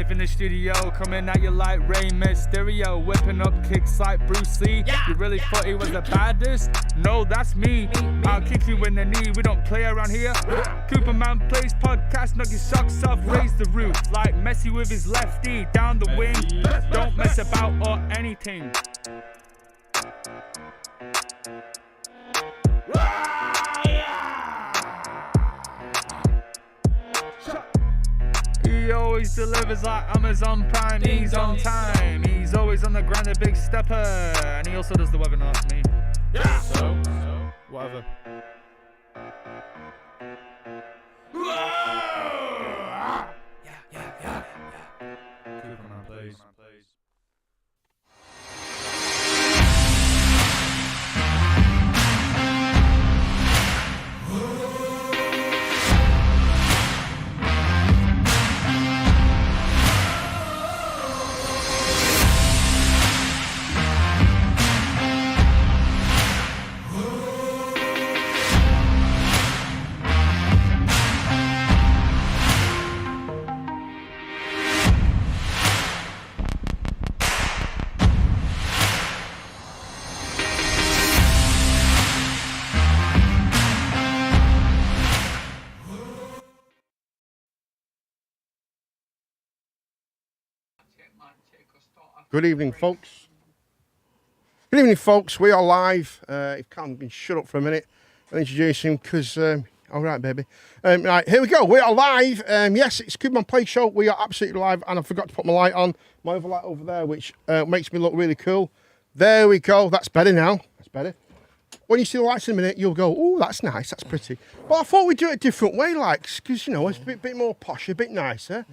live in the studio, coming at you like Rey Mysterio, whipping up kicks like Bruce Lee. You really thought he was the baddest? No, that's me. I'll kick you in the knee, we don't play around here. Cooper Man Plays podcast, knock your socks off, raise the roof like Messi with his lefty down the wing. Don't mess about or anything. He always delivers like Amazon Prime. He's on time. He's always on the grind, a big stepper. And he also does the webinars for me. Yeah. So whatever. Yeah. Cooper Man Plays. Good evening, folks. Good evening, folks. We are live. If Cam can shut up for a minute, I'll introduce him because, all right, baby. Right, here we go. We are live. Yes, it's Cooper Man Play Show. We are absolutely live, and I forgot to put my light on, my other light over there, which makes me look really cool. There we go. That's better now. That's better. When you see the lights in a minute, you'll go, oh, that's nice, that's pretty. But I thought we'd do it a different way, like, because, you know, it's a bit more posh, a bit nicer.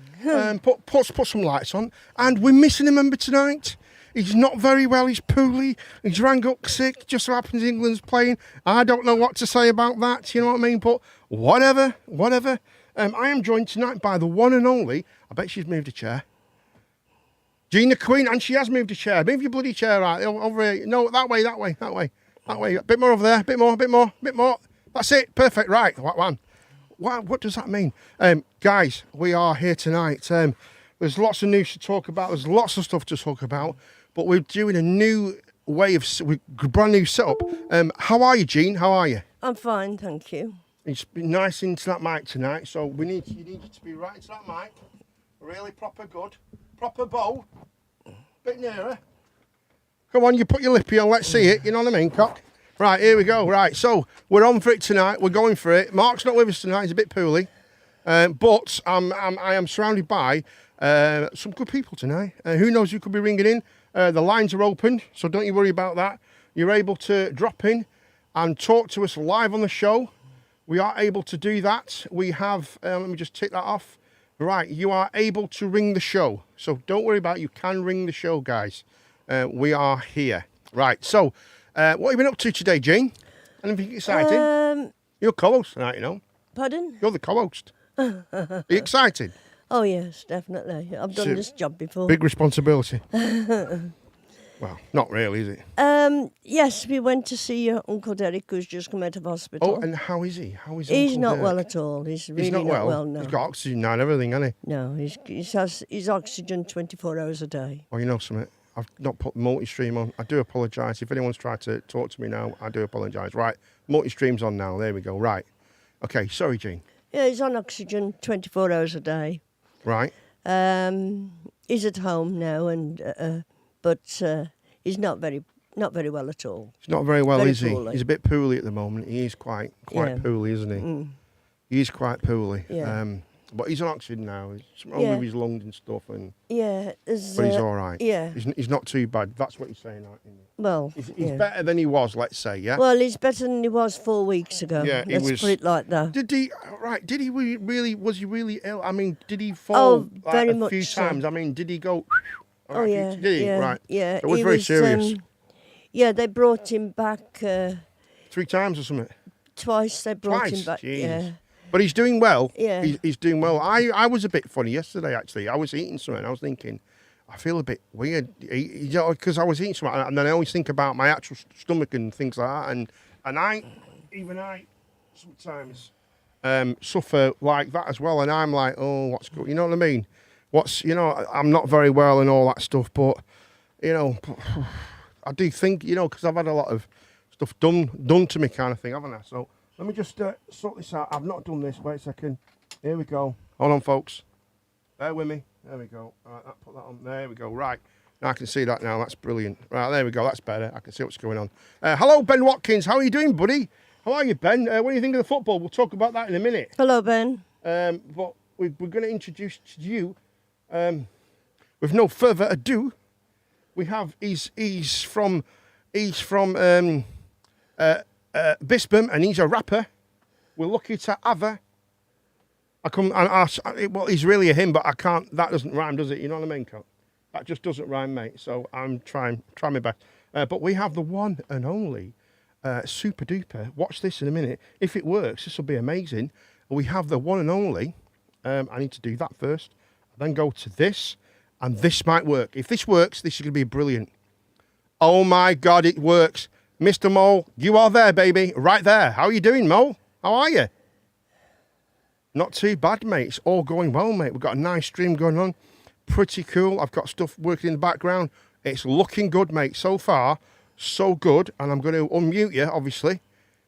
Put some lights on. And we're missing a member tonight. He's not very well, he's poorly. He's rang up sick, just so happens England's playing. I don't know what to say about that, you know what I mean? But whatever. I am joined tonight by the one and only, I bet she's moved a chair, Gina Queen, and she has moved a chair. Move your bloody chair right over here. No, that way. That way, a bit more over there, bit more. That's it, perfect, right, one. What does that mean? Guys, we are here tonight. There's lots of news to talk about, there's lots of stuff to talk about, but we're doing a new way of, brand new setup. How are you, Jean? How are you? I'm fine, thank you. It's been nice into that mic tonight, so you need you to be right into that mic. Really proper good. Proper bow. Bit nearer. Come on, you put your lippy on, let's see it. You know what I mean, cock? Right, here we go. Right, so we're on for it tonight. We're going for it. Mark's not with us tonight. He's a bit poorly. But I am surrounded by some good people tonight. Who knows who could be ringing in? The lines are open, so don't you worry about that. You're able to drop in and talk to us live on the show. We are able to do that. We have, let me just tick that off. Right, you are able to ring the show. So don't worry about it. You can ring the show, guys. We are here. Right, so what have you been up to today, Jane? Anything exciting? You're co-host tonight, you know. Pardon? You're the co-host. Are you excited? Oh, yes, definitely. I've done this job before. Big responsibility. Well, not really, is it? Yes, we went to see your Uncle Derek, who's just come out of hospital. Oh, and how is he? How is He's Uncle not Derek? well at all. He's really not well now. He's got oxygen now and everything, hasn't he? No, he's oxygen 24 hours a day. Oh, you know something? I've not put multi-stream on. I do apologise. If anyone's tried to talk to me now, I do apologise. Right, multi-stream's on now. There we go. Right. Okay, sorry, Jean. Yeah, he's on oxygen 24 hours a day. Right. He's at home now, and but he's not very well at all. He's not very well, Very is he? poorly. He's a bit poorly at the moment. He is quite poorly, isn't he? Mm. He is quite poorly. Yeah. But he's on oxygen now. There's something wrong with his lungs and stuff, and Yeah, but he's all right. Yeah. He's not too bad. That's what you're saying, aren't you? Well, He's better than he was, let's say, yeah? Well, he's better than he was 4 weeks ago. Yeah, he Let's was- put it like that. Did he really, was he really ill? I mean, did he fall very a much few so. times? I mean, did he go... Oh, yeah. Did he? Yeah, Right. yeah. It was He very serious. Yeah, they brought him back 3 times or something? twice. They brought him back. Jeez. Yeah. But he's doing well. Yeah. He's doing well. I was a bit funny yesterday, actually. I was eating something. I was thinking, I feel a bit weird. You know, because I was eating something, and then I always think about my actual stomach and things like that. And I sometimes suffer like that as well. And I'm like, oh, what's going? You know what I mean? I'm not very well and all that stuff, but, I do think, because I've had a lot of stuff done to me kind of thing, haven't I? So let me just sort this out. I've not done this. Wait a second. Here we go. Hold on, folks. Bear with me. There we go. All right, put that on. There we go. Right. Now I can see that now. That's brilliant. Right, there we go. That's better. I can see what's going on. Hello, Ben Watkins. How are you doing, buddy? How are you, Ben? What do you think of the football? We'll talk about that in a minute. Hello, Ben. But we're going to introduce to you, with no further ado, we have he's from Bispham, and he's a rapper. We're lucky to have her. Well, he's really a him, but I can't. That doesn't rhyme, does it? You know what I mean, Cal? That just doesn't rhyme, mate. So I'm trying my best. But we have the one and only Super Duper. Watch this in a minute. If it works, this will be amazing. We have the one and only. I need to do that first. Then go to this, and this might work. If this works, this is going to be brilliant. Oh my God, it works. Mr. Mole, you are there, baby. Right there. How are you doing, Mole? How are you? Not too bad, mate. It's all going well, mate. We've got a nice stream going on. Pretty cool. I've got stuff working in the background. It's looking good, mate. So far, so good. And I'm going to unmute you, obviously,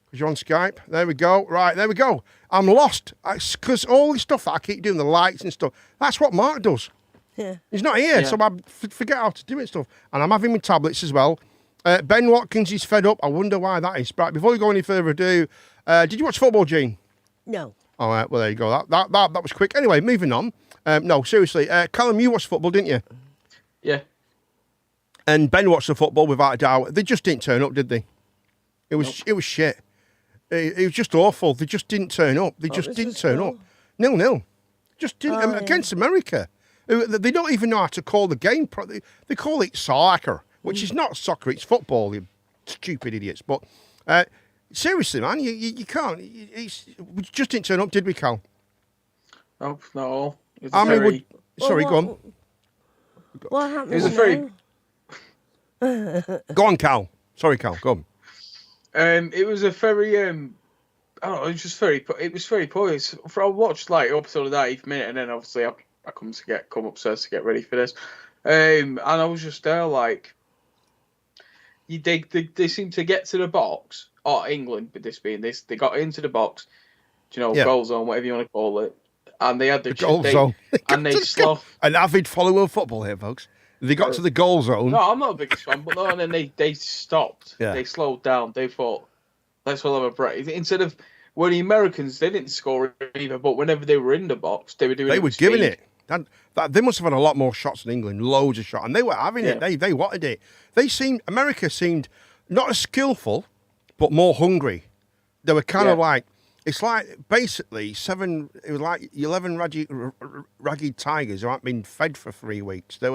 because you're on Skype. There we go. Right, there we go. I'm lost. Because all this stuff that I keep doing, the lights and stuff, that's what Mark does. Yeah. He's not here, so I forget how to do it and stuff. And I'm having my tablets as well. Ben Watkins is fed up. I wonder why that is. Right, before we go any further ado, did you watch football, Gene? No. All right, well, there you go. That was quick. Anyway, moving on. No, seriously. Callum, you watched football, didn't you? Yeah. And Ben watched the football, without a doubt. They just didn't turn up, did they? It was shit. It was just awful. They just didn't turn up. They just didn't turn up. 0-0. Just didn't. Against America. They don't even know how to call the game. They call it soccer, which is not soccer. It's football, you stupid idiots. But seriously, man, you can't. We just didn't turn up, did we, Cal? Oh, no. Sorry, go on. What happened? It was a very... Go on, Cal. Sorry, Cal. Go on. It was a very... I don't know, it was just very... It was very poor. I watched, like, up until the 90th minute, and then, obviously, I come upstairs to get ready for this. And I was just there, like... They seemed to get to the box, or England, with this being this, they got into the box, goal zone, whatever you want to call it, and they had the goal zone. And they slow. An avid follower of football here, folks. They got to the goal zone. No, I'm not a biggest fan, but no, and then they stopped. Yeah. They slowed down. They thought, let's all have a break. Instead of, when the Americans, they didn't score either, but whenever they were in the box, they were doing it. They were giving it. They must have had a lot more shots than England, loads of shots, and they were having it. They wanted it. America seemed not as skillful, but more hungry. They were kind of like, it's like basically 11 ragged tigers who haven't been fed for 3 weeks. They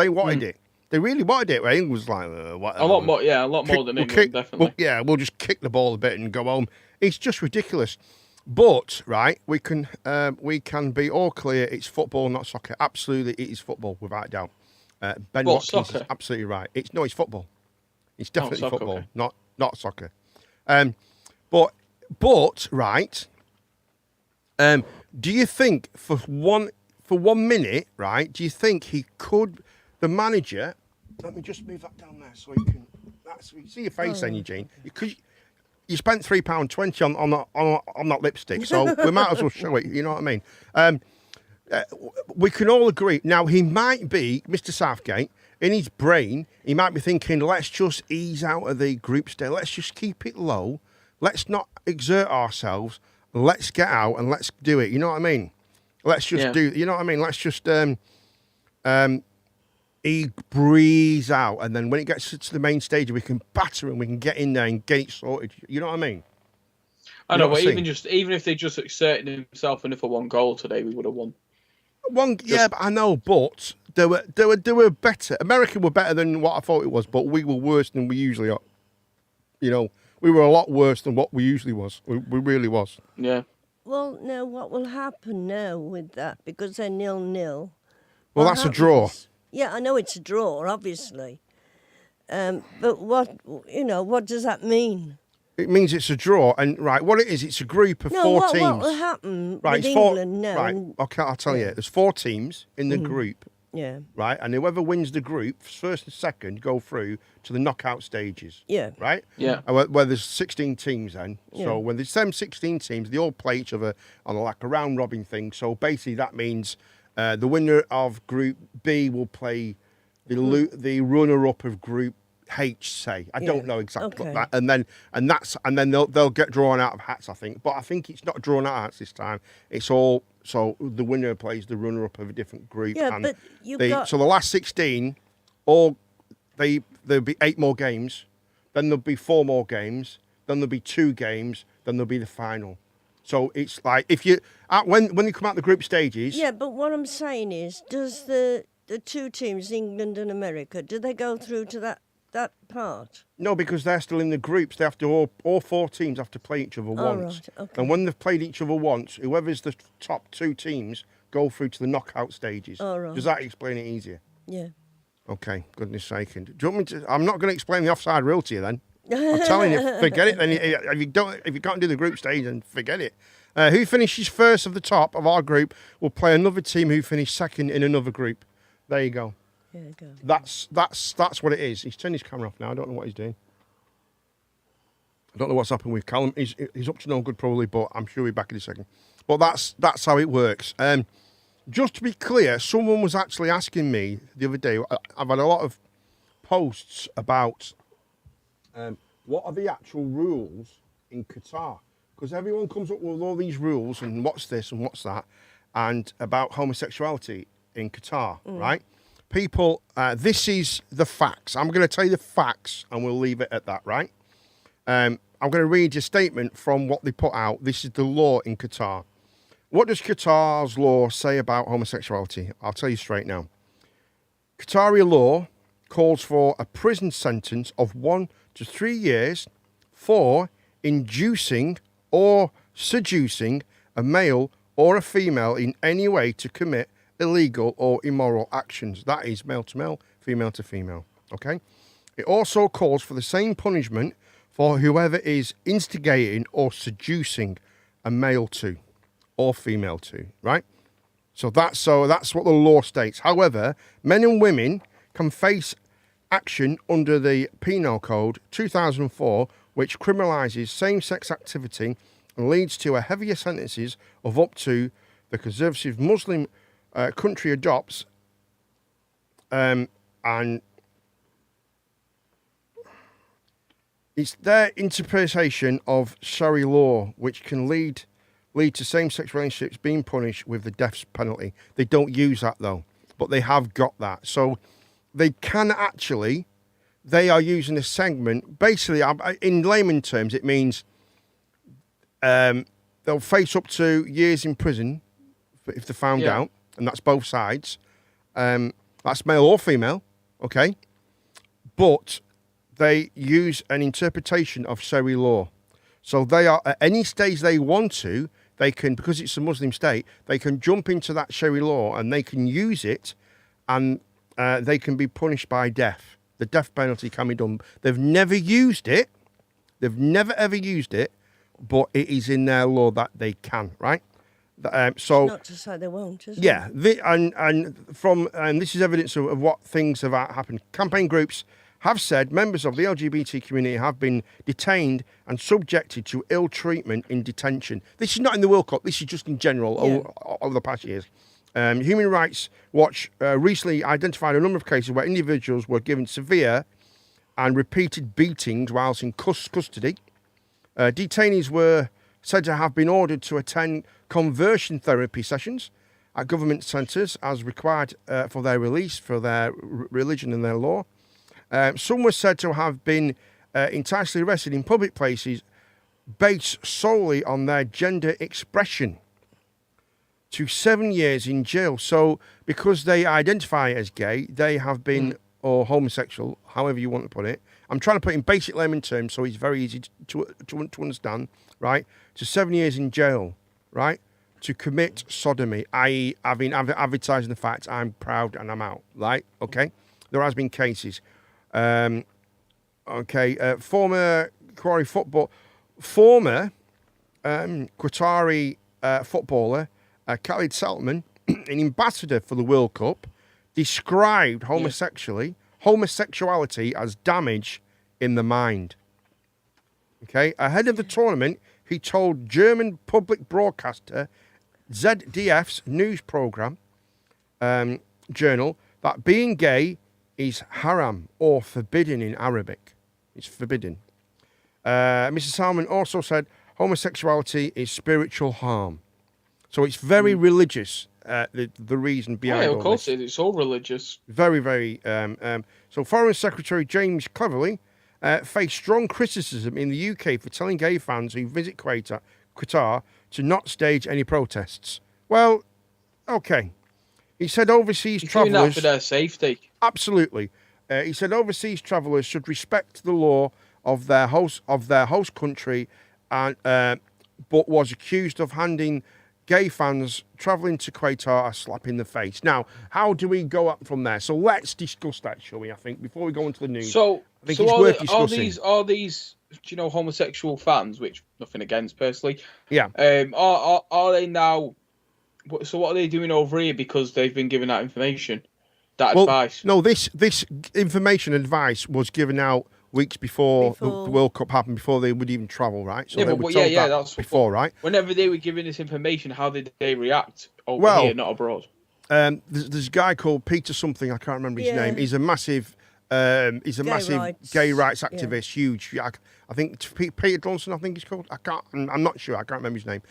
wanted it. They really wanted it. Where England was like, whatever. A lot more than England, definitely. We'll just kick the ball a bit and go home. It's just ridiculous. But right, we can be all clear. It's football, not soccer. Absolutely, it is football without a doubt. Ben Watkins is absolutely right. It's football. It's definitely soccer, football, okay. not soccer. But right. Do you think for 1 minute, right? Do you think the manager? Let me just move that down there so you can. See your face, then, Eugene. You spent £3.20 on that lipstick, so we might as well show it. You know what I mean? We can all agree. Now, he might be, Mr. Southgate, in his brain, he might be thinking, let's just ease out of the group stage. Let's just keep it low. Let's not exert ourselves. Let's get out and let's do it. You know what I mean? Let's just do, you know what I mean? Let's just he breathes out, and then when it gets to the main stage, we can batter and we can get in there and get it sorted. You know what I mean? I know, but even if they just exerted himself enough for 1 goal today, we would have won. But I know, but they were better. America were better than what I thought it was, but we were worse than we usually are. We were a lot worse than what we usually was. We really was. Yeah. Well, now what will happen now with that? Because they're 0-0. Well, that's a draw. Yeah, I know it's a draw, obviously. But what does that mean? It means it's a draw, and right, what it is, it's a group of No, four what teams. will happen Right, with it's four. England now? Right, okay, I'll tell you. There's 4 teams in the group, Yeah, right, and whoever wins the group, first and second, go through to the knockout stages. yeah. Right. Yeah. And where there's 16 teams then. Yeah. So when there's them 16 teams, they all play each other on like a round robin thing. So basically, that means the winner of Group B will play the runner up of Group H, say. I don't know exactly Okay. what that, and then they'll get drawn out of hats, I think. But I think it's not drawn out of hats this time. It's all so the winner plays the runner up of a different group. Yeah, and but you've got- so the last 16, there'll be 8 more games, then there'll be 4 more games, then there'll be 2 games, then there'll be the final. So it's like if you when you come out the group stages. Yeah, but what I'm saying is, does the 2 teams, England and America, do they go through to that part? No, because they're still in the groups. They have to all 4 teams have to play each other once. Right, okay. And when they've played each other once, whoever's the top 2 teams go through to the knockout stages. Oh, right. Does that explain it easier? Yeah. Okay, goodness sake. Do you want me to? I'm not going to explain the offside rule to you then. I'm telling you, forget it. Then if you can't do the group stage, then forget it. Who finishes first of the top of our group will play another team who finished second in another group. There you go. There you go. That's what it is. He's turned his camera off now. I don't know what he's doing. I don't know what's happened with Callum. He's up to no good probably, but I'm sure he'll be back in a second. But that's how it works. Just to be clear, someone was actually asking me the other day. I've had a lot of posts about what are the actual rules in Qatar, because everyone comes up with all these rules and what's this and what's that, and about homosexuality in Qatar, right? People, this is the facts. I'm going to tell you the facts, and we'll leave it at that, right? I'm going to read you a statement from what they put out. This is the law in Qatar. What does Qatar's law say about homosexuality? I'll tell you straight now. Qatari law calls for a prison sentence of 1 to 3 years for inducing or seducing a male or a female in any way to commit illegal or immoral actions. That is male to male, female to female. Okay? It also calls for the same punishment for whoever is instigating or seducing a male to or female to, right? So that's what the law states. However, men and women can face action under the Penal Code 2004, which criminalises same-sex activity and leads to a heavier sentences of up to the conservative Muslim country adopts, and it's their interpretation of Sharia law which can lead to same-sex relationships being punished with the death penalty. They don't use that though, but they have got that. So they can actually, they are using a segment. Basically, in layman terms, it means they'll face up to years in prison if they're found out, and that's both sides. That's male or female, okay? But they use an interpretation of Sharia law. So they are, at any stage they want to, they can, because it's a Muslim state, they can jump into that Sharia law and they can use it, and they can be punished by death. The death penalty can be done. They've never used it. They've never ever used it, but it is in their law that they can, right? So Not to say they won't, is it? yeah, and this is evidence of what things have happened. Campaign groups have said members of the LGBT community have been detained and subjected to ill treatment in detention. This is not in the World Cup. This is just in general over the past years. Human Rights Watch recently identified a number of cases where individuals were given severe and repeated beatings whilst in custody. Detainees were said to have been ordered to attend conversion therapy sessions at government centres as required for their release, for their religion and their law. Some were said to have been enticingly arrested in public places based solely on their gender expression, to 7 years in jail. So because they identify as gay, they have been, or homosexual, however you want to put it. I'm trying to put it in basic layman terms so it's very easy to understand, right? To 7 years in jail, right? To commit sodomy, i.e. having advertising the fact I'm proud and I'm out, right? Okay? There has been cases. Former Quarry football former Qatari footballer Khalid Salman, an ambassador for the World Cup, described homosexuality as damage in the mind. Okay, ahead of the tournament, he told German public broadcaster ZDF's news program journal that being gay is haram, or forbidden in Arabic. It's forbidden. Mr. Salman also said homosexuality is spiritual harm. So it's very religious, the reason behind Yeah, all of course this. it's all religious. Very, very. So Foreign Secretary James Cleverly faced strong criticism in the UK for telling gay fans who visit Qatar to not stage any protests. Well, okay. He said overseas He's doing that travellers... for their safety. Absolutely. He said overseas travellers should respect the law of their host country, and but was accused of handing gay fans travelling to Qatar a slap in the face. Now, how do we go up from there? So let's discuss that, shall we? I think before we go into the news. So, I think so it's worth discussing. are these, do you know, homosexual fans, which nothing against personally? Yeah. Are they now? So what are they doing over here because they've been given that information, advice? No, this information advice was given out weeks before the World Cup happened, before they would even travel, right? So Yeah, they but were yeah, told yeah, that that's before, right? Whenever they were given this information, how did they react over here, not abroad? There's a guy called Peter something, I can't remember his name. He's a massive gay rights activist, huge. I think Peter Johnson, I think he's called. I'm not sure. I can't remember his name.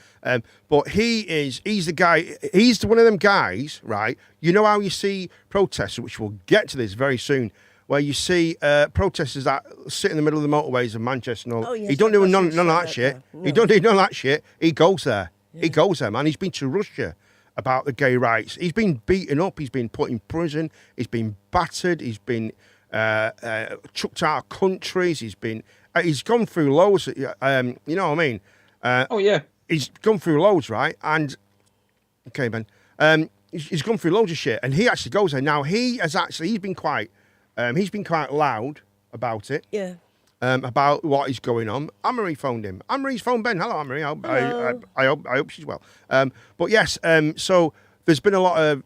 But he's the guy. He's one of them guys, right? You know how you see protesters, which we'll get to this very soon, where you see protesters that sit in the middle of the motorways of Manchester and all. Oh, yes, he don't do none of that that shit. no. He don't do none of that shit. He goes there. Yeah. He goes there, man. He's been to Russia about the gay rights. He's been beaten up. He's been put in prison. He's been battered. He's been chucked out of countries. He's gone through loads. You know what I mean? Oh yeah. He's gone through loads, right? And okay, Ben. He's gone through loads of shit, and he actually goes there now. He's been quite loud about it. Yeah. About what is going on. Anne-Marie phoned him. Anne-Marie's phoned Ben. Hello, Anne-Marie. I hope she's well. But yes, so there's been a lot of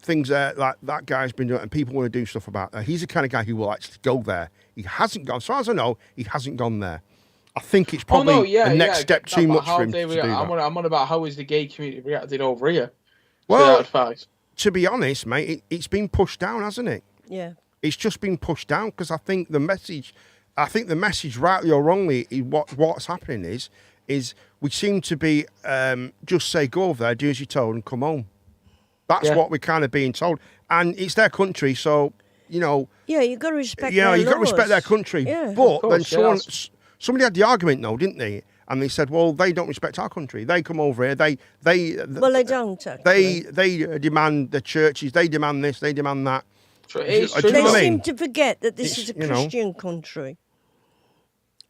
things like that guy's been doing, and people want to do stuff about that. He's the kind of guy who will actually go there. He hasn't gone, as far as I know, he hasn't gone there. I think it's probably the next step too much for him to do that. I'm on about how is the gay community reacted over here. Well, to that advice. To be honest, mate, it's been pushed down, hasn't it? Yeah. It's just been pushed down because I think the message, rightly or wrongly, what's happening is we seem to be just say go over there, do as you're told, and come home. That's what we're kind of being told, and it's their country, so you know. Yeah, you got to respect. Yeah, you got to respect their country. Yeah. But course, then somebody had the argument, though, didn't they? And they said, well, they don't respect our country. They come over here. Well, they don't. Actually. They demand the churches. They demand this. They demand that. They seem to forget that this is a Christian country,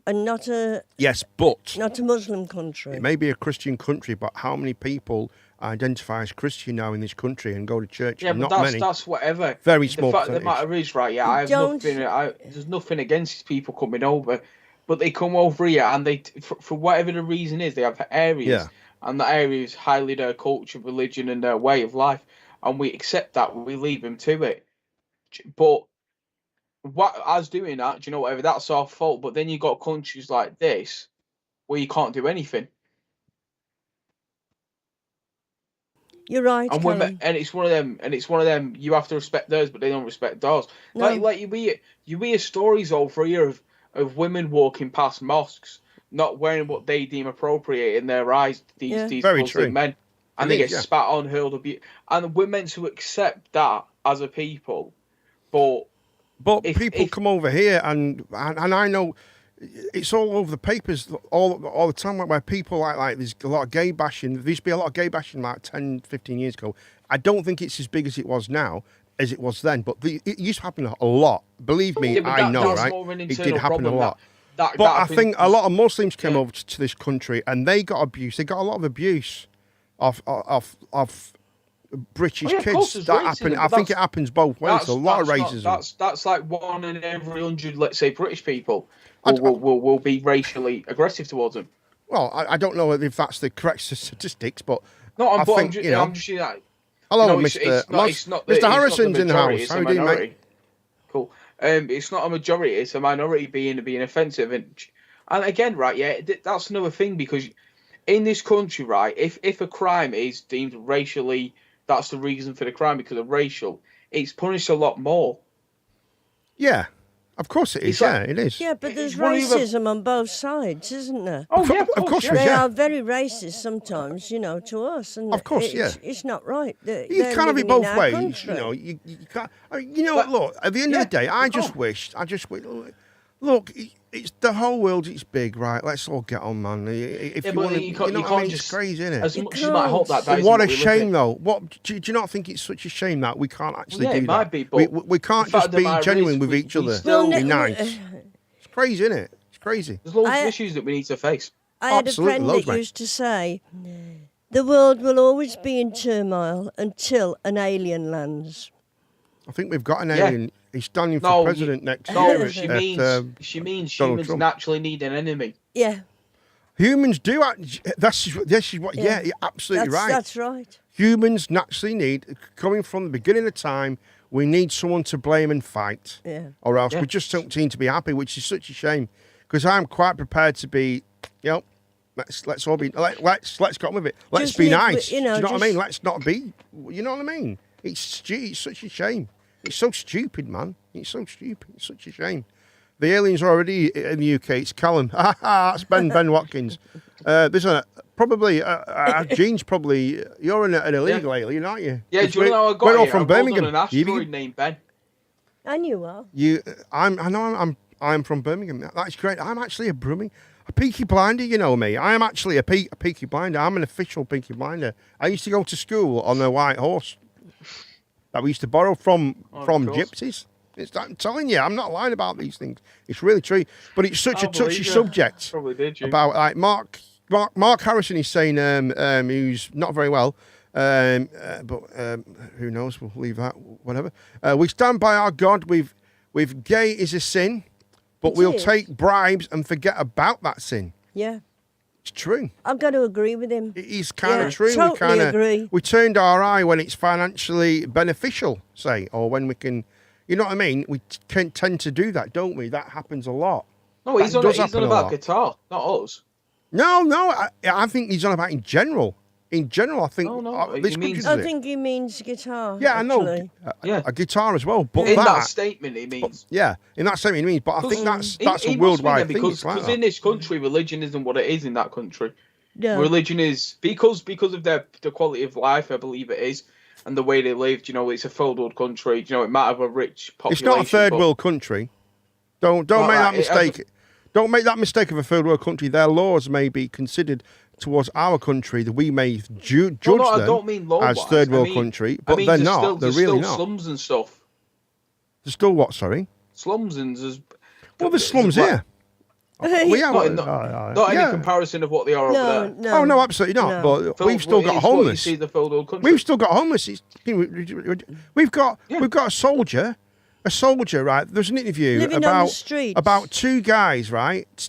and not a Muslim country. It may be a Christian country, but how many people identify as Christian now in this country and go to church? Yeah, not but many. That's whatever. Very small. The fact of the matter is, right? Yeah, there's nothing against these people coming over, but they come over here and they, for whatever the reason is, they have areas, and that area is highly their culture, religion, and their way of life, and we accept that. We leave them to it. But as doing that, do you know whatever? That's our fault. But then you got countries like this where you can't do anything. You're right, and it's one of them. You have to respect theirs, but they don't respect ours. No. Like you hear stories over here of women walking past mosques, not wearing what they deem appropriate in their eyes. These Muslim men, and they get spat on, hurled abuse, and we're meant to accept that as a people. But people come over here, and I know it's all over the papers all the time, where people like there's a lot of gay bashing. There used to be a lot of gay bashing like 10, 15 years ago. I don't think it's as big as it was now, as it was then, but it used to happen a lot. Believe me, I know, right? It did happen a lot. But I think a lot of Muslims came over to this country, and they got abuse. They got a lot of abuse of British Of kids. course there's That racism, happen. I but think it happens both ways. A lot of racism. That's like 1 in every 100, let's say, British people will be racially aggressive towards them. Well, I don't know if that's the correct statistics, but No, I'm just saying that. Hello, Mr. Mr. Harrison's in the house. How are you doing, mate? Cool. It's not a majority; it's a minority being offensive, and again, right? Yeah, that's another thing, because in this country, right, if a crime is deemed racially, that's the reason for the crime because of racial, it's punished a lot more. Yeah, of course it is. It is. Yeah, but there's racism on both sides, isn't there? Oh, yeah, of course. They are very racist sometimes, to us. And of course, it's not right. You can't have it both ways. Country. You can't. Look, at the end of the day, I just wish. Look, it's the whole world. It's big, right? Let's all get on, man. If you want to, it's crazy, isn't it? As much as you might hope that. What a shame, though. What do you not think it's such a shame that we can't actually do that? It might be, but we can't just be genuine with each other. Be nice. It's crazy, isn't it? It's crazy. There's loads of issues that we need to face. I had a friend that used to say, "The world will always be in turmoil until an alien lands." I think we've got an alien. He's standing for president next year. No, she means humans naturally need an enemy. Yeah. Humans do. This is what. Yeah, you're absolutely right. That's right. Humans naturally need, coming from the beginning of time, we need someone to blame and fight. Yeah. Or else we just don't seem to be happy, which is such a shame. Because I'm quite prepared to be, let's all be, let's get on with it. Let's be nice. Do you know what I mean? Let's not be. You know what I mean? It's such a shame. It's so stupid, man. It's so stupid. It's such a shame. The aliens are already in the UK. It's Callum. That's Ben Watkins. There's probably Gene's probably. You're an illegal alien, aren't you? Yeah, do you know how I got we're all here? from Birmingham. An asteroid named Ben. And you are. I'm from Birmingham. That's great. I'm actually a Peaky Blinder, you know me. I am actually a Peaky Blinder. I'm an official Peaky Blinder. I used to go to school on a white horse that we used to borrow from gypsies. I'm telling you, I'm not lying about these things. It's really true. But it's such a touchy subject. Probably did, you. About like Mark Harrison is saying who's not very well. But who knows? We'll leave that. Whatever. We stand by our God. We've gay is a sin, but we'll take bribes and forget about that sin. Yeah. It's true. I've got to agree with him. It is kind of true. Totally agree. We turned our eye when it's financially beneficial, say, or when we can, you know what I mean? We can tend to do that, don't we? That happens a lot. No, he's on about guitar, not us. No, I think he's on about in general. In general, I think I think he means guitar. Yeah, actually. I know. A guitar as well. But in that statement, he means. In that statement, he means. But I think that's a worldwide thing. Because in this country, religion isn't what it is in that country. Yeah. Religion is because of the quality of life, I believe it is, and the way they lived. It's a third world country. It might have a rich population. It's not a third world country. Don't make that mistake. Don't make that mistake of a third world country. Their laws may be considered towards our country that we may judge them I don't mean as third world country, but they're not. They're really not. Slums and stuff. There's still what? Sorry. Slums and there's slums here. We have not any comparison of what they are over there. No. Oh no, absolutely not. No. But we've still got homeless. See the third world country. We've still got homeless. We've got a soldier. A soldier, right? There's an interview living about two guys, right? It's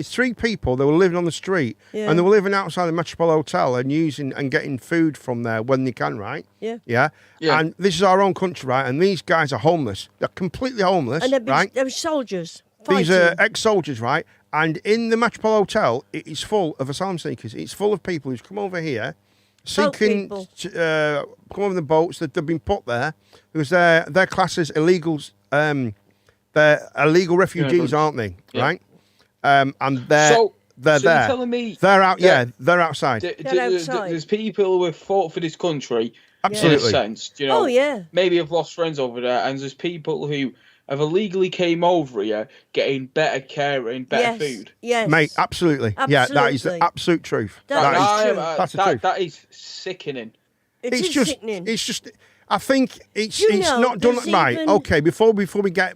three people. They were living on the street, and they were living outside the Metropole Hotel and using and getting food from there when they can, right? Yeah. And this is our own country, right? And these guys are homeless. They're completely homeless, right? They're soldiers. Fighting. These are ex-soldiers, right? And in the Metropole Hotel, it is full of asylum seekers. It's full of people who's come over here. Seeking come over the boats that they've been put there because they're classed as illegals. They're illegal refugees, aren't they? Yeah. Right? And they're there. You're telling me they're out? Yeah, they're outside. There's people who have fought for this country. Absolutely. In a sense, maybe have lost friends over there, and there's people who have illegally came over here getting better care and better food. Yes, mate, absolutely. Yeah, that is the absolute truth. That's the truth. That is sickening. It's just sickening. It's just. I think it's not done right. Okay, before we get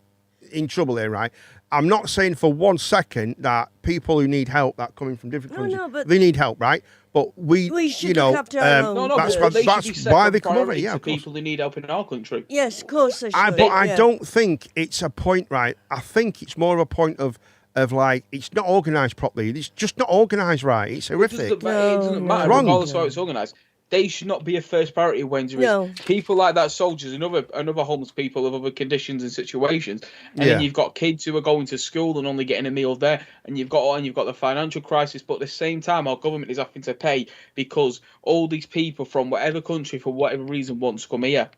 in trouble here, right? I'm not saying for 1 second that people who need help that coming from different countries, but they need help, right? But we should look after our own. That's why they come over. Yeah, of course. People who need help in our country. Yes, of course they should. But I don't think it's a point, right? I think it's more of a point of like, it's not organised properly. It's just not organised right. It's horrific. It doesn't matter, regardless of how it's organised. They should not be a first priority when there is people like that, soldiers and other homeless people of other conditions and situations. And then you've got kids who are going to school and only getting a meal there, and you've got the financial crisis. But at the same time, our government is having to pay because all these people from whatever country, for whatever reason, want to come here.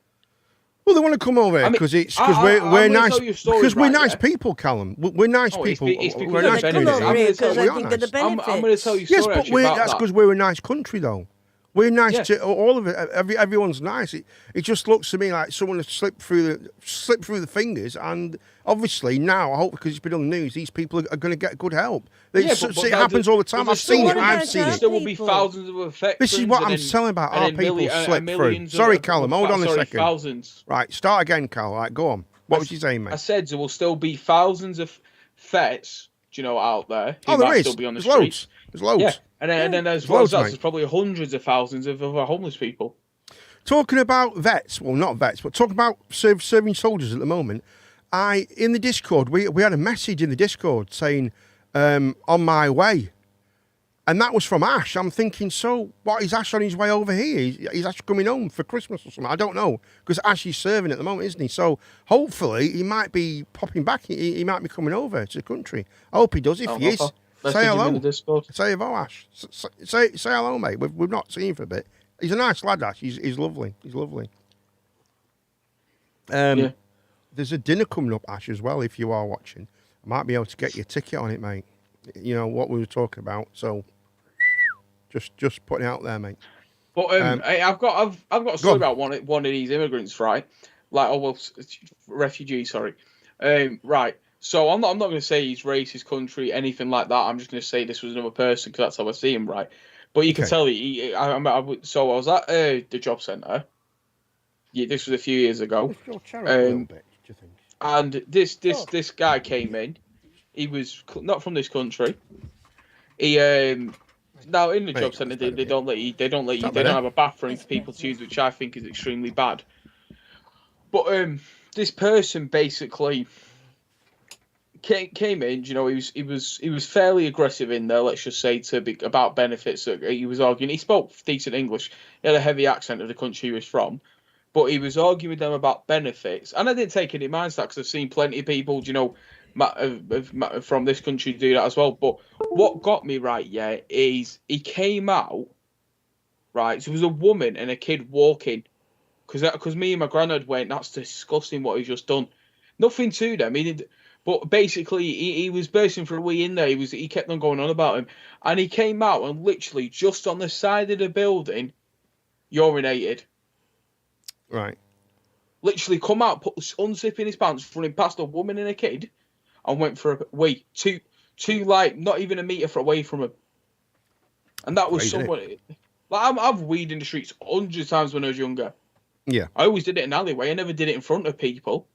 Well, they want to come over here because we're nice. Because we're nice people, Callum. We're nice people. We're nice people. I'm going to tell you a story. Yes, but that's because we're a nice country, though. We're nice to all of it. Everyone's nice. It just looks to me like someone has slipped through the fingers. And obviously now, I hope because it's been on the news, these people are going to get good help. It happens all the time. I've seen it. There will be thousands of effects. This is what I'm telling about. Our people slip through. Sorry, Callum. Hold on a second. Thousands. Right, start again, Cal. Right, go on. What was you saying, mate? I said there will still be thousands of vets, out there. Oh, there is. Still be on the streets. There's loads. Yeah. And then as well as that, there's probably hundreds of thousands of other homeless people. Talking about vets, well, not vets, but talking about serving soldiers at the moment, in the Discord, we had a message in the Discord saying, on my way. And that was from Ash. I'm thinking, so what, is Ash on his way over here? He's Ash coming home for Christmas or something? I don't know, because Ash is serving at the moment, isn't he? So hopefully he might be popping back. He might be coming over to the country. I hope he does. If he is, say hello. Say hello, Ash. Say hello, mate. We've not seen him for a bit. He's a nice lad, Ash. He's lovely. He's lovely. There's a dinner coming up, Ash, as well, if you are watching. I might be able to get you a ticket on it, mate. You know, what we were talking about. So just putting it out there, mate. But I've got a story about one of these immigrants, right? Refugees, sorry. Right. So I'm not going to say he's racist, country, anything like that. I'm just going to say this was another person because that's how I see him, right? But you can tell so I was at the job centre. Yeah, this was a few years ago. And this guy came in. He was not from this country. He now in the job centre they don't have a bathroom for people to use, which I think is extremely bad. But this person basically came in, he was fairly aggressive in there, let's just say, about benefits that he was arguing. He spoke decent English. He had a heavy accent of the country he was from, but he was arguing with them about benefits. And I didn't take any mind to that because I've seen plenty of people, from this country do that as well. But what got me is he came out, right? So there was a woman and a kid walking, because me and my granddad went, that's disgusting what he's just done. Nothing to them. But basically, he was bursting for a wee in there. He kept on going on about him. And he came out and literally just on the side of the building, urinated. Right. Literally come out, unzipping his pants, running past a woman and a kid, and went for a wee. Two not even a metre away from him. And that was someone... I've weed in the streets hundreds of times when I was younger. Yeah. I always did it in an alleyway. I never did it in front of people.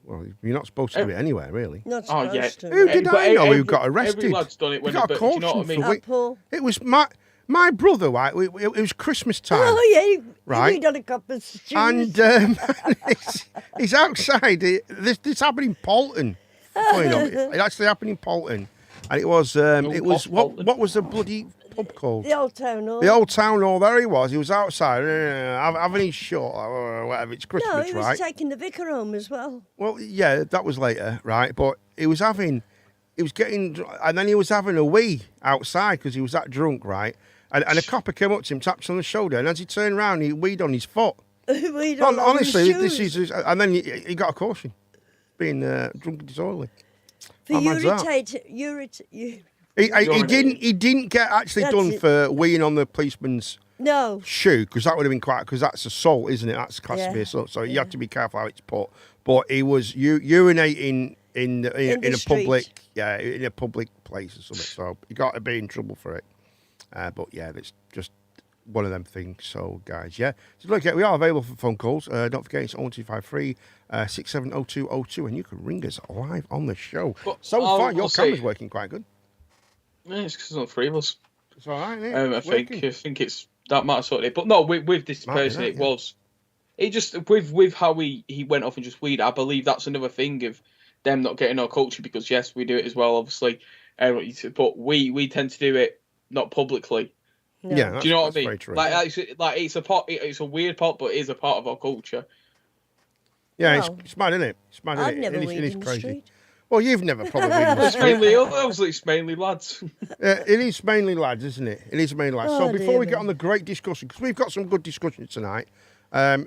Well, you're not supposed to do it anywhere, really. Not supposed to. Who did I know who got arrested? Every lad's done it when got a caution, you know what I mean? It was my brother, right? It was Christmas time. Oh, yeah. Right? He done a couple of stews. And he's outside. This happened in Polton. It actually happened in Polton. And it was what was the bloody pub called? The Old Town Hall. The Old Town Hall. There he was. He was outside having his shot or whatever. It's Christmas, right? No, he was taking the vicar home as well. Well, yeah, that was later, right? But he was having a wee outside because he was that drunk, right? And a copper came up to him, tapped on the shoulder, and as he turned around, he weed on his foot. Honestly, this is, and then he got a caution, being drunk and disorderly. For He didn't get done for weeing on the policeman's shoe, because that would have been because that's assault, isn't it? That's class B assault. So you have to be careful how it's put. But he was urinating in a public place or something. So you got to be in trouble for it. But yeah, it's just one of them things. So, guys, yeah. So, look, we are available for phone calls. Don't forget, it's 0253 670202, and you can ring us live on the show. But so far, your camera's working quite good. Yeah, it's because there's not three of us. It's all right, isn't it? I think it's that matter sort of. But no, with this person, it was. It just with how he went off and just weed. I believe that's another thing of them not getting our culture, because yes, we do it as well, obviously. But we tend to do it not publicly. No. Yeah, do you know what I mean? Like it's a weird part, but it is a part of our culture. Yeah, it's mad, isn't it? It's mad, isn't it? I've never It is crazy. Street. Well, you've never probably been It's mainly lads. It is mainly lads, isn't it? It is mainly lads. So before we get on the great discussion, because we've got some good discussion tonight,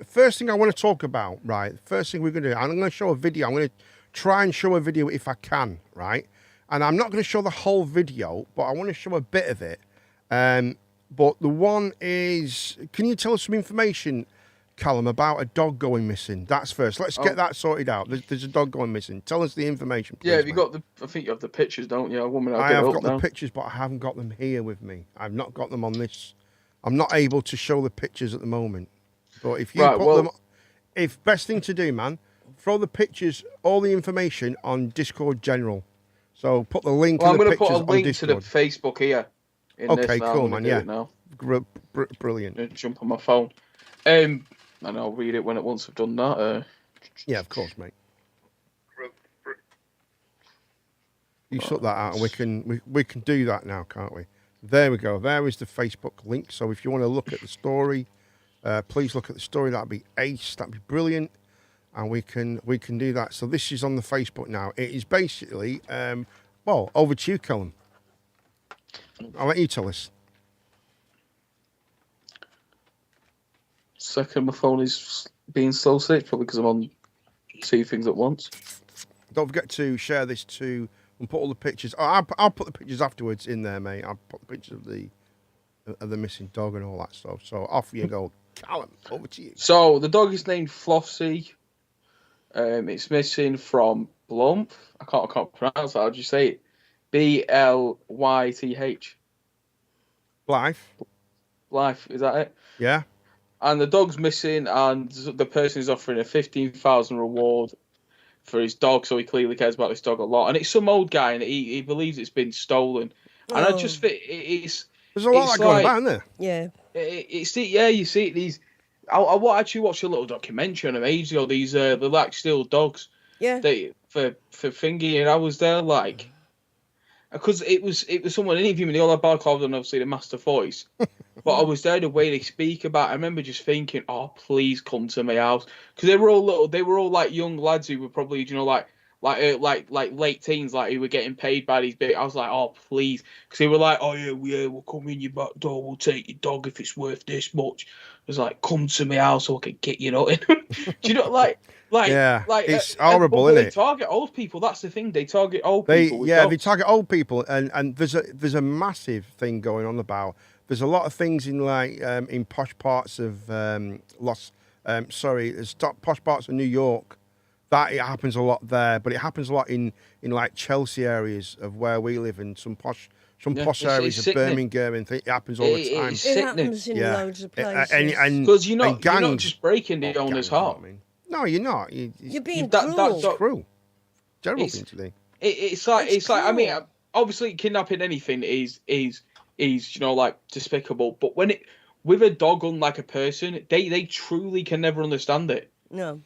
first thing I want to talk about, right? First thing we're going to do, I'm going to show a video. I'm going to try and show a video if I can, right? And I'm not going to show the whole video, but I want to show a bit of it. But the one is, can you tell us some information, Callum, about a dog going missing? That's first. Let's get that sorted out. There's a dog going missing. Tell us the information, please. Yeah, have you got I think you have the pictures, don't you? I have got the pictures, but I haven't got them here with me. I've not got them on this. I'm not able to show the pictures at the moment. But if you put them, best thing to do, man, throw the pictures, all the information on Discord General. So put the link in the pictures on Discord. I'm going to put a link to the Facebook here. Okay, cool, man. Yeah. Brilliant. Jump on my phone. And I'll read it once I've done that. Yeah, of course, mate. You sort that out, and we can do that now, can't we? There we go. There is the Facebook link. So if you want to look at the story, please look at the story. That'd be ace. That'd be brilliant, and we can do that. So this is on the Facebook now. It is basically over to you, Callum. I'll let you tell us. Second, my phone is being slow, so it's probably because I'm on two things at once. Don't forget to share this too and put all the pictures. I'll put the pictures afterwards in there, mate. I'll put the pictures of the missing dog and all that stuff. So off you go, Callum. Over to you. So the dog is named Flossie. It's missing from Blump. I can't pronounce that. How do you say it? Blyth. Blyth, is that it? Yeah. And the dog's missing, and the person is offering a 15,000 reward for his dog, so he clearly cares about this dog a lot. And it's some old guy, and he believes it's been stolen. And I just think it's... There's a lot of that going about, isn't there? Yeah. You see these... I actually watched a little documentary on them ages ago, these the like still dogs. Yeah. For thingy, and I was there like... Because it was someone interviewing me, they all had barcodes and obviously the master voice. But I was there the way they speak about it. I remember just thinking, oh, please come to my house. Because they were all like young lads who were probably, like late teens, like who were getting paid by these big. I was like, oh, please. Because they were like, oh, yeah, we'll come in your back door, we'll take your dog if it's worth this much. I was like, come to my house so I can get you nothing. Do you know, it's horrible, isn't it? They target old people. That's the thing. They target old people. They target old people, and there's a massive thing going on about. There's a lot of things in in posh parts of posh parts of New York. That it happens a lot there, but it happens a lot in like Chelsea areas of where we live, and some posh areas of Birmingham, and it happens all the time. It happens in loads of places. Because you're not just breaking the owner's heart. No, you're not. You're being cruel. That's cruel. Terrible thing to do. It's like I mean, obviously kidnapping anything is like despicable, but when with a dog, unlike a person, they truly can never understand it. No,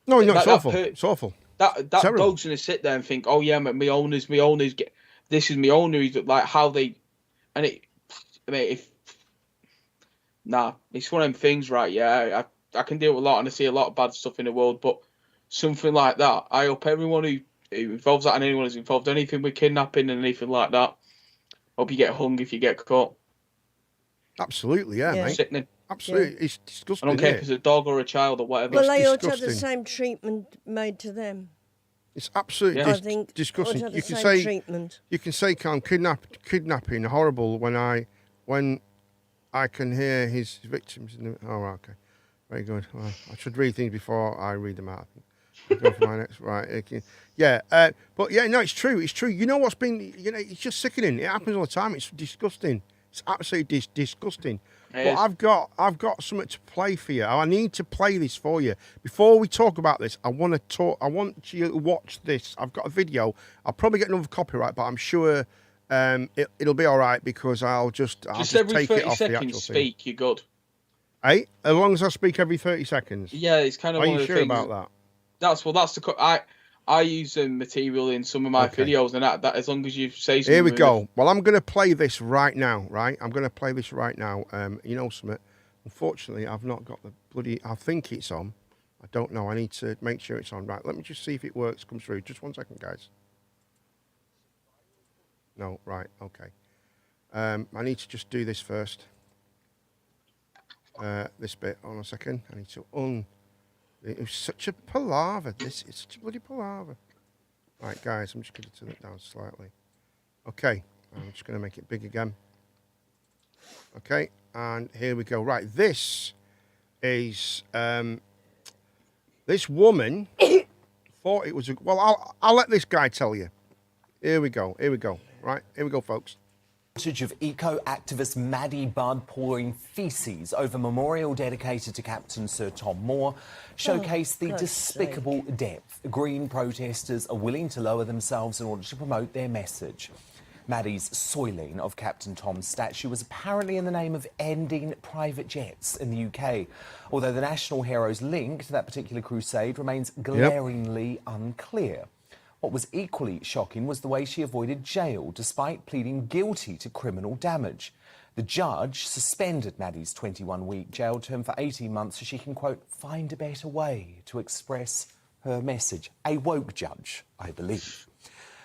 it's awful. It's awful. That dog's gonna sit there and think, oh yeah, my owners get this is my owner. Like how they, and it. I mean, it's one of them things, right? Yeah, I can deal with a lot, and I see a lot of bad stuff in the world, but something like that, I hope everyone who involves that and anyone who's involved anything with kidnapping and anything like that, hope you get hung if you get caught. Absolutely, yeah, mate. Sickening. Absolutely, it's disgusting. I don't care if it's a dog or a child or whatever. Well, they ought to have the same treatment made to them. It's absolutely disgusting. You can say kidnapping horrible when I can hear his victims. Okay. Very good. Well, I should read things before I read them out. I think. Go for my next. Right. Okay. Yeah. But yeah, no, it's true. It's true. You know what's been? It's just sickening. It happens all the time. It's disgusting. It's absolutely disgusting. But I've got something to play for you. I need to play this for you. Before we talk about this, I want you to watch this. I've got a video. I'll probably get another copyright, but I'm sure it'll be all right because I'll just every take it 30 off the actual seconds thing. speak, you're good. Hey, as long as I speak every 30 seconds. Yeah, it's kind of. Are one you of the sure things, about that? That's the I use material in some of my videos, and that as long as you say something. Here we go. Well, I'm going to play this right now, right? I'm going to play this right now. You know something? Unfortunately, I've not got the bloody... I think it's on. I don't know. I need to make sure it's on. Right, let me just see if it works, comes through. Just 1 second, guys. No, right, okay. I need to just do this first. This bit. Hold on a second. I need to It was such a palaver. It's such a bloody palaver. Right, guys, I'm just going to turn it down slightly. Okay, I'm just going to make it big again. Okay, and here we go. Right, this is this woman thought it was a... Well, I'll let this guy tell you. Here we go. Here we go. Right, here we go, folks. Footage of eco-activist Maddie Budd pouring faeces over memorial dedicated to Captain Sir Tom Moore showcased the despicable depth Green protesters are willing to lower themselves in order to promote their message. Maddie's soiling of Captain Tom's statue was apparently in the name of ending private jets in the UK, although the national hero's link to that particular crusade remains glaringly unclear. What was equally shocking was the way she avoided jail despite pleading guilty to criminal damage. The judge suspended Maddie's 21-week jail term for 18 months so she can, quote, find a better way to express her message. A woke judge, I believe.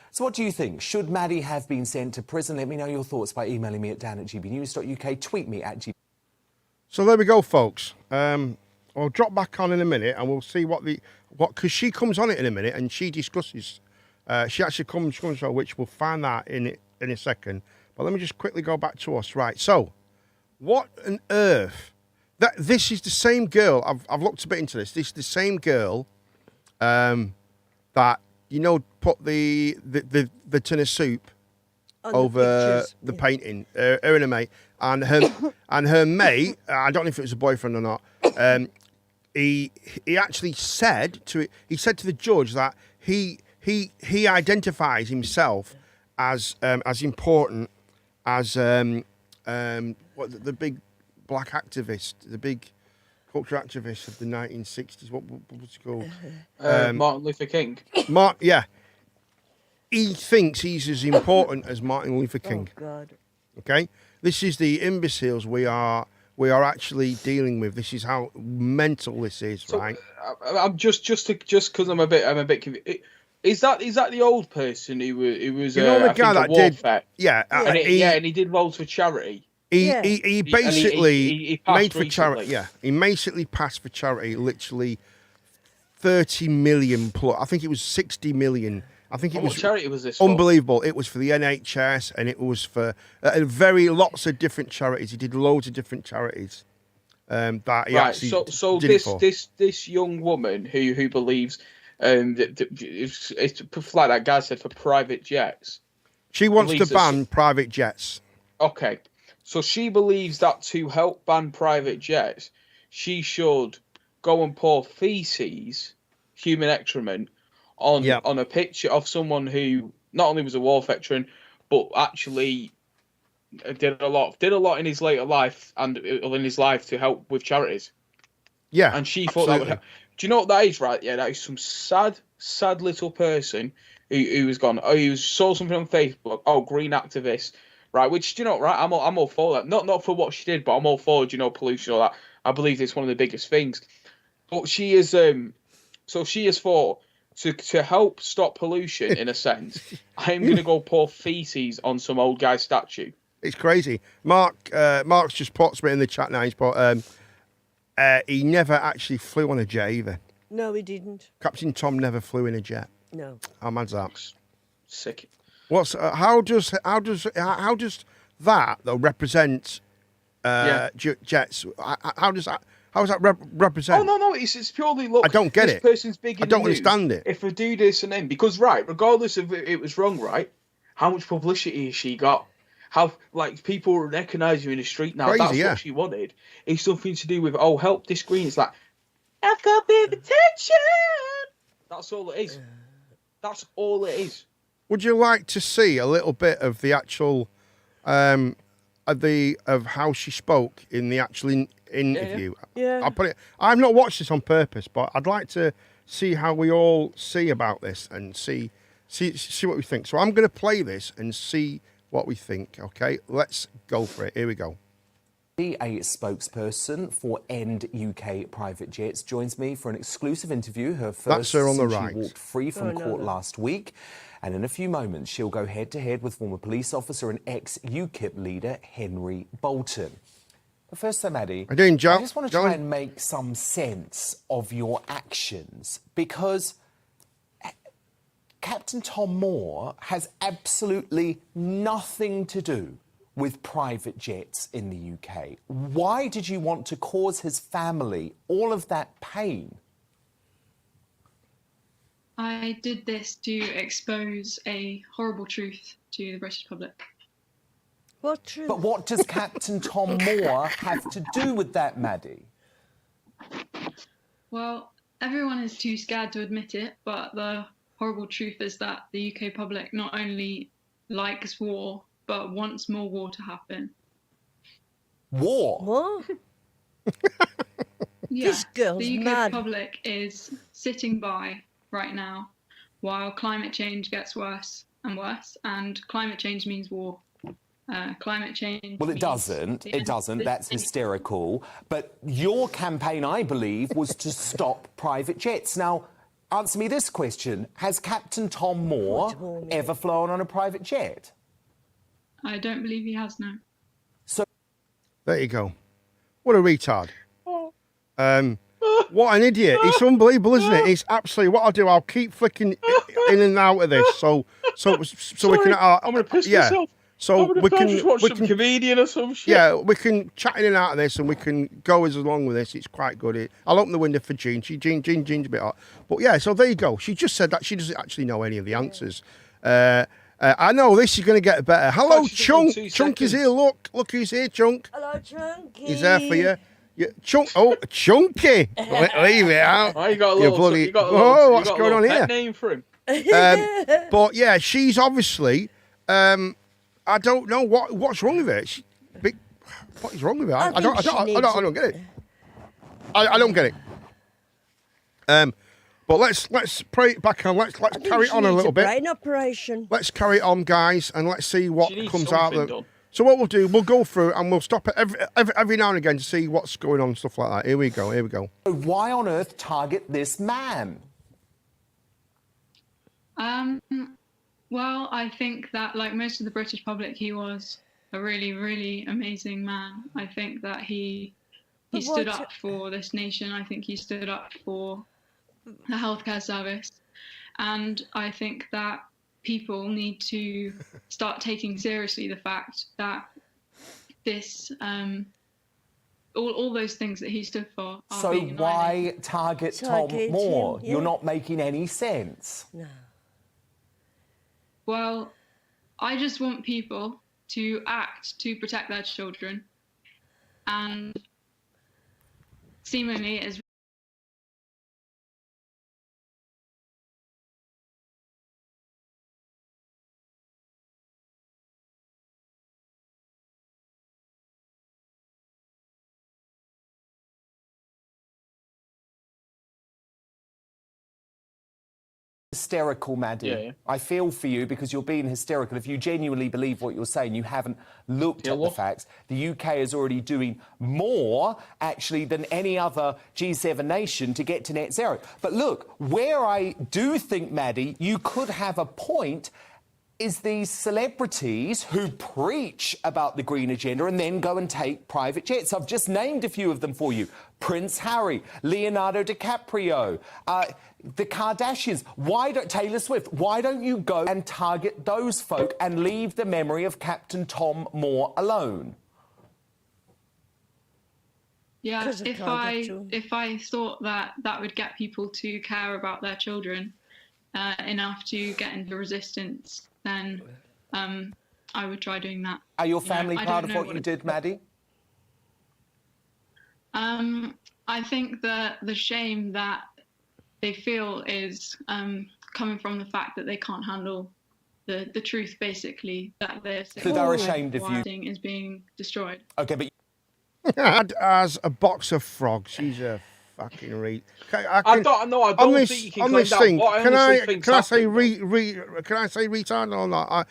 So what do you think? Should Maddie have been sent to prison? Let me know your thoughts by emailing me at dan@gbnews.uk. Tweet me at GB. So there we go, folks. I'll drop back on in a minute and we'll see because she comes on it in a minute and she discusses. She actually comes on, which we'll find that in a second. But let me just quickly go back to us. Right. So, what on earth? This is the same girl. I've looked a bit into this. This is the same girl that put the tin of soup on over the painting. Her and her mate, and her mate. I don't know if it was a boyfriend or not. He actually said to the judge that he identifies himself as important as the big black activist, the big culture activist of the 1960s. What was it called? Martin Luther King. Yeah. He thinks he's as important as Martin Luther King. Oh God. Okay, this is the imbeciles we are actually dealing with. This is how mental this is, so, right? I'm just because I'm a bit confused. Is that the old person who was the guy that did vet? Yeah, and he did loads for charity. He basically made for charity. Yeah, he basically passed for charity. Literally 30 million plus. I think it was 60 million. I think it was. What charity was this? Unbelievable! For? It was for the NHS and it was for lots of different charities. He did loads of different charities. That he actually did this young woman who believes it's like that guy said, for private jets. She wants to ban private jets. Okay, so she believes that to help ban private jets, she should go and pour feces, human excrement, on a picture of someone who not only was a war veteran, but actually did a lot in his later life and in his life to help with charities. Yeah, and she thought that would help. Do you know what that is, right? Yeah, that is some sad little person who was gone. Oh, he saw something on Facebook. Oh, green activist, right? Which, do you know, right? I'm all for that. Not for what she did, but I'm all for, pollution, all that. I believe it's one of the biggest things. But she is so she is for to help stop pollution in a sense. I'm gonna go pour feces on some old guy's statue. It's crazy. Mark's just put something in the chat now. He's put he never actually flew on a jet either. No, he didn't. Captain Tom never flew in a jet. No. How mad's that? Sick. How does that though represent jets? How does that represent? Oh no, it's purely look. I don't get this it. Person's big in I don't the news. understand it. If we do this and then, because regardless of it was wrong, right? How much publicity has she got? Have like people recognise you in the street now. Crazy, That's yeah. what she wanted. It's something to do with help this green. It's like I've got big attention. That's all it is. That's all it is. Would you like to see a little bit of the actual, of how she spoke in the actual interview? Yeah. I'll put it. I've not watched this on purpose, but I'd like to see how we all see about this and see what we think. So I'm going to play this and see what we think. Okay, let's go for it. Here we go. A spokesperson for End UK Private Jets joins me for an exclusive interview. Her first That's her on the since right. She walked free from court last week. And in a few moments, she'll go head-to-head with former police officer and ex-UKIP leader Henry Bolton. But first, though, Maddie, I just want to try and make some sense of your actions, because Captain Tom Moore has absolutely nothing to do with private jets in the UK. Why did you want to cause his family all of that pain? I did this to expose a horrible truth to the British public. What truth? But what does Captain Tom Moore have to do with that, Maddie? Well, everyone is too scared to admit it, but the horrible truth is that the UK public not only likes war, but wants more war to happen. War? What? Yeah, This girl's the UK mad. public is sitting by right now while climate change gets worse and worse, and climate change means war. Climate change. Well, it means doesn't. the It end doesn't. of That's this- hysterical. But your campaign, I believe, was to stop private jets. Now, answer me this question. Has Captain Tom Moore ever flown on a private jet? I don't believe he has, no. There you go. What a retard. What an idiot. It's unbelievable, isn't it? It's absolutely what I'll do. I'll keep flicking in and out of this so we can. I'm gonna piss myself. So we can just watch some comedian or some shit. Yeah, we can chat in and out of this, and we can go as along with this. It's quite good. I'll open the window for Jean. Jean's a bit hot, but yeah. So there you go. She just said that she doesn't actually know any of the answers. I know this is going to get better. Hello, Chunk. Chunk is here. Look who's here, Chunk. Hello, Chunky. He's there for you. Chunk. Oh, Chunky. Leave it out. Oh, you got a little. bloody. You got a little, What's you got going a on little here? pet name for him. But yeah, she's obviously. I don't know what's wrong with her. What is wrong with her? I don't get it. I don't get it. But let's pray it back on. Let's carry it on a little bit. Brain operation. Let's carry it on, guys, and let's see what She needs comes out of something it. done. So what we'll do, we'll go through it and we'll stop it every now and again to see what's going on and stuff like that. Here we go. So why on earth target this man? Well, I think that, like most of the British public, he was a really, really amazing man. I think that he stood up for this nation. I think he stood up for the healthcare service. And I think that people need to start taking seriously the fact that this, all those things that he stood for are So being why annihilated. target Tom Target Moore? him, You're yeah. not making any sense. No. Well, I just want people to act to protect their children, and seemingly it is Hysterical, Maddie. Yeah. I feel for you because you're being hysterical. If you genuinely believe what you're saying, you haven't looked at the facts. The UK is already doing more, actually, than any other G7 nation to get to net zero. But look, where I do think, Maddie, you could have a point is these celebrities who preach about the green agenda and then go and take private jets. I've just named a few of them for you. Prince Harry, Leonardo DiCaprio, the Kardashians, Taylor Swift, why don't you go and target those folk and leave the memory of Captain Tom Moore alone? Yeah, 'Cause I can't get to 'em. if I thought that would get people to care about their children enough to get into resistance, then I would try doing that. Are your family proud of what you did, Maddie? I think that the shame that they feel is coming from the fact that they can't handle the truth, basically, that they're So they're ashamed of you. is being destroyed. Okay, but as a box of frogs, she's a fucking read. I don't think you can claim that. What I honestly think can I say retard or not?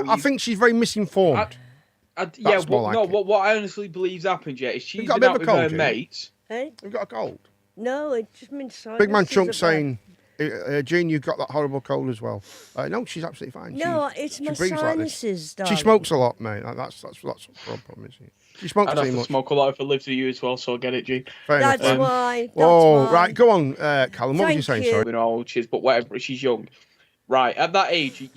I think she's very misinformed. What I honestly believe's happened yet is she's been out with her mates. Hey? You've got a cold? No, it just means silence. Big Man Chunk saying, Jean, you've got that horrible cold as well. No, she's absolutely fine. No, it's my sinuses, like she smokes a lot, mate. That's the problem, isn't it? She smokes too much. I'd have to smoke a lot if I lived with you as well, so I get it, Jean. That's why. Right, go on, Callum. What were you saying? Sorry. You know, but whatever. She's young, right? At that age,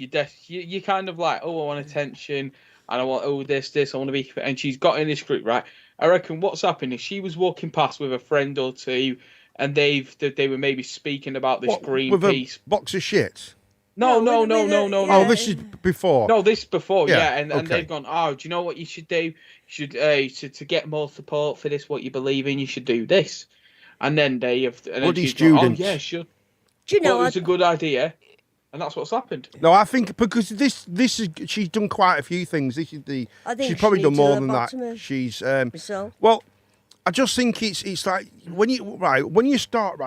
you're kind of like, oh, I want attention, and I want this. I want to be. And she's got in this group, right? I reckon what's happened is she was walking past with a friend or two, and they were maybe speaking about this Greenpeace box of shit. No. Oh, this is before. No, this is before, yeah. And they've gone, do you know what you should do? You should to get more support for this, what you believe in, you should do this. And then they have. And Bloody students. Gone, yeah, sure. Do you know? It was a good idea, and that's what's happened. No, I think because this is she's done quite a few things. This is the. I think she's probably done more than that. She's. Well, I just think it's like when you start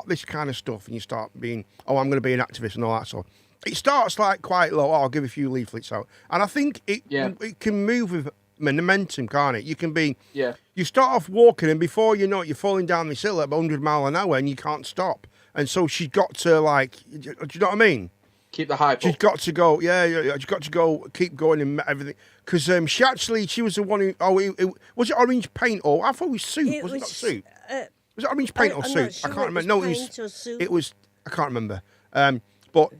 this kind of stuff and you start being, I'm going to be an activist and all that sort. It starts like quite low. I'll give a few leaflets out, and I think it can move with momentum, can't it? You can be. Yeah. You start off walking, and before you know it, you're falling down this hill at 100 mile an hour, and you can't stop. And so she's got to do you know what I mean? Keep the hype. She's got to go. Yeah. She's got to go. Keep going and everything. Because she was the one who. Was it orange paint or I thought it was soup? Was it not soup? Was it orange paint or soup? Sure I can't remember. No, it was. I can't remember. But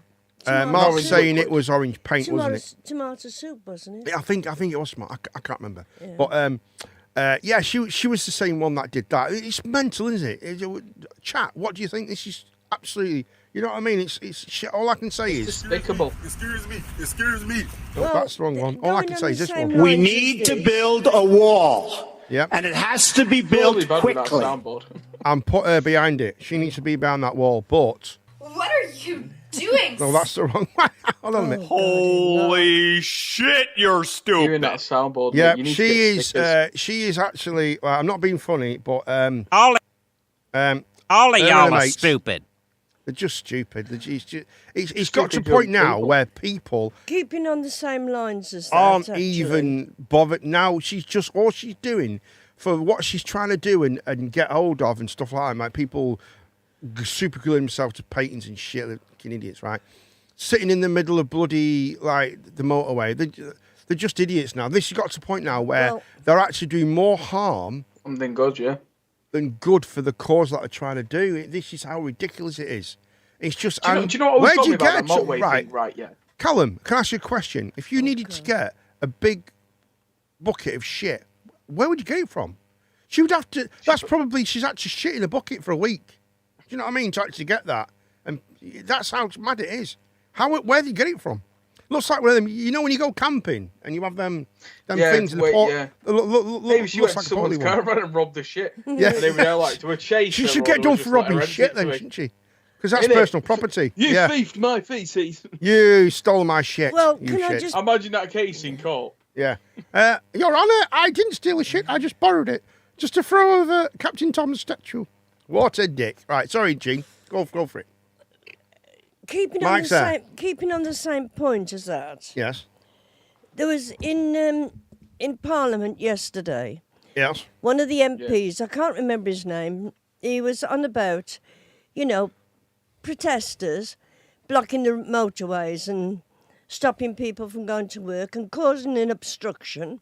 Mark was saying it was orange paint, wasn't it? Tomato soup, wasn't it? I think it was smart. I can't remember. Yeah. But she was the same one that did that. It's mental, isn't it? Chat. What do you think? This is absolutely. You know what I mean? It's shit. All I can say is despicable. Excuse me. No, that's the wrong one. All I can say is this one. We need to build a wall. Yeah. And it has to be built quickly. And put her behind it. She needs to be behind that wall. But what are you doing? No, that's the wrong one. Hold on a minute. Holy shit, you're stupid. Doing that soundboard. Yeah, she is actually. I'm not being funny, but all of y'all are stupid. They're just stupid. It's got to a point now where people keeping on the same lines as that, aren't even bothered. Now all she's doing for what she's trying to do and get hold of and stuff like that. Like people super gluing themselves to paintings and shit. They're fucking idiots, right? Sitting in the middle of bloody like the motorway. They're just idiots now. This has got to a point now where they're actually doing more harm than good, than good for the cause that they're trying to do. This is how ridiculous it is. It's just. Do you know what I was talking about? That motorway thing, right? Yeah. Callum, can I ask you a question? If you needed to get a big bucket of shit, where would you get it from? She would have to. She's actually shit in a bucket for a week. Do you know what I mean? To actually get that, and that's how mad it is. Where do you get it from? Looks like one of them. You know when you go camping and you have them things in the port. Yeah. Maybe she went to someone's caravan and robbed the shit. Yeah. And they were there like to a chase. She should get done for robbing shit then, shouldn't she? Because that's personal property. You thieved my feces. You stole my shit. Well, can I just imagine that case in court? Yeah. Your Honour, I didn't steal the shit. I just borrowed it just to throw over Captain Tom's statue. What a dick! Right, sorry, Jean. Go for it. Keeping on the same point as that. Yes. There was in Parliament yesterday. Yes. One of the MPs, I can't remember his name. He was on about, protesters blocking the motorways and stopping people from going to work and causing an obstruction.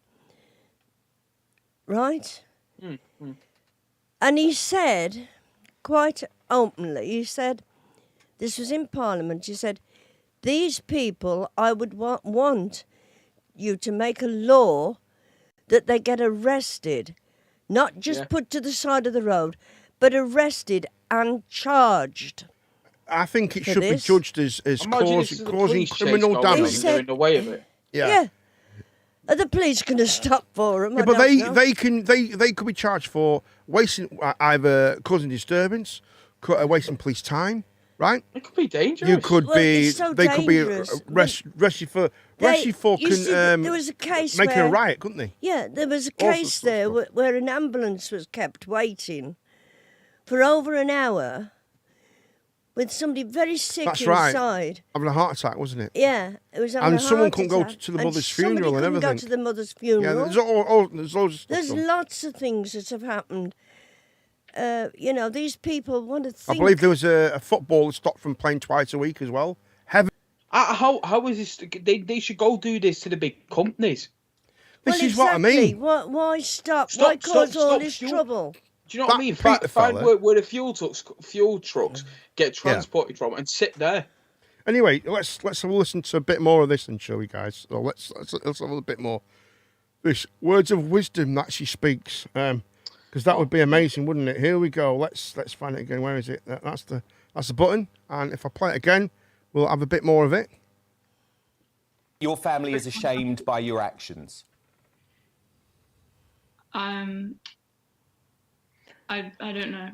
Right? Mm-hmm. And he said, quite openly, this was in Parliament, he said, these people, I would want you to make a law that they get arrested, not just put to the side of the road, but arrested and charged. I think it for should be this. judged as Imagine this is the causing police criminal chase damage. He said- in the way of it. Yeah. Are the police going to stop for them? Yeah, but they could be charged for wasting either causing disturbance, wasting police time, right? It could be dangerous. You could Well, be. it's so They could be dangerous. arrested for you see, there was a case making a where- riot, couldn't they? Yeah, there was a All sorts case of there stuff. where an ambulance was kept waiting for over an hour with somebody very sick That's right. inside. Having a heart attack, wasn't it? Yeah, it was having And a someone heart couldn't go attack, to the and mother's somebody funeral and couldn't go everything. to the mother's Yeah, funeral. there's loads of stuff. There's done. lots of things that have happened. You know, these people want to I think. believe there was a footballer stopped from playing twice a week as well. How is this? They should go do this to the big companies. This Well, is what I exactly. mean. Why stop? Stop, Why cause stop, all stop, this stop. trouble? Do you know what I That mean? Peter Find fella- where the fuel trucks get transported from and sit there. Anyway, let's have a listen to a bit more of this, then, shall we, guys? So let's have a little bit more. This words of wisdom that she speaks, because that would be amazing, wouldn't it? Here we go. Let's find it again. Where is it? That's the button. And if I play it again, we'll have a bit more of it. Your family is ashamed by your actions. I don't know.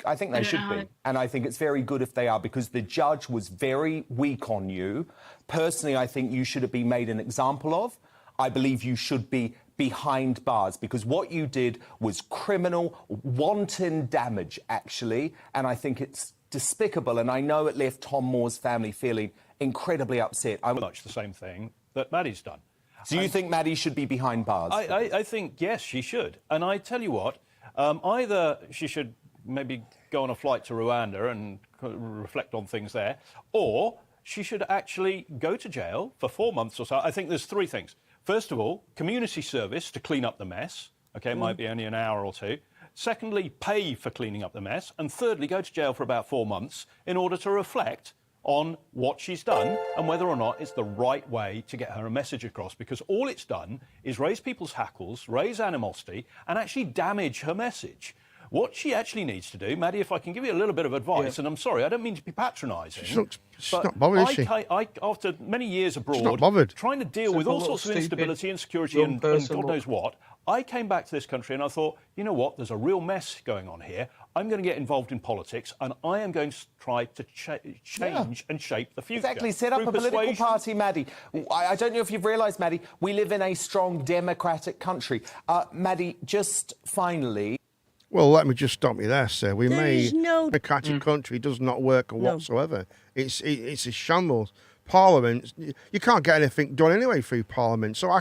I think they I don't should know be. how- And I think it's very good if they are, because the judge was very weak on you. Personally, I think you should have been made an example of. I believe you should be behind bars, because what you did was criminal, wanton damage, actually. And I think it's despicable. And I know it left Tom Moore's family feeling incredibly upset. Much the same thing that Maddie's done. Do you think Maddie should be behind bars? I think, yes, she should. And I tell you what, either she should maybe go on a flight to Rwanda and reflect on things there, or she should actually go to jail for 4 months or so. I think there's three things. First of all, community service to clean up the mess. OK, it might be only an hour or two. Secondly, pay for cleaning up the mess. And thirdly, go to jail for about 4 months in order to reflect on what she's done and whether or not it's the right way to get her a message across, because all it's done is raise people's hackles, raise animosity, and actually damage her message. What she actually needs to do, Maddie, if I can give you a little bit of advice, and I'm sorry, I don't mean to be patronising. She's not bothered, is she? After many years abroad, not bothered. trying to deal with all sorts of instability, insecurity, and God knows what, I came back to this country and I thought, you know what, there's a real mess going on here. I'm going to get involved in politics, and I am going to try to change and shape the future. Exactly. Set up through a political persuasion. party, Maddie. I don't know if you've realised, Maddie, we live in a strong democratic country. Maddie, just finally... Well, let me just stop you there, sir. We There is no- democratic country does not work whatsoever. It's a shambles. Parliament, you can't get anything done anyway through Parliament. So I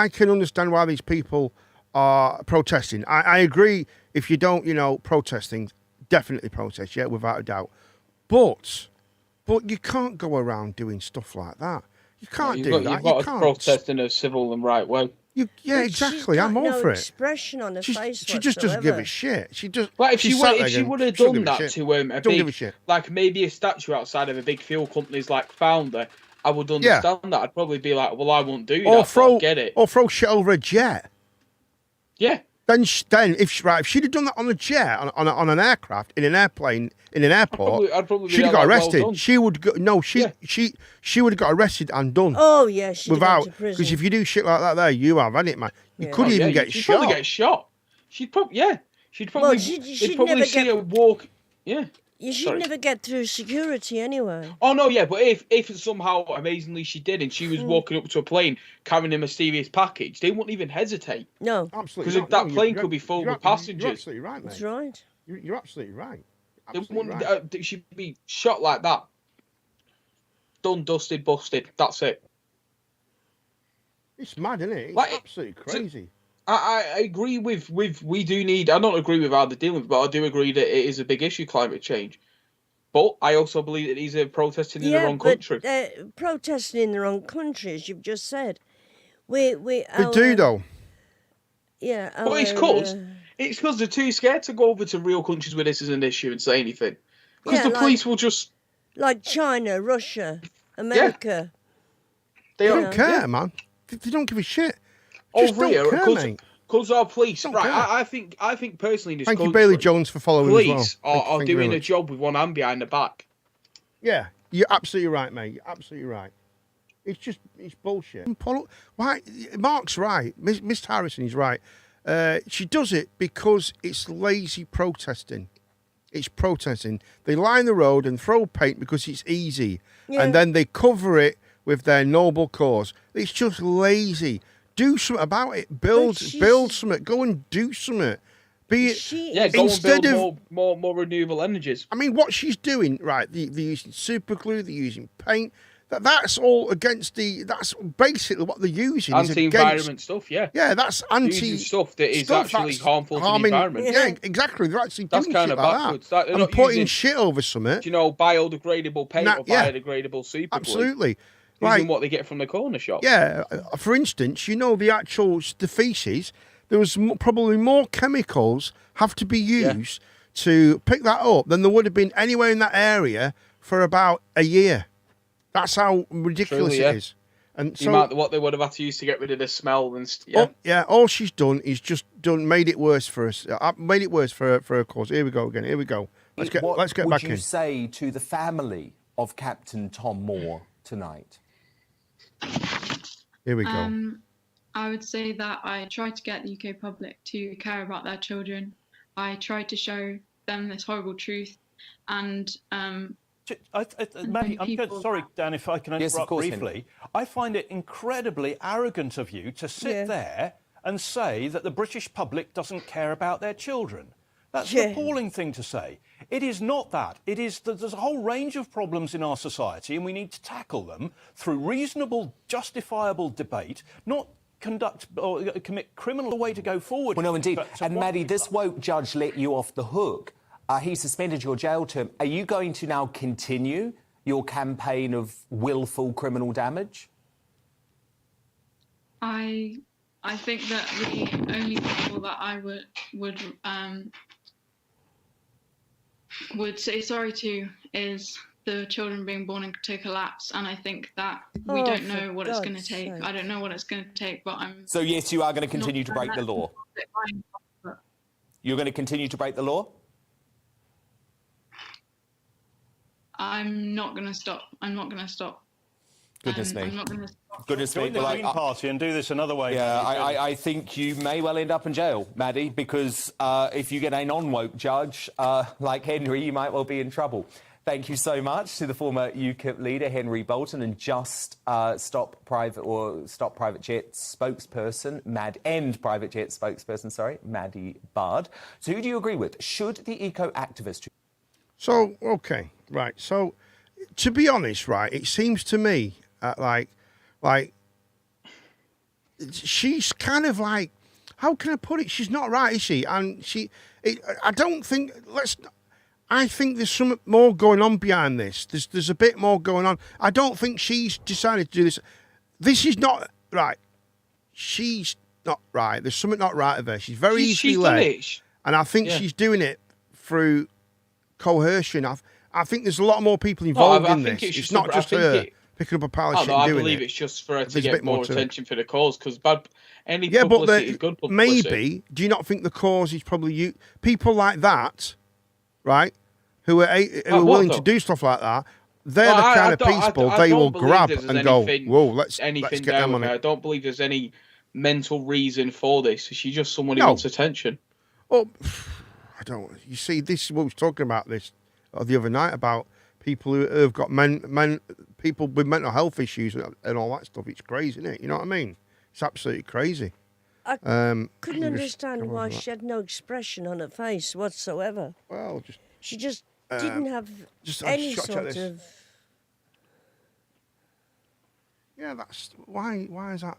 can understand why these people are protesting. I agree. If you don't, protest things, definitely protest, yeah, without a doubt. But you can't go around doing stuff like that. You can't do that. You've got You to can't. protest in a civil and right way. Yeah, exactly. I'm all for it. Expression on her face. She just doesn't give a whatsoever. shit. She just. Like if she sat there would going, have "She don't done give a that shit." to a Don't give a big, shit. like maybe a statue outside of a big fuel company's like founder, I would understand that. I'd probably be like, well, I won't do that. But I'll get it. Or throw shit over a jet. Yeah. Then if she'd have done that on a jet, on an aircraft, in an airplane, in an airport, I'd probably be she'd have like, got well arrested. done. She would go, no, she would have got arrested and done. Oh yeah, she'd have gone without to prison. because if you do shit like that, there you have had it, man. You Yeah. could Oh, even Yeah, get she'd shot. probably get shot. She'd probably She'd Well, probably she'd they'd probably never see get- her walk. Yeah. You should Sorry. never get through security anyway. Oh no, yeah, but if somehow amazingly she did, and she was walking up to a plane carrying a mysterious package, they wouldn't even hesitate. No, Absolutely, Because not. that No, plane you're- could be full you're with ab- passengers. You're absolutely right, mate. that's right. You're absolutely right. They Absolutely wouldn't, right. she'd be shot like that. Done, dusted, busted. That's it. It's mad, isn't it? It's Like, absolutely crazy. I agree with we do need. I don't agree with how they're dealing with it, but I do agree that it is a big issue, climate change. But I also believe that these are protesting in the wrong country. Protesting in the wrong country, as you've just said. We They do though. Yeah. But it's because they're too scared to go over to real countries where this is an issue and say anything. Because the police will just. Like China, Russia, America. They They don't care, man. They don't give a shit. Over Just don't here, care, mate. Because our police, Don't right? care. I think personally, in this Thank you, country, Bailey Jones, for following police as well. are Thank you very doing a much. job with one hand behind the back. Yeah, you're absolutely right, mate. You're absolutely right. It's bullshit. Why? Mark's right. Miss Harrison is right. She does it because it's lazy protesting. It's protesting. They line the road and throw paint because it's easy. Yeah. And then they cover it with their noble cause. It's just lazy. Do something about it. Build something. Go and do something. Be it Go instead and of build more renewable energies. I mean, what she's doing, right? They're using super glue. They're using paint. That's all against that's basically what they're using. Anti-environment stuff, yeah. Yeah, that's Using stuff that is actually harmful to the environment. Yeah, exactly. They're actually That's doing kind shit of like backwards. that. They're And not putting using, shit over something. biodegradable paint or biodegradable super glue. Absolutely. Using what they get from the corner shop. Yeah, for instance, the feces, there was probably more chemicals have to be used to pick that up than there would have been anywhere in that area for about a year. That's how ridiculous it is. And so, what they would have had to use to get rid of the smell and all she's done is just made it worse for us. Made it worse for her cause. Here we go again. Here we go. Let's get back in. What would you say to the family of Captain Tom Moore tonight? Here we go. I would say that I tried to get the UK public to care about their children. I tried to show them this horrible truth, and Maddie, sorry, Dan, if I can interrupt briefly. I find it incredibly arrogant of you to sit there and say that the British public doesn't care about their children. That's an appalling thing to say. It is not that. It is that there's a whole range of problems in our society, and we need to tackle them through reasonable, justifiable debate, not conduct or commit criminal way to go forward. Well, no, indeed. And Maddie, this woke judge let you off the hook. He suspended your jail term. Are you going to now continue your campaign of willful criminal damage? I think that the only people that I would say sorry to is the children being born into collapse, and I think that we don't know what it's going to take. I don't know what it's going to take, but I'm... So, yes, you are going to continue to break the law? You're going to continue to break the law? I'm not going to stop. I'm not going to stop. Goodness me. I'm not going to stop. Goodness me. Join the Green Party and do this another way. Yeah, I think you may well end up in jail, Maddie, because if you get a non-woke judge like Henry, you might well be in trouble. Thank you so much to the former UKIP leader, Henry Bolton, and Just Stop Private Jet spokesperson, Maddie Bard. So who do you agree with? Should the eco-activist... So, okay, right. So, to be honest, right, it seems to me like she's kind of like, how can I put it? She's not right, is she? And I don't think, I think there's something more going on behind this. There's a bit more going on. I don't think she's decided to do this. This is not right. She's not right. There's something not right with her. She's very easily led. And I think she's doing it through coercion. I think there's a lot more people involved in this. It's not just her picking up a pile of shit and doing it. I believe it's just for her to get more attention for the cause, because any publicity but is good publicity. Maybe, do you not think the cause is probably people like that, right, who are willing to do stuff like that? They're the kind of people they will grab and go, whoa, let's get them on it. I don't believe there's any mental reason for this. She's just someone who wants attention. Oh, I don't. You see, this is what we was talking about the other night about people who have got people with mental health issues and all that stuff. It's crazy, isn't it? You know what I mean? It's absolutely crazy. I couldn't understand why she had no expression on her face whatsoever. Well, she just didn't have any sort of. Yeah, that's why. Why is that?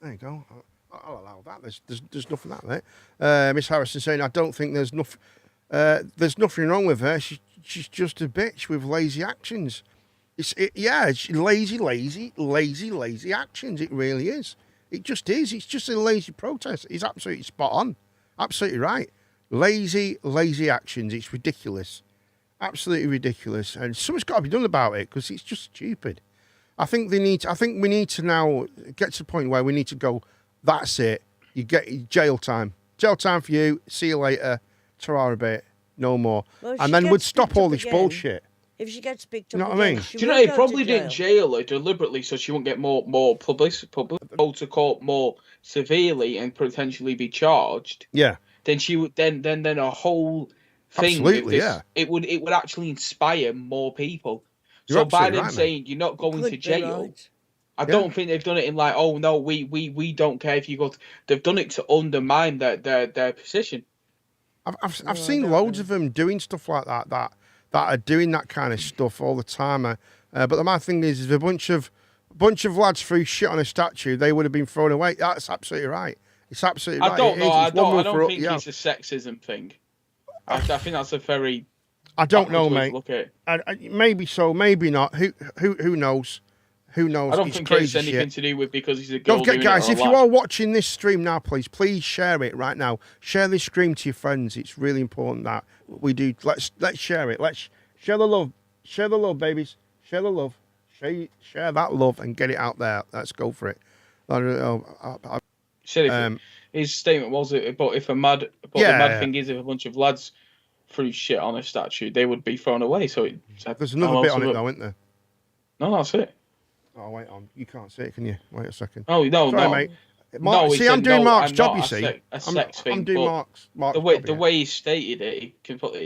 There you go. I'll allow that. There's nothing like that there. Miss Harrison saying, I don't think there's nothing wrong with her. She's just a bitch with lazy actions. It's lazy actions. It really is. It just is. It's just a lazy protest. It's absolutely spot on. Absolutely right. Lazy actions. It's ridiculous. Absolutely ridiculous. And something's got to be done about it because it's just stupid. I think we need to now get to the point where we need to go, that's it. you get jail time. Jail time for you. See you later. Ta-ra a bit. No more. Well, and she then gets we'd stop picked all up this again. bullshit. If she gets picked You know up what I again, mean? she Do you know will he go probably to jail. didn't jail her deliberately so she won't get more publicity, go to court more severely and potentially be charged? Yeah. Then she would then a whole thing. Absolutely, of this, yeah. It would actually inspire more people. You're So by absolutely them right, mate. saying you're not going Could to be jail, right. I don't think they've done it in like, oh no, we don't care if you go. They've done it to undermine their position. I've seen loads of them doing stuff like that are doing that kind of stuff all the time. But the main thing is if a bunch of lads threw shit on a statue, they would have been thrown away. That's absolutely right. It's absolutely right. I don't know. I don't think yeah. it's a sexism thing. I think that's a very. I don't know, backwards way mate. to Look at it. Maybe so, maybe not. Who knows? Who knows? I don't It's think crazy it's anything shit. to do with because he's a girl. Don't get, doing guys, it or if a you lad. are watching this stream now, please share it right now. Share this stream to your friends. It's really important that we do. Let's share it. Let's share the love. Share the love, babies. Share the love. Share that love and get it out there. Let's go for it. His statement was it, but if a mad, but the mad thing is, if a bunch of lads threw shit on a statue, they would be thrown away. So there's another bit on it though, isn't there? No, that's it. Oh wait on, you can't see it, can you? Wait a second. Oh no, Sorry, no, mate. no. See, I'm doing Mark's job. You see, a sex thing. I'm doing but Mark's the way job the here. way he stated it,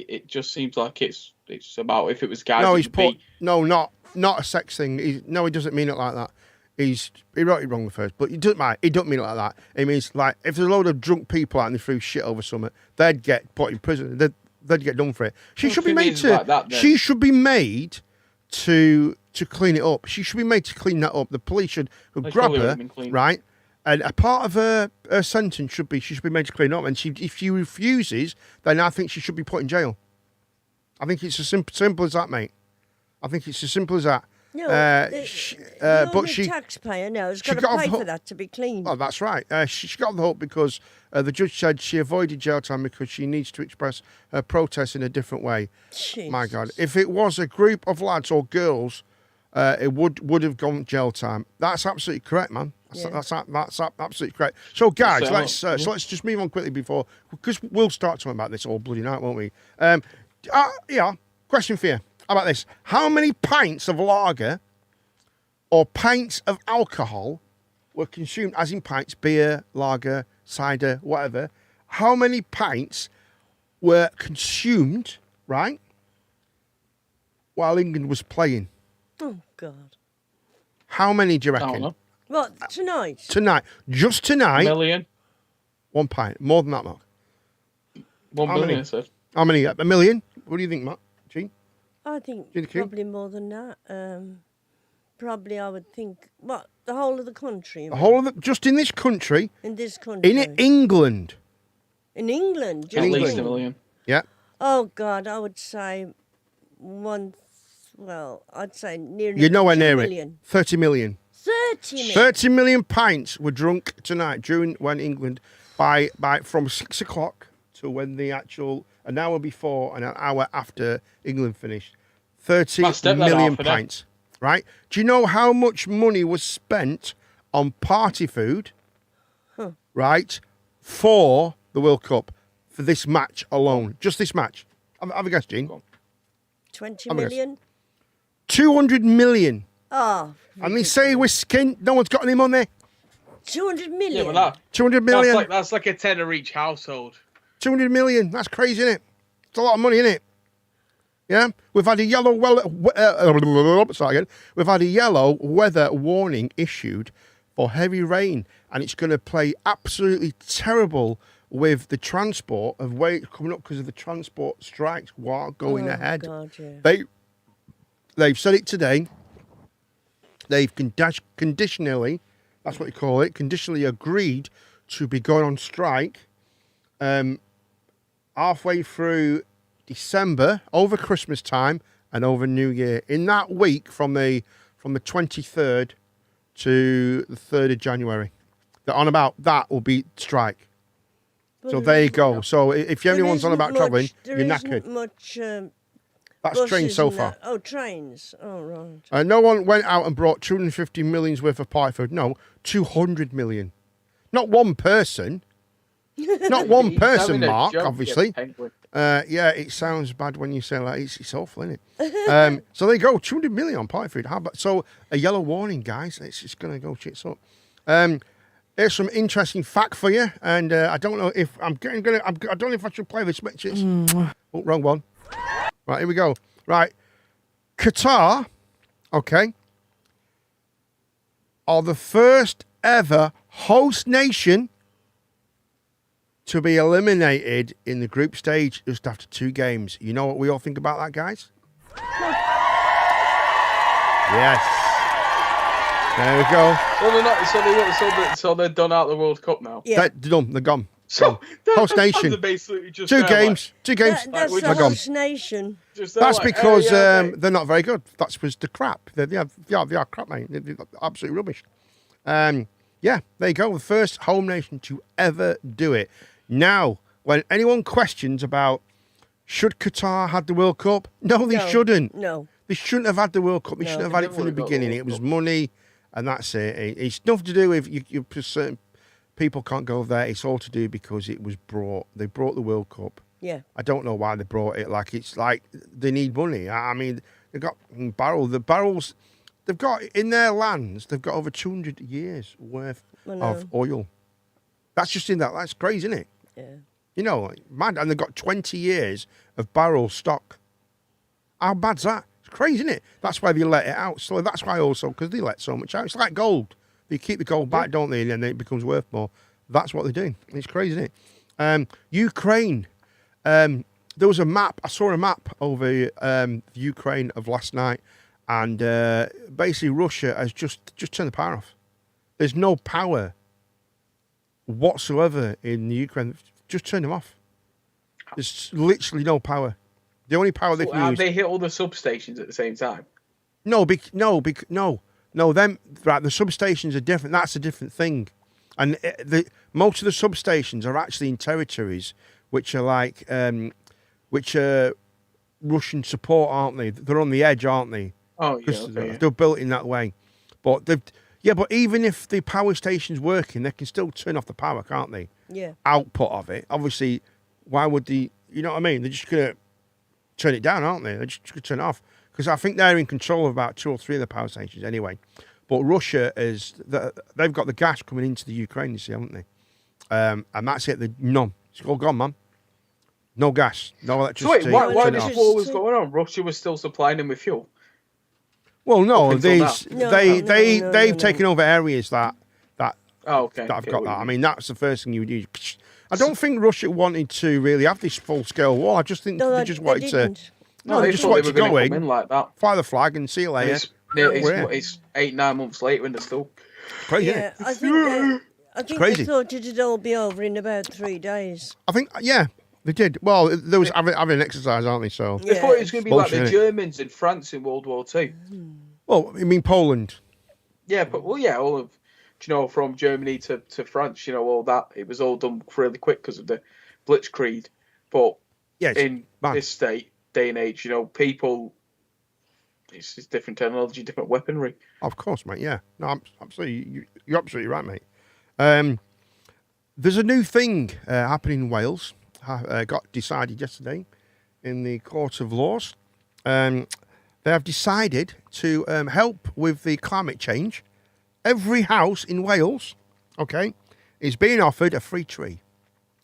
it just seems like it's about if it was guys. No, it he's would put be- no, not a sex thing. He doesn't mean it like that. He wrote it wrong the first, but he doesn't mind. He don't mean it like that. It means like if there's a load of drunk people out and they threw shit over something, they'd get put in prison. They'd get done for it. She should be if it made is to. like that, then- She should be made to clean it up. She should be made to clean that up. The police should They grab probably her, would've been cleaned. right? And a part of her sentence should be she should be made to clean up. And if she refuses, then I think she should be put in jail. I think it's as simple as that, mate. I think it's as simple as that. No, but the she taxpayer now has she got got to off pay the for that to be cleaned. Oh, that's right. She got off the hook because the judge said she avoided jail time because she needs to express her protest in a different way. My God, if it was a group of lads or girls, it would have gone jail time. That's absolutely correct, man. That's absolutely correct. So, guys, let's just move on quickly because we'll start talking about this all bloody night, won't we? Yeah. Question for you. How about this? How many pints of lager or pints of alcohol were consumed, as in pints, beer, lager, cider, whatever? How many pints were consumed, right, while England was playing? Oh, God. How many do you I don't reckon? know. What, tonight? Tonight. Just tonight. Million. 1 pint. More than that, Mark. 1 How million. many? I said. How many? A million? What do you think, Mark? Gene? I think Did it keep? probably more than that. Probably I would think, what, the whole of the country? you The mean? whole of just in this country. In this country? In England. In England? At just least England. a million. Yeah. Oh, God, I would say I'd say nearly You're nowhere 2 near million. it. 30 million. 30 million? 30 million pints were drunk tonight when England by from 6 o'clock to when the actual an hour before and an hour after England finished. 30 Must step that million off, innit? pints. Right? Do you know how much money was spent on party food? Right? For the World Cup. For this match alone. Just this match. Have a guess, Gene. 20 Have a guess. million? 200 million. Oh, And they say we're skint. No one's got any money. 200 Yeah, million? but that, 200 million. that's like a tenner each household. 200 million. That's crazy, isn't it? It's a lot of money, isn't it? Yeah. We've had a yellow We've had a yellow weather warning issued for heavy rain, and it's going to play absolutely terrible with the transport of where it's coming up because of the transport strikes while going ahead. God, yeah. They've said it today. They've conditionally, that's what you call it, conditionally agreed to be going on strike halfway through December, over Christmas time, and over New Year. In that week from the 23rd to the 3rd of January. On about that will be strike. Well, So there you go. So if anyone's on isn't about much- travelling, there you're isn't knackered. much That's trains buses so and far. that. Oh, trains. Oh, right. No one went out and brought 250 million's worth of party food. No, 200 million. Not one person. Not one He's person, having a Mark, joke, obviously. yeah, penguin. Yeah, it sounds bad when you say that. It's awful, isn't it? So there you go, 200 million on party food. How about, so a yellow warning, guys. It's just going to go shits up. Here's some interesting fact for you, and I don't know if I don't know if I should play this, bitches. Oh, wrong one. Right, here we go. Right, Qatar, okay, are the first ever host nation to be eliminated in the group stage just after 2 games. You know what we all think about that, guys? Yes. There we go. So they're not. So they're done out of the World Cup now. Yeah. They're done. They're gone. So Host nation. they're basically just 2 now, games. 2 games. That's we're the They're gone. host nation. Just That's like, because mate. they're not very good. That was the crap. They are crap, mate. They're absolutely rubbish. Yeah, there you go. The first home nation to ever do it. Now, when anyone questions about should Qatar had the World Cup, no, they shouldn't. No. They shouldn't have had the World Cup. They No, shouldn't have they had it from the never got the beginning. World It was Cup. money, and that's it. It's nothing to do with you certain people can't go there. It's all to do because it was brought. They brought the World Cup. Yeah. I don't know why they brought it. Like it's like they need money. I mean, they've got the barrels. They've got in their lands. They've got over 200 years worth of oil. That's just in that. That's crazy, isn't it? Yeah. You know, like, mad. And they've got 20 years of barrel stock. How bad's that? It's crazy, isn't it? That's why they let it out. So that's why also, because they let so much out. It's like gold. They keep the gold back, don't they? And then it becomes worth more. That's what they're doing. It's crazy, isn't it? Ukraine. There was a map. I saw a map over the Ukraine of last night. And basically Russia has just turned the power off. There's no power whatsoever in the Ukraine. Just turn them off. There's literally no power. The only power they can use. They hit all the substations at the same time. No. Them right. The substations are different. That's a different thing. And most of the substations are actually in territories which are like which are Russian support, aren't they? They're on the edge, aren't they? Oh yeah, okay, yeah. They're built in that way. But but even if the power station's working, they can still turn off the power, can't they? Yeah. Output of it. Obviously, why would they? You know what I mean? They're just gonna turn it down, aren't they? They're just gonna turn it off because I think they're in control of about 2 or 3 of the power stations anyway. But Russia they've got the gas coming into the Ukraine, you see, haven't they? And that's it. None. It's all gone, man. No gas, no electricity. So wait, why turn it this off. war was going on? Russia was still supplying them with fuel. Well, no, Up until they've taken over areas that Oh, okay. that have okay, got well, that. I mean, that's the first thing you would do. I don't think Russia wanted to really have this full-scale war. I just think they just wanted to. No, they just thought wanted to were go gonna come in like that. fly the flag, and see you later. It's 8-9 months later and they're still Crazy, Yeah, I think crazy. they thought it'd all be over in about 3 days. I think, yeah, they did. Well, there was having an exercise, aren't they? So They thought it was going to be like the Bullshit, innit? Germans in France in World War II. well, I mean Poland. Yeah, but all of from Germany to France, all that it was all done really quick because of the Blitzkrieg. But Yeah, it's in mad. this day and age, people, it's different technology, different weaponry. Of course, mate. Yeah, no, absolutely. You're absolutely right, mate. There's a new thing happening in Wales. Got decided yesterday in the Court of Laws. They have decided to help with the climate change. Every house in Wales, okay, is being offered a free tree.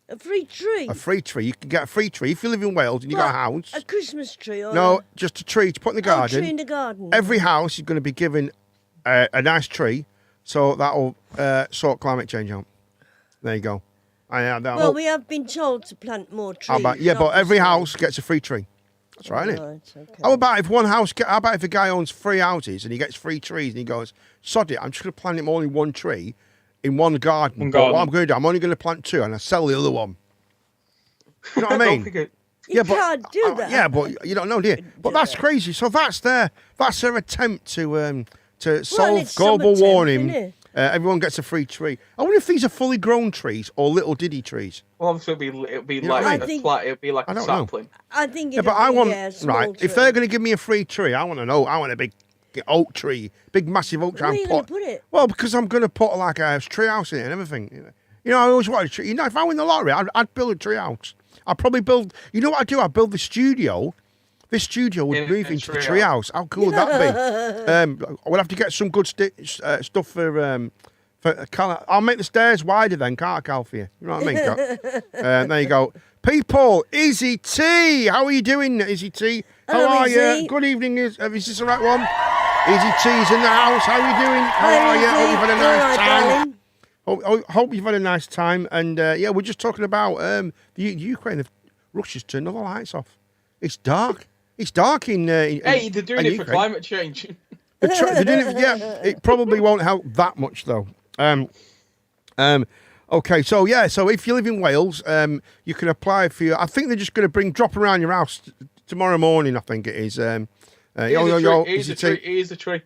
A free tree? A free tree. You can get a free tree if you live in Wales and you got a house. A Christmas tree? Or No, just a tree to put in the garden. A tree in the garden. Every house is going to be given a nice tree, so that'll sort climate change out. There you go. Well, we have been told to plant more trees. But every house gets a free tree. That's right, isn't it? Right, okay. How about if how about if a guy owns 3 houses and he gets 3 trees and he goes, sod it, I'm just going to plant him only 1 tree in one garden. But what I'm going to do, I'm only going to plant 2 and I sell the other one. You know what I mean? You can't do that. Yeah, but you don't know, do you? But that's crazy. So that's their attempt to solve it's some global attempt, warming. isn't it? Everyone gets a free tree. I wonder if these are fully grown trees or little diddy trees. Well, obviously it'll be You know what like I mean? it'll be like I a don't know. sapling. I think Yeah, it'll but I be, want a small right. tree. If they're going to give me a free tree, I want to know. I want a big oak tree, big massive oak tree. Where are and you going to put it? Well, because I'm going to put like a tree house in it and everything. You know, I always wanted a tree. You know, if I win the lottery, I'd build a tree house. I'd probably build. You know what I'd do? I'd build the studio. This studio would move into the tree house. How cool would that be? We'll have to get some good stuff for. I'll make the stairs wider then, can't I, Cal, for you? You know what I mean? There you go. People, Izzy T. How are you doing, Izzy T? How are you? Good evening. Is this the right one? Izzy T's in the house. How are you doing? How are you? Hope you've had a nice time. Hope you've had a nice time. And yeah, we're just talking about the Ukraine. Russia's turned all the lights off. It's dark. It's dark in. Hey, they're doing it for climate change. They're doing it, yeah, it probably won't help that much though. Okay, so yeah, so if you live in Wales, you can apply for your. I think they're just going to drop around your house tomorrow morning. I think it is. Here's a tree.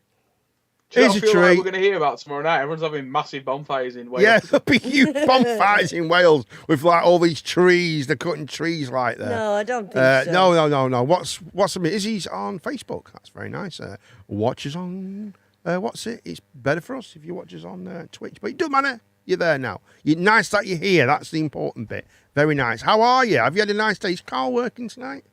Here's a tree. Like we're going to hear about tomorrow night. Everyone's having massive bonfires in Wales. Yeah, there'll be huge bonfires in Wales with like all these trees. They're cutting trees like that. No, I don't think so. No. What's Izzy's on Facebook? That's very nice. Watch us on. What's it? It's better for us if you watch us on Twitch. But it doesn't matter. You're there now. Nice that you're here. That's the important bit. Very nice. How are you? Have you had a nice day? Is Carl working tonight?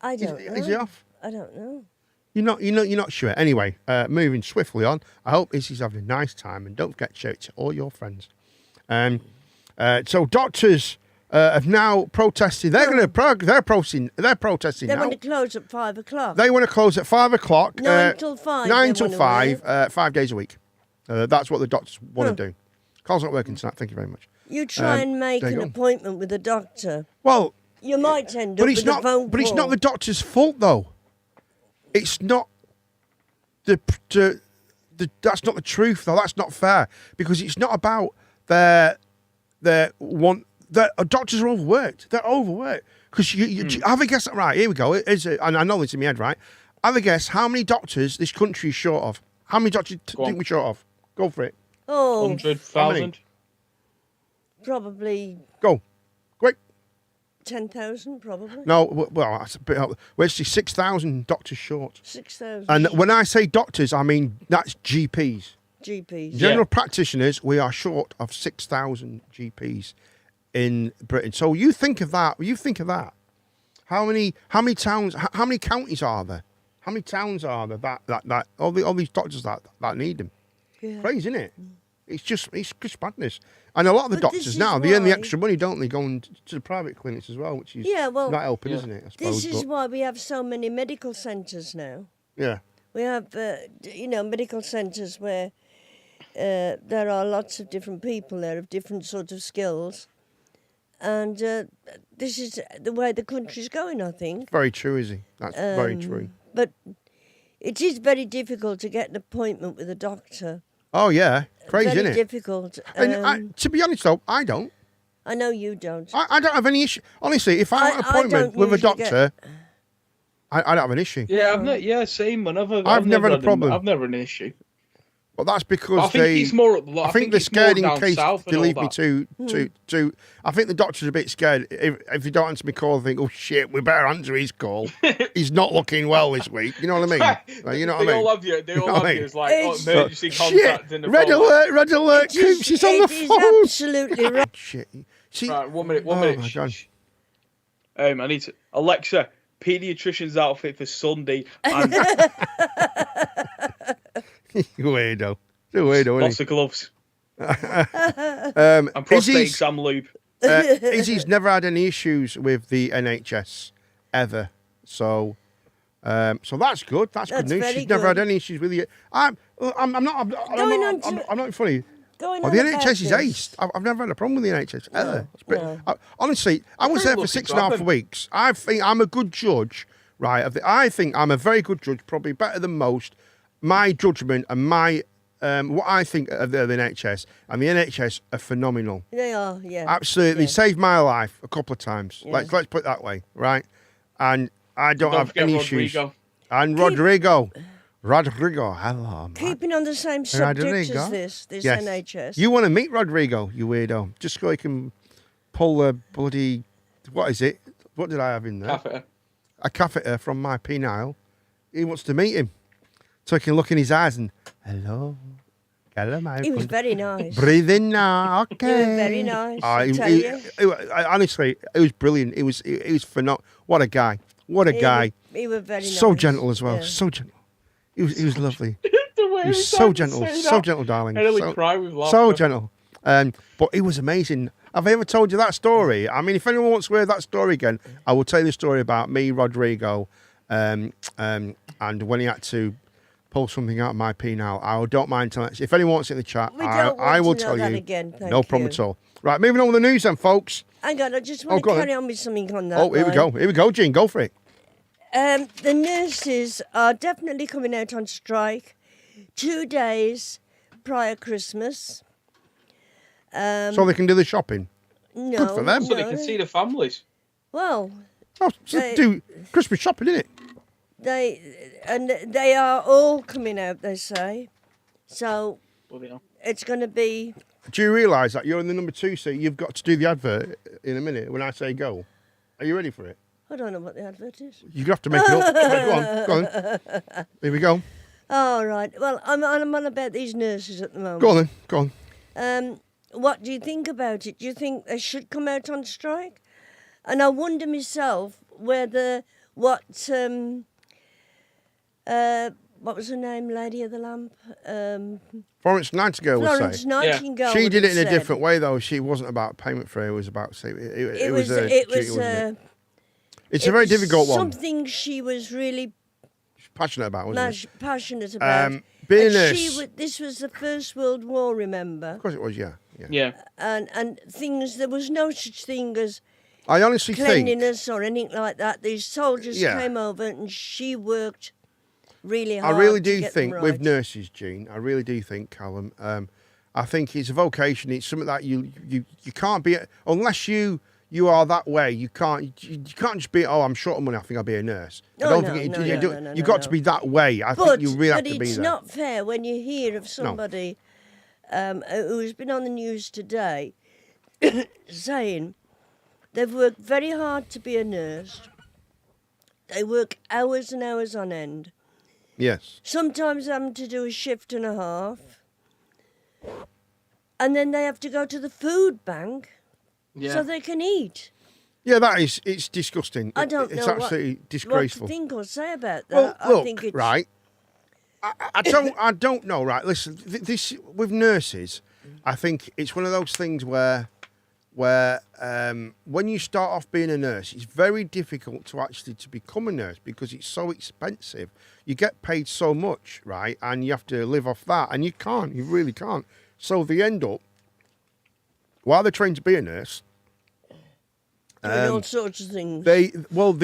I don't know. Is he off? I don't know. You're not sure. Anyway, moving swiftly on. I hope Izzy's having a nice time, and don't forget to show it to all your friends. So doctors have now protested. They're protesting. They want to close at 5 o'clock. They want to close at 5 o'clock. 9 till 5. 9 till 5. 5 days a week. That's what the doctors want to do. Carl's not working tonight. Thank you very much. You try and make an appointment with a doctor. Well, you might end up with a phone call. But it's not the doctor's fault, though. It's not that's not the truth, though. That's not fair, because it's not about their doctors are overworked. They're overworked because have a guess. Right, here we go. And I know this in my head, right? Have a guess how many doctors this country is short of. How many doctors do you think we're short of? Go for it. 100,000. Probably. Go. Quick. 10,000, probably. No, well, that's a bit. We're actually 6,000 doctors short. 6,000. And when I say doctors, I mean that's GPs. General practitioners, we are short of 6,000 GPs in Britain. So you think of that. How many towns? How many counties are there? How many towns are there that all these doctors that need them? Yeah. Crazy, isn't it? It's just madness. And a lot of the doctors now, they earn the extra money, don't they, going to the private clinics as well, which is not helping, isn't it? I suppose, this is why we have so many medical centres now. Yeah. We have, medical centres where there are lots of different people there of different sort of skills. And this is the way the country's going, I think. Very true, Izzy. That's very true. But it is very difficult to get an appointment with a doctor. Oh, yeah. Crazy, isn't it? Very difficult. And to be honest, though, I don't. I know you don't. I don't have any issue. Honestly, if I have an appointment with a doctor, I don't have an issue. Yeah, same. I've never had a problem. I've never had an issue. Well, that's because I think he's more. I think they're scared in case they leave me to. I think the doctor's a bit scared. If they don't answer my call, they think, "Oh shit, we better answer his call. He's not looking well this week." You know what I mean? Like, you know what I mean? They all have you. They all have you. It's like emergency contact in the red alert! Red alert! Coops is on the phone. It is absolutely right. Shit. See, right, 1 minute. 1 minute. My God. I need to Alexa. Pediatrician's outfit for Sunday. And Weirdo. Weirdo, lots of gloves. And prostate exam lube. Izzy's never had any issues with the NHS ever, so that's good. That's good news. She's never had any issues with you. I'm not funny. The NHS is aced. I've never had a problem with the NHS ever. Honestly, I was there for 6.5 weeks. I think I'm a good judge, right? I think I'm a very good judge, probably better than most. My judgment and my what I think of the NHS, and the NHS are phenomenal. They are, yeah. Absolutely, yeah. Saved my life a couple of times. Yeah. Let's put it that way, right? And I don't have any issues. And Rodrigo, hello. Keeping on the same subject as this yes. NHS. You want to meet Rodrigo, you weirdo? Just so he can pull the bloody, what is it? What did I have in there? Catheter. A catheter from my penile. He wants to meet him. So he can look in his eyes and, hello, Hello, my He was friend. very nice. Breathe in now, okay. He was very nice, I tell you. Honestly, it was brilliant. It was phenomenal. What a guy. What a guy. He was very nice. So gentle as well. yeah. So gentle. He was lovely. The way He was so tried to gentle. say So that, gentle, darling. I nearly so, cried with laughter. so gentle. But he was amazing. Have I ever told you that story? I mean, if anyone wants to hear that story again, I will tell you the story about me, Rodrigo, and when he had to pull something out of my penile. I don't mind telling it. If anyone wants it in the chat, We don't I want will to know tell that you. again, thank no problem you. at all. Right, moving on with the news then, folks. Hang on, I just want go to on carry then. on with something on that. Oh, here we go. Here we go, Jean. Go for it. The nurses are definitely coming out on strike 2 days prior Christmas. So they can do the shopping. No, Good for them. So they can see the families. Well, Oh, so do Christmas shopping, innit? they are all coming out, they say. So Bloody hell. it's going to be. Do you realise that you're in the number 2 seat? You've got to do the advert in a minute when I say go. Are you ready for it? I don't know what the advert is. You're going to have to make it up. Right, go on. Here we go. All right. Well, I'm on about these nurses at the moment. Go on then. Go on. What do you think about it? Do you think they should come out on strike? And I wonder myself whether what was her name, Lady of the Lamp? Florence Nightingale was Florence saying. Nightingale. She would did it have in a said. different way, though. She wasn't about payment for it. It was about it was a It duty, was wasn't it? It's a very difficult one. Something she was really Passionate about, wasn't it? passionate about. Being And a nurse. this was the First World War, remember? Of course it was, yeah. Yeah. And things, there was no such thing as I honestly think. cleanliness or anything like that. These soldiers Yeah. came over and she worked really I hard. really to do get think them with right. nurses, Jean. I really do think, Callum. I think it's a vocation. It's something that you can't be unless you are that way. You can't just be. Oh, I'm short of money. I think I'll be a nurse. I don't think you've got to be that way. I think you really have to be it's there. not fair when you hear of somebody who's been on the news today saying they've worked very hard to be a nurse. They work hours and hours on end. Yes. Sometimes having to do a shift and a half. And then they have to go to the food bank so they can eat. Yeah, it's disgusting. I don't It's know absolutely what disgraceful. to think or say about that. Well, I look, think it's right. I don't know. Right, listen. This with nurses, I think it's one of those things where when you start off being a nurse, it's very difficult to become a nurse because it's so expensive. You get paid so much, right, and you have to live off that, and you can't. You really can't. So they end up, while they're trained to be a nurse, doing all sorts of things. they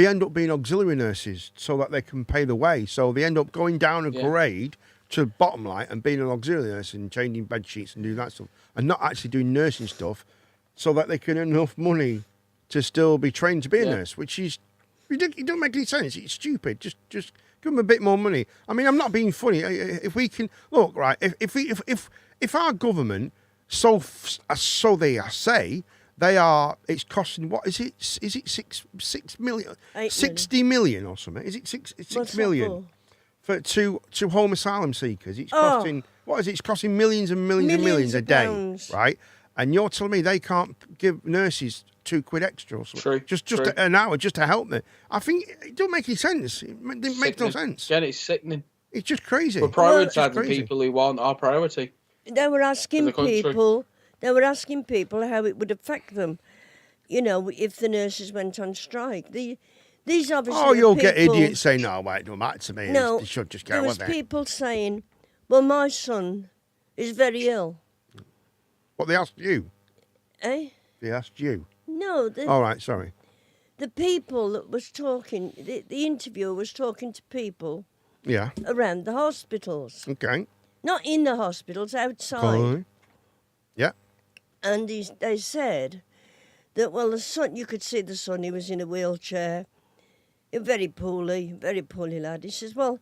end up being auxiliary nurses so that they can pay the way. So they end up going down a grade to bottom line and being an auxiliary nurse and changing bed sheets and doing that stuff and not actually doing nursing stuff so that they can earn enough money to still be trained to be a nurse, which is it don't make any sense. It's stupid. Just give them a bit more money. I mean, I'm not being funny. If we can look right, if our government so they say. They are. It's costing. What is it? Is it 6 million? 60 million or something? Is it 6 million for two home asylum seekers? It's costing. What is it? It's costing millions and millions a day, right? And you're telling me they can't give nurses £2 extra or something? Just an hour just to help them. I think it don't make any sense. It makes no sense. Yeah, it's sickening. It's just crazy. We're prioritising people who want our priority. They were asking people. They were asking people how it would affect them, you know, if the nurses went on strike. These obviously. Oh, you'll get idiots saying, "No, wait, it don't matter to me." No, they should just go there was people saying, "Well, my son is very ill." What they asked you? Eh? They asked you. No. All right, sorry. The people that was talking, the interviewer was talking to people. Yeah. Around the hospitals. Okay. Not in the hospitals, outside. Fine. Yeah. And they said that, well, the son, you could see the son, he was in a wheelchair, very poorly lad. He says, well,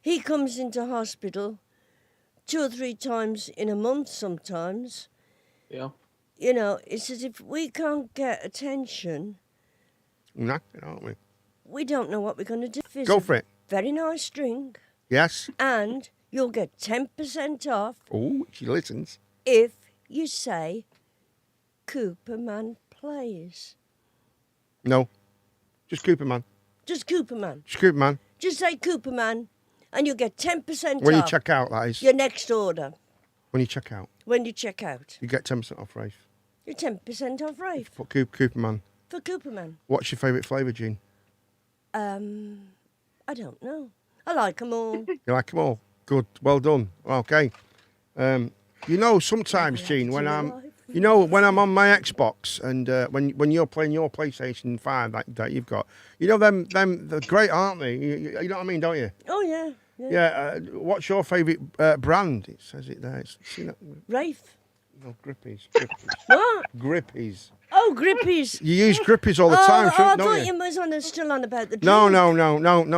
he comes into hospital 2 or 3 times in a month sometimes. Yeah. You know, he says, if we can't get attention, knackered, aren't we? We don't know what we're going to do. Go for it. Very nice drink. Yes. And you'll get 10% off Oh, she listens. if you say Cooperman Plays. No. Just Cooperman. Just Cooperman. Just Cooperman. Just say Cooperman, and you'll get 10% When you off check out, that is. your next order. When you check out, When you check out, you get 10% off, Rafe. you're 10% off, Rafe, For Cooperman. for Cooperman. What's your favourite flavour, Jean? I don't know. I like them all. You like them all? Good. Well done. Okay. You know, sometimes, Jean, when when I'm on my Xbox and when you're playing your PlayStation 5 that you've got, you know them they're great, aren't they? You know what I mean, don't you? Oh, yeah. Yeah. What's your favourite brand? It says it there. See that? Rafe. No, Grippies. What? Grippies. Oh, Grippies. You use Grippies all the time, I don't thought you? you was still on about the drink. No,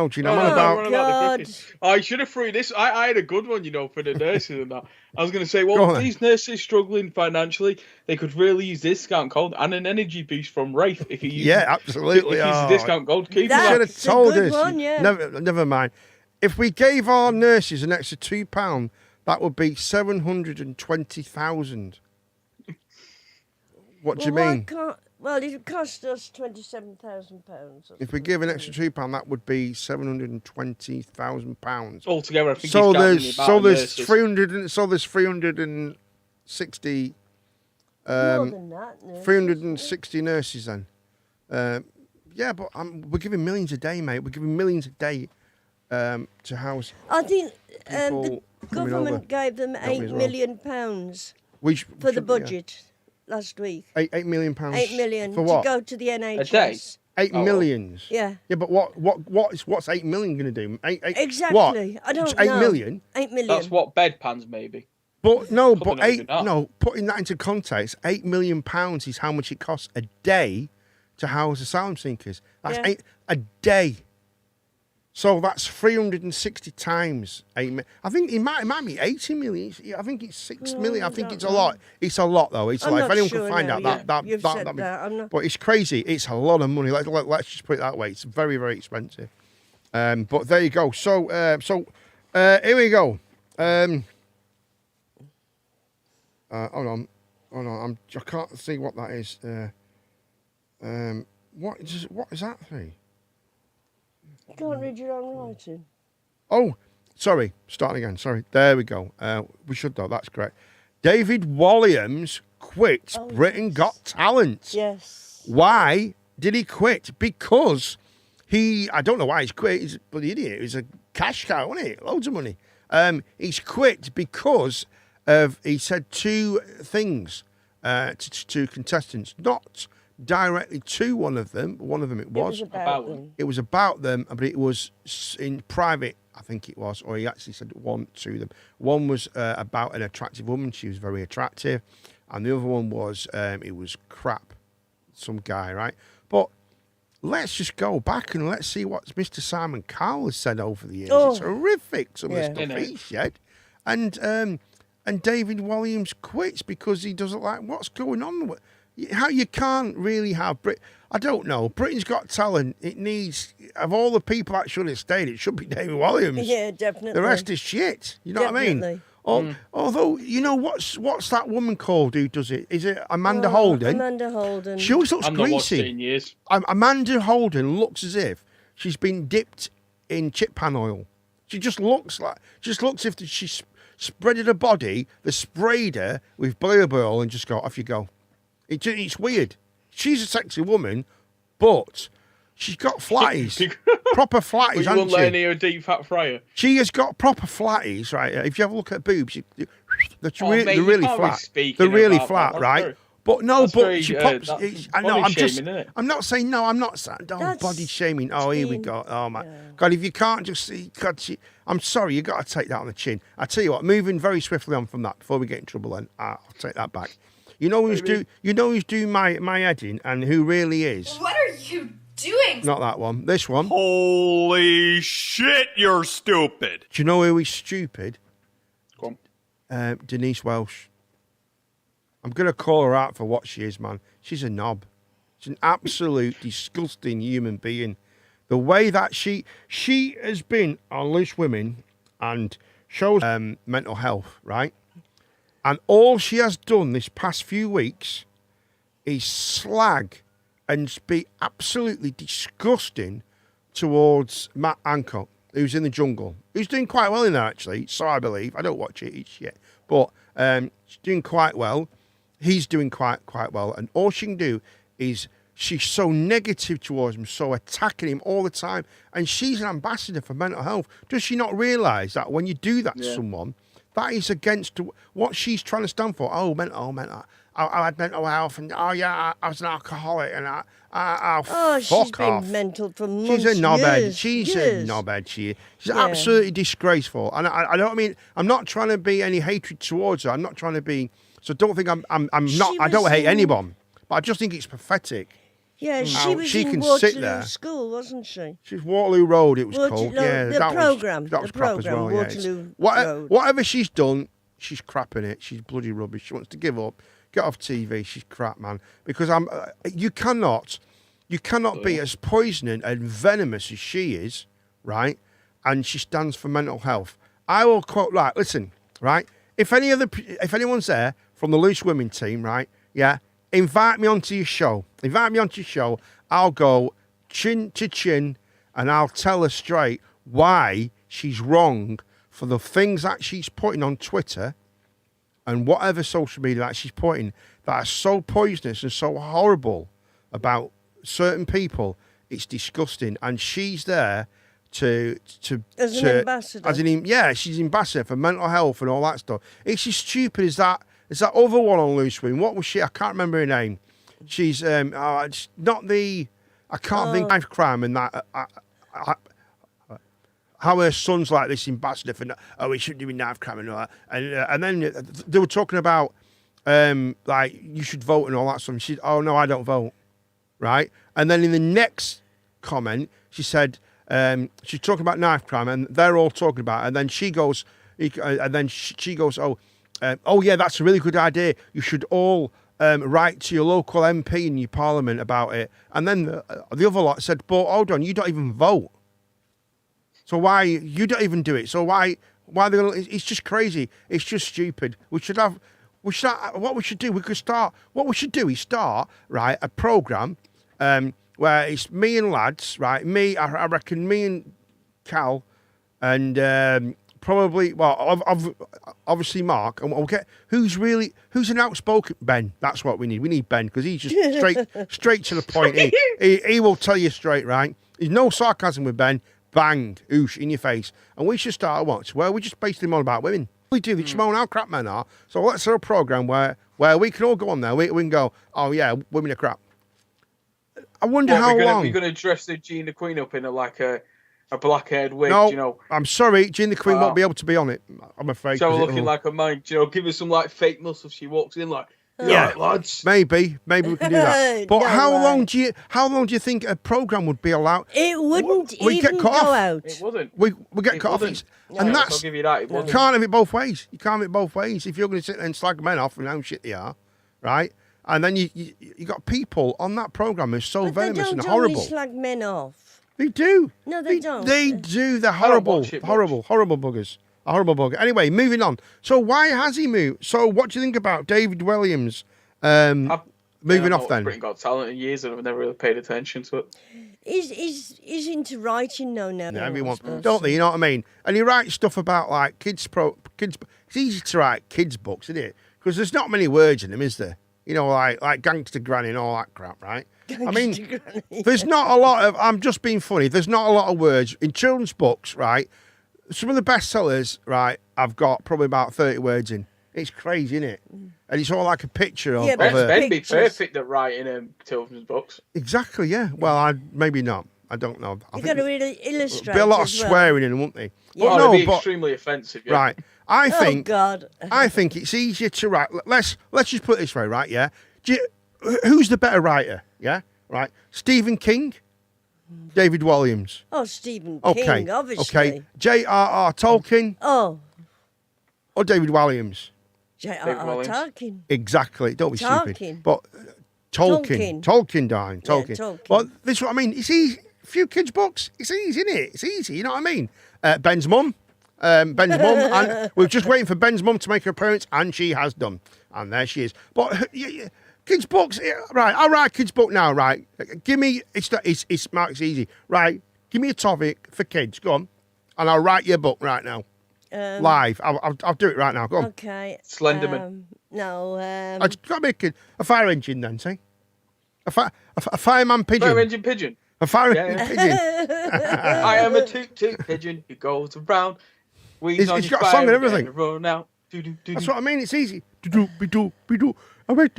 Jean. I'm on about. God. I should have threw this. I had a good one, for the nurses and that. I was going to say, Go well, on. these nurses struggling financially, they could really use discount code and an energy boost from Rafe if you use Absolutely. If you use the discount code. Keep That- that. Should have That's a told good us. one, yeah. Never mind. If we gave our nurses an extra £2, that would be 720,000. What do you mean? Well, it cost us £27,000. If we give an extra £2, that would be £720,000. Altogether, I think So he's counting there's the so amount of there's nurses. 360 More than that. nurses. 360 nurses then. Yeah, but we're giving millions a day, mate. We're giving millions a day to house. I think people the coming over. government gave them Help me £8 as well. million We for the should- yeah. budget last week. £8 million. £8 million for what? to go to the NHS. day? 8 Oh, well. millions. Yeah. Yeah, but what's 8 million going to do? Exactly. What? I don't It's 8 know. million? 8 million. That's what bedpans maybe. But no, Probably but not even that. putting that into context, £8 million is how much it costs a day to house asylum seekers. That's Yeah. a day. So that's 360 times 8 million. I think it might be 80 million. I think it's 6 million. I think don't it's a know. lot. It's a lot though. It's a I'm lot. not If anyone sure can find now, out yeah. that You've said that, I'm not- but it's crazy. It's a lot of money. Let's just put it that way. It's very, very expensive. But there you go. So here we go. Hold on. I can't see what that is. What is that thing? You can't read your own writing. Oh, sorry. Starting again. Sorry. There we go. We should though. That's correct. David Walliams quit Britain Got Talent. Yes. Why did he quit? Because I don't know why he's quit. He's a bloody idiot. He's a cash cow, wasn't he? Loads of money. He's quit because he said two things to contestants, not directly to one of them. One of them it was. about them. It was about them, but it was in private, I think it was, or he actually said one to them. One was about an attractive woman. She was very attractive. And the other one was, it was crap. Some guy, right? But let's just go back and let's see what Mr. Simon Cowell has said over the years. It's horrific, some of the stuff he said. And David Walliams quits because he doesn't like what's going on. How you can't really have I don't know. Britain's Got Talent. It needs, of all the people that should have stayed, it should be David Walliams. Yeah, definitely. The rest is shit. You know what I mean? Although, you know, what's that woman called who does it? Is it Amanda Holden? Amanda Holden. She always looks I've not watched it greasy. in years. Amanda Holden looks as if she's been dipped in chip pan oil. She just looks as if she spreaded her body, they sprayed her with blue oil and just go, off you go. It's weird. She's a sexy woman, but she's got flatties. Proper flatties, But you hasn't wouldn't let her she? near a deep fat fryer. She has got proper flatties, right? If you have a look at her boobs, they're mate, they're you really can't be flat. speaking They're really about flat, that. right? That's But no, that's but very, she pops. that's I know. body I'm just. shaming, innit? I'm not saying no. I'm not saying. Oh, That's body shaming. Oh, here we chin. go. Oh my God! If you can't just see, God, I'm sorry. You got to take that on the chin. I tell you what. Moving very swiftly on from that before we get in trouble. Then I'll take that back. You know who's doing my heading and who really is. What are you doing? Not that one. This one. Holy shit, you're stupid. Do you know who is stupid? Go on. Denise Welsh. I'm going to call her out for what she is, man. She's a knob. She's an absolute disgusting human being. The way that she has been on Loose Women and shows mental health, right? And all she has done this past few weeks is slag and be absolutely disgusting towards Matt Hancock, who's in the jungle, who's doing quite well in there, actually. So I believe. I don't watch it yet. But she's doing quite well. He's doing quite well. And all she can do is she's so negative towards him, so attacking him all the time. And she's an ambassador for mental health. Does she not realise that when you do that to someone, that is against what she's trying to stand for? Oh, mental. I had mental health, and I was an alcoholic, and she's been mental for months. She's a knobhead. Years. She's a knobhead. She's absolutely disgraceful. And I don't mean, I'm not trying to be any hatred towards her. I'm not trying to be. So don't think I'm not. I don't hate anyone, but I just think it's pathetic. Yeah, she was in Waterloo School, wasn't she? She's Waterloo Road. It was called. Yeah, the programme. That was crap as well. Waterloo Road. Whatever she's done, she's crap in it. She's bloody rubbish. She wants to give up. Get off TV. She's crap, man. Because you cannot be as poisoning and venomous as she is, right? And she stands for mental health. I will quote. Right, listen, right. If anyone's there from the Loose Women team, right? Yeah, invite me onto your show. I'll go chin to chin, and I'll tell her straight why she's wrong for the things that she's putting on Twitter and whatever social media that she's putting that are so poisonous and so horrible about certain people. It's disgusting. And she's there to as an ambassador. She's ambassador for mental health and all that stuff. It's as stupid as that. It's that other one on Loose Women. What was she? I can't remember her name. She's it's not the. I can't think knife crime and that. How her son's like this ambassador for he shouldn't do knife crime and all that. And then they were talking about like you should vote and all that stuff. And she, oh no, I don't vote, right? And then in the next comment, she said she's talking about knife crime, and they're all talking about it. And then she goes, she goes, oh yeah, that's a really good idea. You should all write to your local MP in your parliament about it. And then the other lot said, but hold on, you don't even vote. So why you don't even do it? So why are they gonna? It's just crazy. It's just stupid. What we should do is start right a program where it's me and lads, right? I reckon me and Cal, and probably obviously Mark, and we'll get who's an outspoken Ben. That's what we need. We need Ben because he's just straight to the point. He will tell you straight, right? There's no sarcasm with Ben. Bang, oosh, in your face. And we should start a watch where we just base them all about women. We do, it's moan how crap men are. So let's have a programme where we can all go on there. We can go, oh yeah, women are crap. I wonder how long. We're going to dress the Gina Queen up in a black-haired wig, no, you know. I'm sorry, Gina Queen won't be able to be on it, I'm afraid. So looking like a man, you know, give her some like fake muscles. She walks in like, yeah, lads. Maybe we can do that. But how long do you think a programme would be allowed? It wouldn't even go out. It wouldn't. We get cut off. And that's, I'll give you that. You can't have it both ways. You can't have it both ways. If you're going to sit there and slag men off and how shit they are, right? And then you got people on that programme who's so venomous and horrible. They don't slag men off. They do. No, they don't. They do. They're horrible buggers. A horrible bugger. Anyway, moving on. So why has he moved? So what do you think about David Williams moving off then? Britain Got Talent in years and I've never really paid attention to it. He's into writing now. Yeah, everyone, don't they? You know what I mean? And he writes stuff about like kids. It's easy to write kids books, isn't it? Because there's not many words in them, is there? You know, like Gangster Granny and all that crap, right? I mean, there's not a lot of. I'm just being funny. There's not a lot of words in children's books, right? Some of the bestsellers, right, I've got probably about 30 words in. It's crazy, isn't it? And it's all like a picture of. Yeah, but Ben'd be perfect at writing children's books. Exactly, yeah. Well, maybe not. I don't know. You've got to really illustrate. There'll be a lot of swearing in them, won't they? Yeah. But it'd be extremely offensive. Yeah. Right. I think. Oh God. I think it's easier to write. Let's just put it this way, right? Yeah. Who's the better writer? Yeah. Right. Stephen King. David Williams. Oh, Stephen King, obviously. Okay. J.R.R. Tolkien. Oh. Or David Williams. J.R.R. Tolkien. Exactly. Don't be Tolkien. stupid. But Tolkien, darling. Tolkien. Yeah, Tolkien. But this is what I mean. It's easy. A few kids' books. It's easy, isn't it? It's easy. You know what I mean? Ben's mum. Ben's mum, and we're just waiting for Ben's mum to make her appearance, and she has done. And there she is. But kids' books, right? I'll write a kids' book now, right? Give me, it's Mark's easy, right? Give me a topic for kids, go on, and I'll write you a book right now, live. I'll do it right now. Go on. Okay. Slenderman. No. I've got to be a kid. A fire engine, then, see? A fireman pigeon. Fire engine pigeon. A fire engine pigeon. I am a toot pigeon who goes around. He's got a song and everything. Run out. That's what I mean. It's easy. I I was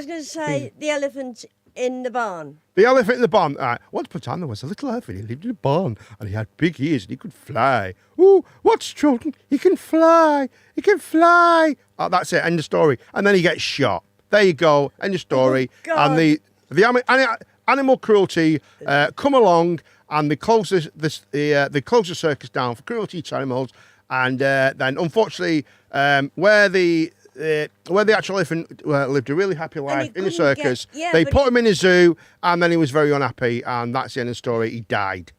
going to say the elephant in the barn. The elephant in the barn. Once upon a time, there was a little elephant. He lived in a barn, and he had big ears, and he could fly. Ooh, what's children? He can fly. He can fly. Oh, that's it. End of story. And then he gets shot. There you go. End of story. God. And the animal cruelty come along, and they close the circus down for cruelty to animals. And then, unfortunately, where the actual elephant lived a really happy life in the circus, they put him in a zoo, and then he was very unhappy, and that's the end of the story. He died.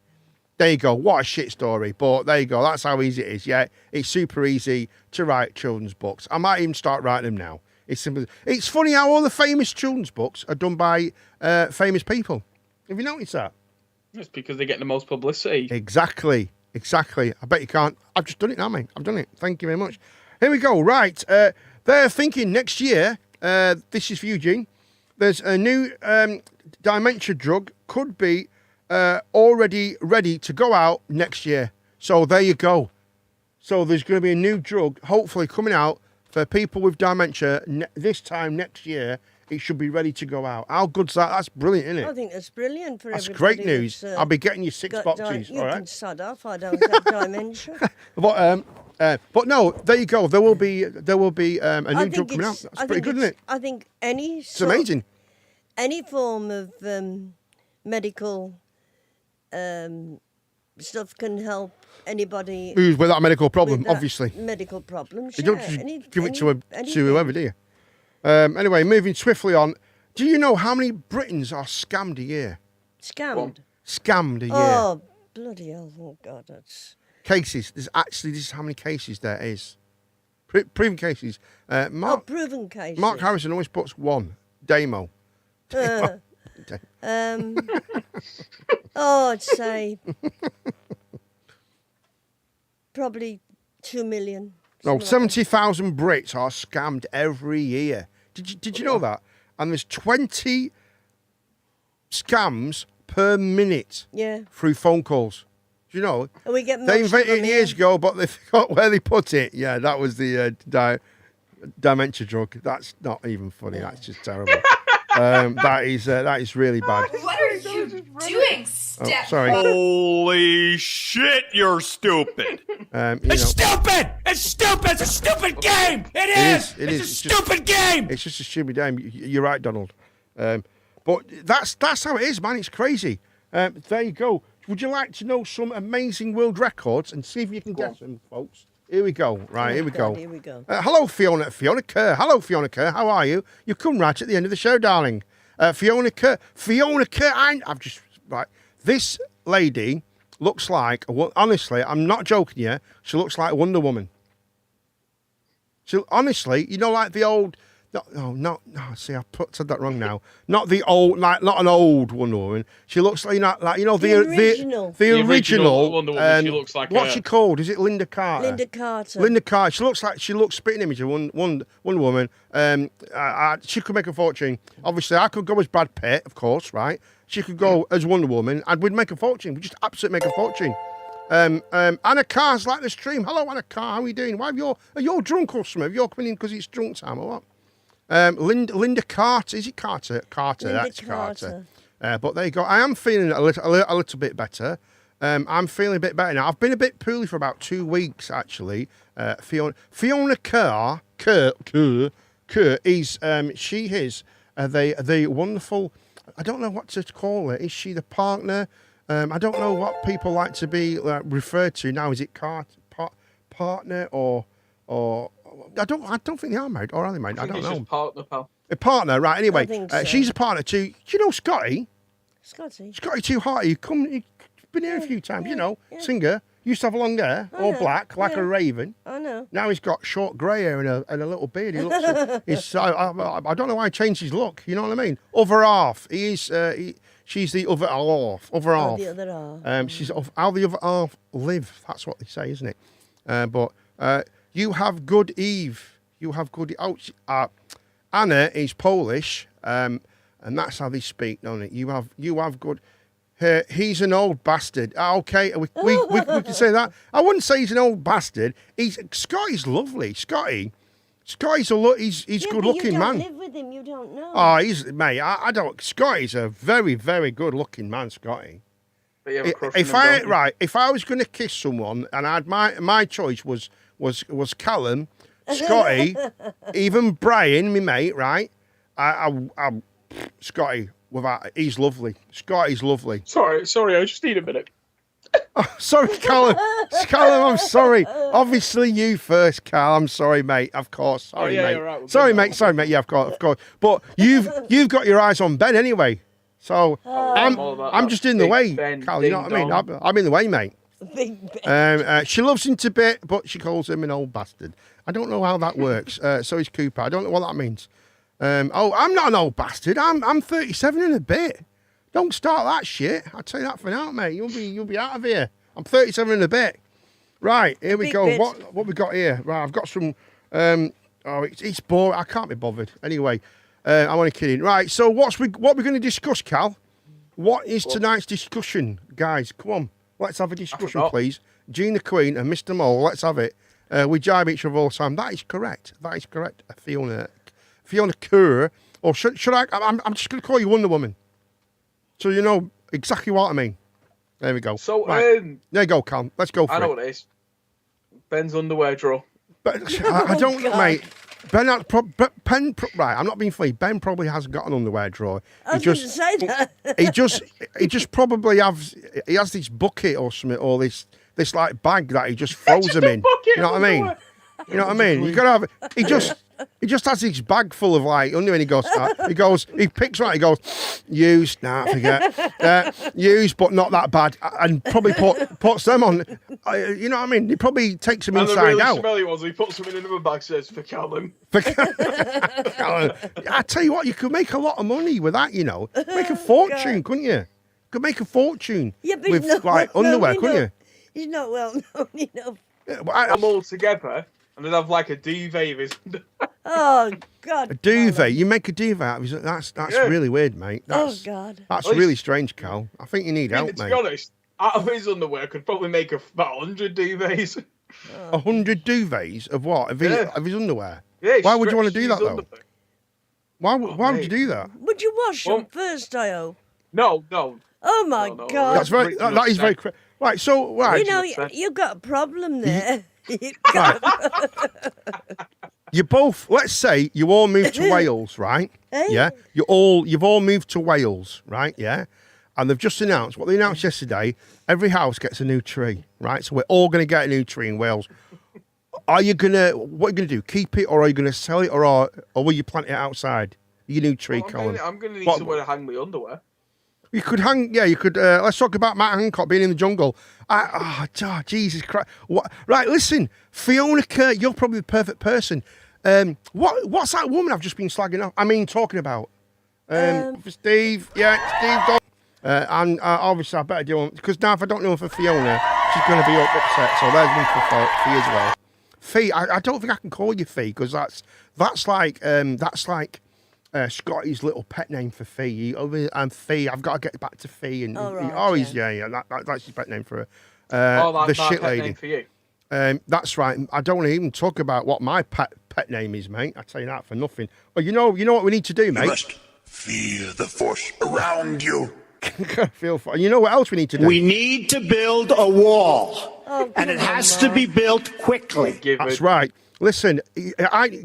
There you go. What a shit story. But there you go. That's how easy it is. Yeah, it's super easy to write children's books. I might even start writing them now. It's simple. It's funny how all the famous children's books are done by famous people. Have you noticed that? It's because they get the most publicity. Exactly. I bet you can't. I've just done it now, mate. I've done it. Thank you very much. Here we go. Right. They're thinking next year, this is for you, Gene, there's a new dementia drug could be already ready to go out next year. So there you go. So there's going to be a new drug hopefully coming out for people with dementia this time next year. It should be ready to go out. How good's that? That's brilliant, isn't it? I think that's brilliant for that's everybody. That's great news. I'll be getting you 6 boxes. You all right? can sod off. I don't have dementia. But no, there you go. There will be a new drug coming out. That's pretty good, isn't it? I think it's amazing. Any form of medical stuff can help anybody who's with that medical problem. Obviously, medical problems. You don't just give it to whoever, do you? Anyway, moving swiftly on. Do you know how many Britons are scammed a year? Scammed a year. Oh, bloody hell. Oh, God, that's... Cases. This is how many cases there is. Proven cases. Proven cases. Mark Harrison always puts 1. Damo. I'd say probably 2 million. No, 70,000 Brits are scammed every year. Did you know that? And there's 20 scams per minute through phone calls. Do you know? And we get they invented it years ago, but they forgot where they put it. Yeah, that was the dementia drug. That's not even funny. That's just terrible. That is really bad. What are you doing, Steph? Oh, sorry. Holy shit, you're stupid. It's stupid! It's stupid! It's a stupid game! It's a stupid game! It's just a stupid game. You're right, Donald. But that's how it is, man. It's crazy. There you go. Would you like to know some amazing world records and see if you can guess them, folks? Here we go. Right, here we go. Here we go. Hello, Fiona Kerr. Hello, Fiona Kerr. How are you? You come right at the end of the show, darling. Fiona Kerr. Right. This lady looks like, honestly, I'm not joking you, she looks like Wonder Woman. Honestly, you know, like the old... See, I said that wrong now. Not the old, not an old Wonder Woman. She looks like the original Wonder Woman. She looks like what's she called? Is it Linda Carter? Linda Carter. She looks spitting image of Wonder Woman. She could make a fortune. Obviously, I could go as Brad Pitt, of course, right? She could go as Wonder Woman, and we'd make a fortune. We'd just absolutely make a fortune. Anna Carr's like the stream. Hello, Anna Carr. How are you doing? Are you drunk or something? Have you coming in because it's drunk time or what? Linda Carter. Is it Carter? Carter. Linda That's Carter. But there you go. I am feeling a little bit better. I'm feeling a bit better now. I've been a bit poorly for about 2 weeks, actually. Fiona Kerr is, she is the wonderful, I don't know what to call her. Is she the partner? I don't know what people like to be referred to now. Is it partner or I don't think they are married, or are they married? I don't know. Just partner, pal. A partner, right? Anyway, I think so. she's a partner too. Do you know Scotty? Scotty. Scotty Too Hot. You've been here a few times. You know, singer. Used to have long hair, all know, black, like yeah. a raven. I know. Now he's got short grey hair and a little beard. He looks. I don't know why he changed his look. You know what I mean? Other half. He is. She's the other half. Other Oh, half. the other half. She's how the other half live. That's what they say, isn't it? But you have good Eve. You have good. Anna is Polish, and that's how they speak, don't it? You have good. He's an old bastard. Okay, we can say that. I wouldn't say he's an old bastard. Scotty's lovely. Scotty's he's Yeah, good but looking you don't man. live with him, you don't know. Oh, mate. I don't. Scotty's a very, very good looking man. Scotty. But you have a crush on him, don't you? If I was going to kiss someone and I had my choice was Callum, Scotty, even Brian, my mate, right? I Scotty. He's lovely. Scotty's lovely. Sorry, I just need a minute. Oh, sorry, Callum. Callum, I'm sorry. Obviously, you first, Cal. I'm sorry, mate. Of course. Sorry, yeah, mate. you're right. We'll Sorry, go mate. now. Sorry, mate. Yeah, of course. But you've got your eyes on Ben anyway. So all about I'm that just in the big way, Ben, Cal. You know what I mean? ding-dong. I'm in the way, mate. Big Ben. She loves him to bit, but she calls him an old bastard. I don't know how that works. So is Cooper. I don't know what that means. I'm not an old bastard. I'm 37 and a bit. Don't start that shit. I'll tell you that for now, mate. You'll be out of here. I'm 37 and a bit. Right, here we Big go. bit. What we got here? Right, I've got some. It's boring. I can't be bothered. Anyway, I'm only kidding. Right, so what we're going to discuss, Cal? What is tonight's discussion, guys? Come on, let's have a discussion, forgot. please. Gina Queen and Mr. Mole. Let's have it. We jibe each other all the time. That is correct. Fiona Kerr, or should I? I'm just going to call you Wonder Woman, so you know exactly what I mean. There we go. So, right. There you go, Cal. Let's go for I know it. what it is. Ben's underwear drawer. But I don't, God. mate. Right, I'm not being funny. Ben probably hasn't got an underwear drawer. I was going to say that. He just probably has this bucket or something, or this like bag that he just throws them in. bucket You know what I mean? You know what I mean? You gotta have. He just has his bag full of like underwear. And he picks right. He goes, used. Nah, forget. Used, but not that bad. And probably puts them on. You know what I mean? He probably takes them And the inside really out. smelly ones, he puts them in another bag, says for Callum. I tell you what, you could make a lot of money with that. You know, make a fortune, couldn't you? Could make a fortune Yeah, but with he's not like well underwear, known couldn't enough. He's not well known enough. you? Yeah, Them all together, and then have like a duvet of his. Oh God. a duvet. You make a duvet out of his. That's Yeah. really weird, mate. That's, God. That's At least- really strange, Cal. I think you need help, to mate. be honest, out of his underwear, could probably make about 100 duvets. 100 duvets of what? Of his, Yeah. of his underwear? Yeah, he Why would you want to stretched do that his though? underwear. Why would you mate. do that? Would you wash Well- them first, Io? No. Oh my No, God. That's very. Pretty That is very. upset. Right. So right. You know, upset. you've got a problem there. Right. You both. Let's say you all moved to Wales, right? Eh? Yeah. You've all moved to Wales, right? Yeah. And they've just announced what they announced yesterday. Every house gets a new tree, right? So we're all going to get a new tree in Wales. What are you gonna do? Keep it, or are you gonna sell it, or will you plant it outside? Your new tree, Colin. I'm going to need What- somewhere to hang my underwear. You could hang. Yeah, you could. Let's talk about Matt Hancock being in the jungle. Jesus Christ! What? Right, listen, Fiona Kerr, you're probably the perfect person. What's that woman I've just been slagging off? I mean, talking about. Steve. Yeah, Steve. And obviously, I better do it because now if I don't know for Fiona, she's going to be upset. So there's one for Fee as well. Fee, I don't think I can call you Fee because that's like Scotty's little pet name for Fee. And Fee, I've got to get back to Fee. And Oh, right, he's that's his pet name for her. That The shit pet lady. name for you. That's right. I don't want to even talk about what my pet name is, mate. I tell you that for nothing. Well, you know what we need to do, mate. You must feel the force around you. You know what else we need to do? We need to build a wall, Oh, and it come on, has to Mark. be built quickly. Give That's it. right. Listen,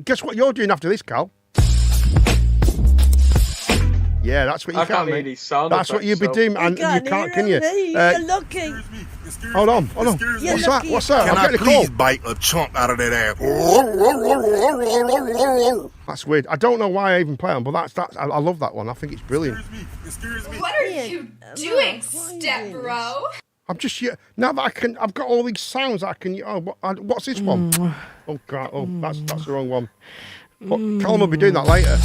guess what you're doing after this, Cal? Yeah, that's what you I can, can't hear mate. any sound That's what effects, you'd be so- doing, and you can't, can you? You're lucky. Hold on. You're What's that? lucky. What's that? Can I'm I getting a call. please bite a chunk out of that ass? That's weird. I don't know why I even play on, but that's I love that one. I think it's brilliant. What are you doing, Mark, what are you step doing? bro? I'm just now that I've got all these sounds. I can. What's this one? Oh God! Oh, that's the wrong one. But Callum will be doing that later.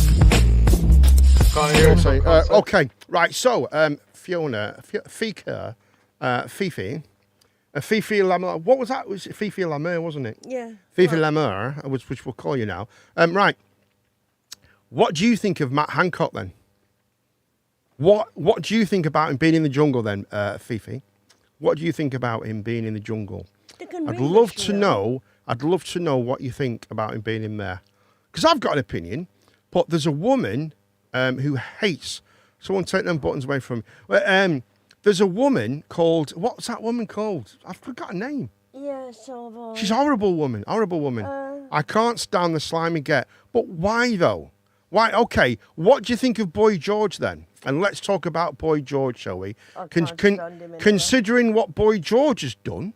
Can't hear it. Okay, right. So, Fiona, Fifi Lamer. What was that? It was Fifi Lamer, wasn't it? Yeah. Fifi Lamer, which we'll call you now. Right. What do you think of Matt Hancock then? What do you think about him being in the jungle then, Fifi? What do you think about him being in the jungle? I'd love to know what you think about him being in there. Because I've got an opinion, but there's a woman who hates someone taking them buttons away from me. There's a woman called, what's that woman called? I've forgot her name. Yeah, so She's a horrible woman. I can't stand the slimy get. But why though? Why? Okay, what do you think of Boy George then? And let's talk about Boy George, shall we? Considering what Boy George has done,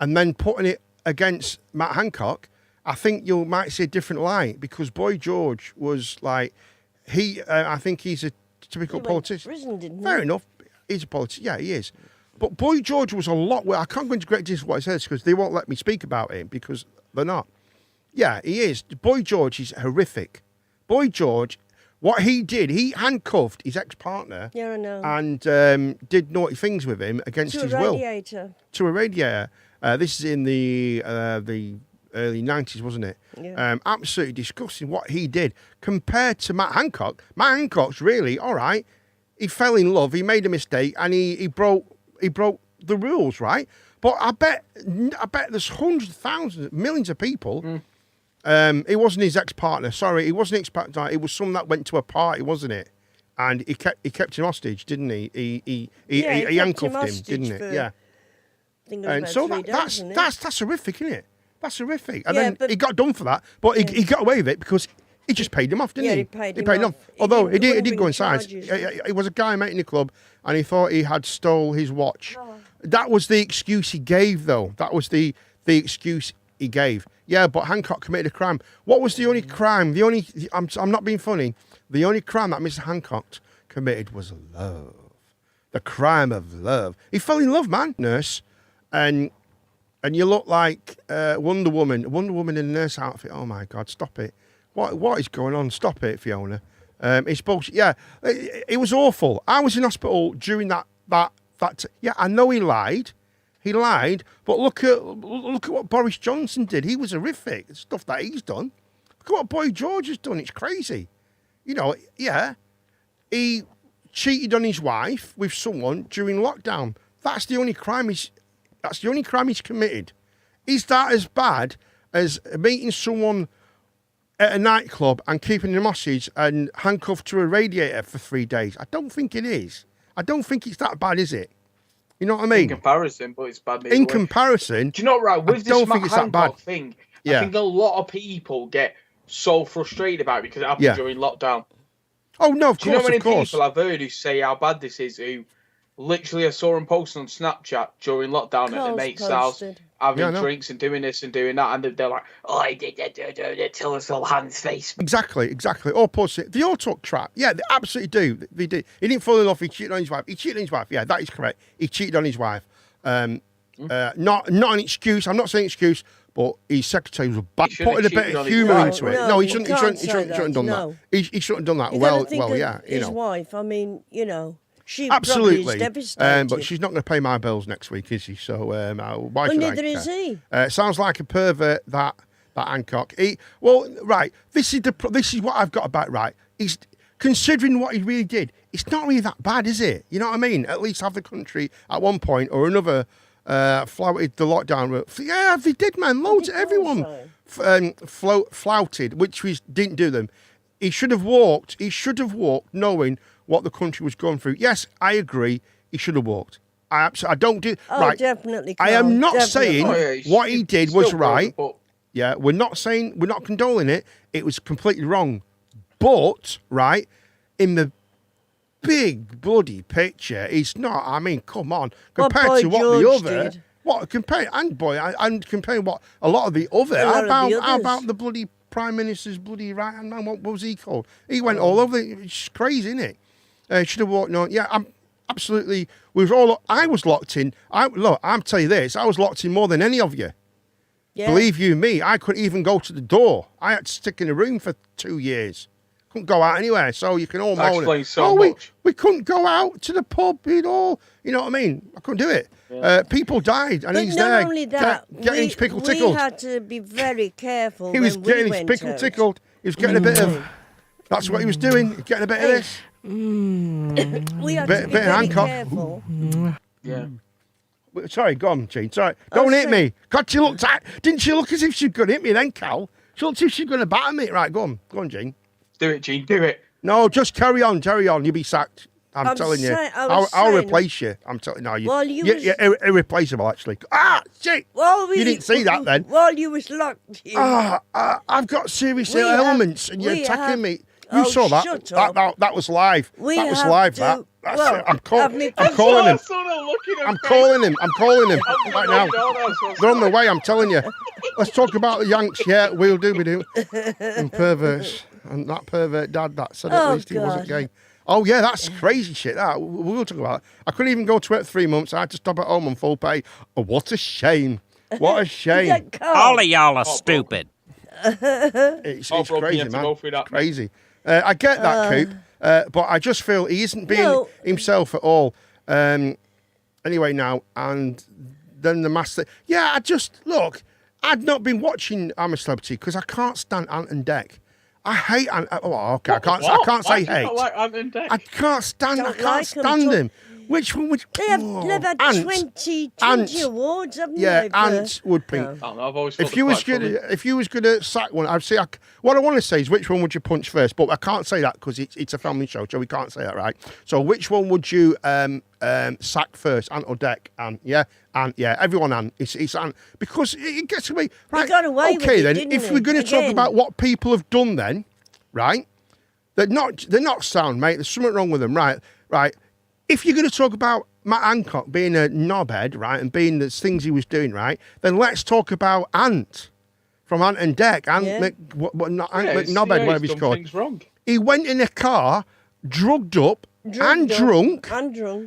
and then putting it against Matt Hancock, I think you might see a different light, because Boy George was like, I think he's a typical politician. Prison, didn't he? Fair enough. He's a politician. Yeah, he is. But Boy George was a lot worse. I can't go into great detail what he says because they won't let me speak about him because they're not. Yeah, he is. Boy George is horrific. Boy George, what he did, he handcuffed his ex-partner. Yeah, I know. And did naughty things with him against his will. To a radiator. This is in the early 90s, wasn't it? Yeah. Absolutely disgusting what he did compared to Matt Hancock. Matt Hancock's really all right. He fell in love. He made a mistake, and he broke the rules, right? But I bet there's hundreds of thousands, millions of people. It wasn't his ex-partner. Sorry, it wasn't ex-partner. It was someone that went to a party, wasn't it? And he kept him hostage, didn't he? He handcuffed him, didn't it? Yeah. I think it was And so 3 days, that's horrific, isn't it? That's horrific. And then he got done for that, but he got away with it because he just paid him off, didn't he? He paid him off. off. Although he did go bring inside. charges. It was a guy I met in the club, and he thought he had stole his watch. That was the excuse he gave, though. That was the excuse he gave. Yeah, but Hancock committed a crime. What was the only crime? I'm not being funny. The only crime that Mr. Hancock committed was love. The crime of love. He fell in love, man, nurse. And you look like Wonder Woman in a nurse outfit. Oh my God, stop it. What is going on? Stop it, Fiona. It's bullshit. Yeah, it was awful. I was in hospital during that. Yeah, I know he lied. He lied, but look at what Boris Johnson did. He was horrific. The stuff that he's done. Look at what Boy George has done. It's crazy. You know, yeah. He cheated on his wife with someone during lockdown. That's the only crime he's committed. Is that as bad as meeting someone at a nightclub and keeping them hostage and handcuffed to a radiator for 3 days? I don't think it is. I don't think it's that bad, is it? You know what I mean? In comparison, but it's bad. In comparison, do you know what, right? With this Matt Hancock thing, yeah. I think a lot of people get so frustrated about it because it happened during lockdown. Oh no, of course, do you know how many people I've heard who say how bad this is? Who literally I saw him posting on Snapchat during lockdown at their mate's house, having drinks and doing this and doing that, and they're like, "Oh, I did till it's all hands face." Exactly. All pussy. They all talk crap. Yeah, they absolutely do. They do. He didn't fall in love. He cheated on his wife. Yeah, that is correct. He cheated on his wife. Not an excuse. I'm not saying excuse, but his secretary was bad. Putting a bit of humour into it. No, he shouldn't have done that. He shouldn't have done that. Well, yeah. His wife. I mean, you know. She absolutely, is devastated. but she's not going to pay my bills next week, is she? So why should neither is he. Sounds like a pervert, that Hancock. This is what I've got about right. He's considering what he really did. It's not really that bad, is it? You know what I mean? At least have the country at one point or another flouted the lockdown. Yeah, they did, man. Loads of everyone flouted, which we didn't do them. He should have walked. Knowing what the country was going through. Yes, I agree. He should have walked. I don't do right. Definitely. I am not saying what he did was right. Yeah, we're not condoning it. It was completely wrong. But right in the big bloody picture, it's not. I mean, come on, compared to what the other. Did. What comparing what a lot of the other. How about the bloody Prime Minister's bloody right hand man? What was he called? He went all over. It's crazy, isn't it? Should have walked. No, yeah, absolutely. We were all. I was locked in. I'm telling you this. I was locked in more than any of you. Yeah. Believe you me, I couldn't even go to the door. I had to stick in a room for 2 years. Couldn't go out anywhere. So you can all That moan. explains so much. We couldn't go out to the pub at all. You know what I mean? I couldn't do it. Yeah. People died, and But he's not there only that, getting his pickle tickled. We had to be very careful. He was when getting we his went pickle out. tickled. He was getting a bit of. That's what he was doing. Getting a bit of this. We had Bit- to be bit of very Hancock. careful. Yeah. Sorry, go on, Gene. Sorry, don't hit me. God, didn't she look as if she'd going to hit me then, Cal? She looked as if she's going to batter me. Right, go on, Gene. Do it, Gene. Do it. No, just carry on. You'll be sacked. I'm telling you. I'll saying- replace you. I'm telling you. While you You're irreplaceable, actually. Shit. You didn't see that then. While you was locked in. I've got serious We have- elements, and you're we attacking have- me. You Oh, saw that. shut up. That was live. We that was have live. to- That's well, it. I'm calling him. I'm right now. They're on the way. I'm telling you. Let's talk about the Yanks. Yeah, we do. And perverts. And that pervert dad that said at least he wasn't gay. Oh yeah, that's crazy shit. That we'll talk about it. I couldn't even go to work 3 months. I had to stop at home on full pay. Oh, what a shame. What a shame. All of y'all are stupid. It's crazy, man. It's crazy. I get that, Coop, but I just feel he isn't being himself at all. Anyway, now, and then the master. Yeah, I'd not been watching I'm a Celebrity because I can't stand Ant and Dec. I hate Ant. Oh, okay. I can't say hate. I can't stand him. Which one would? They've had 20 awards, haven't they? Ant would be. I've always If you was gonna sack one, I'd say. What I want to say is, which one would you punch first? But I can't say that because it's a family show, so we can't say that, right? So, which one would you sack first, Ant or Dec? Ant, yeah, everyone Ant. It's Ant because it gets to be right. He got away with it, then, didn't if he? we're going to talk Again. about what people have done, then, right? They're not sound, mate. There's something wrong with them, right? If you're going to talk about Matt Hancock being a knobhead, right, and being the things he was doing, right, then let's talk about Ant from Ant and Dec. Ant McNobhead, whatever he's called. Things wrong. He went in a car, drugged up and drunk,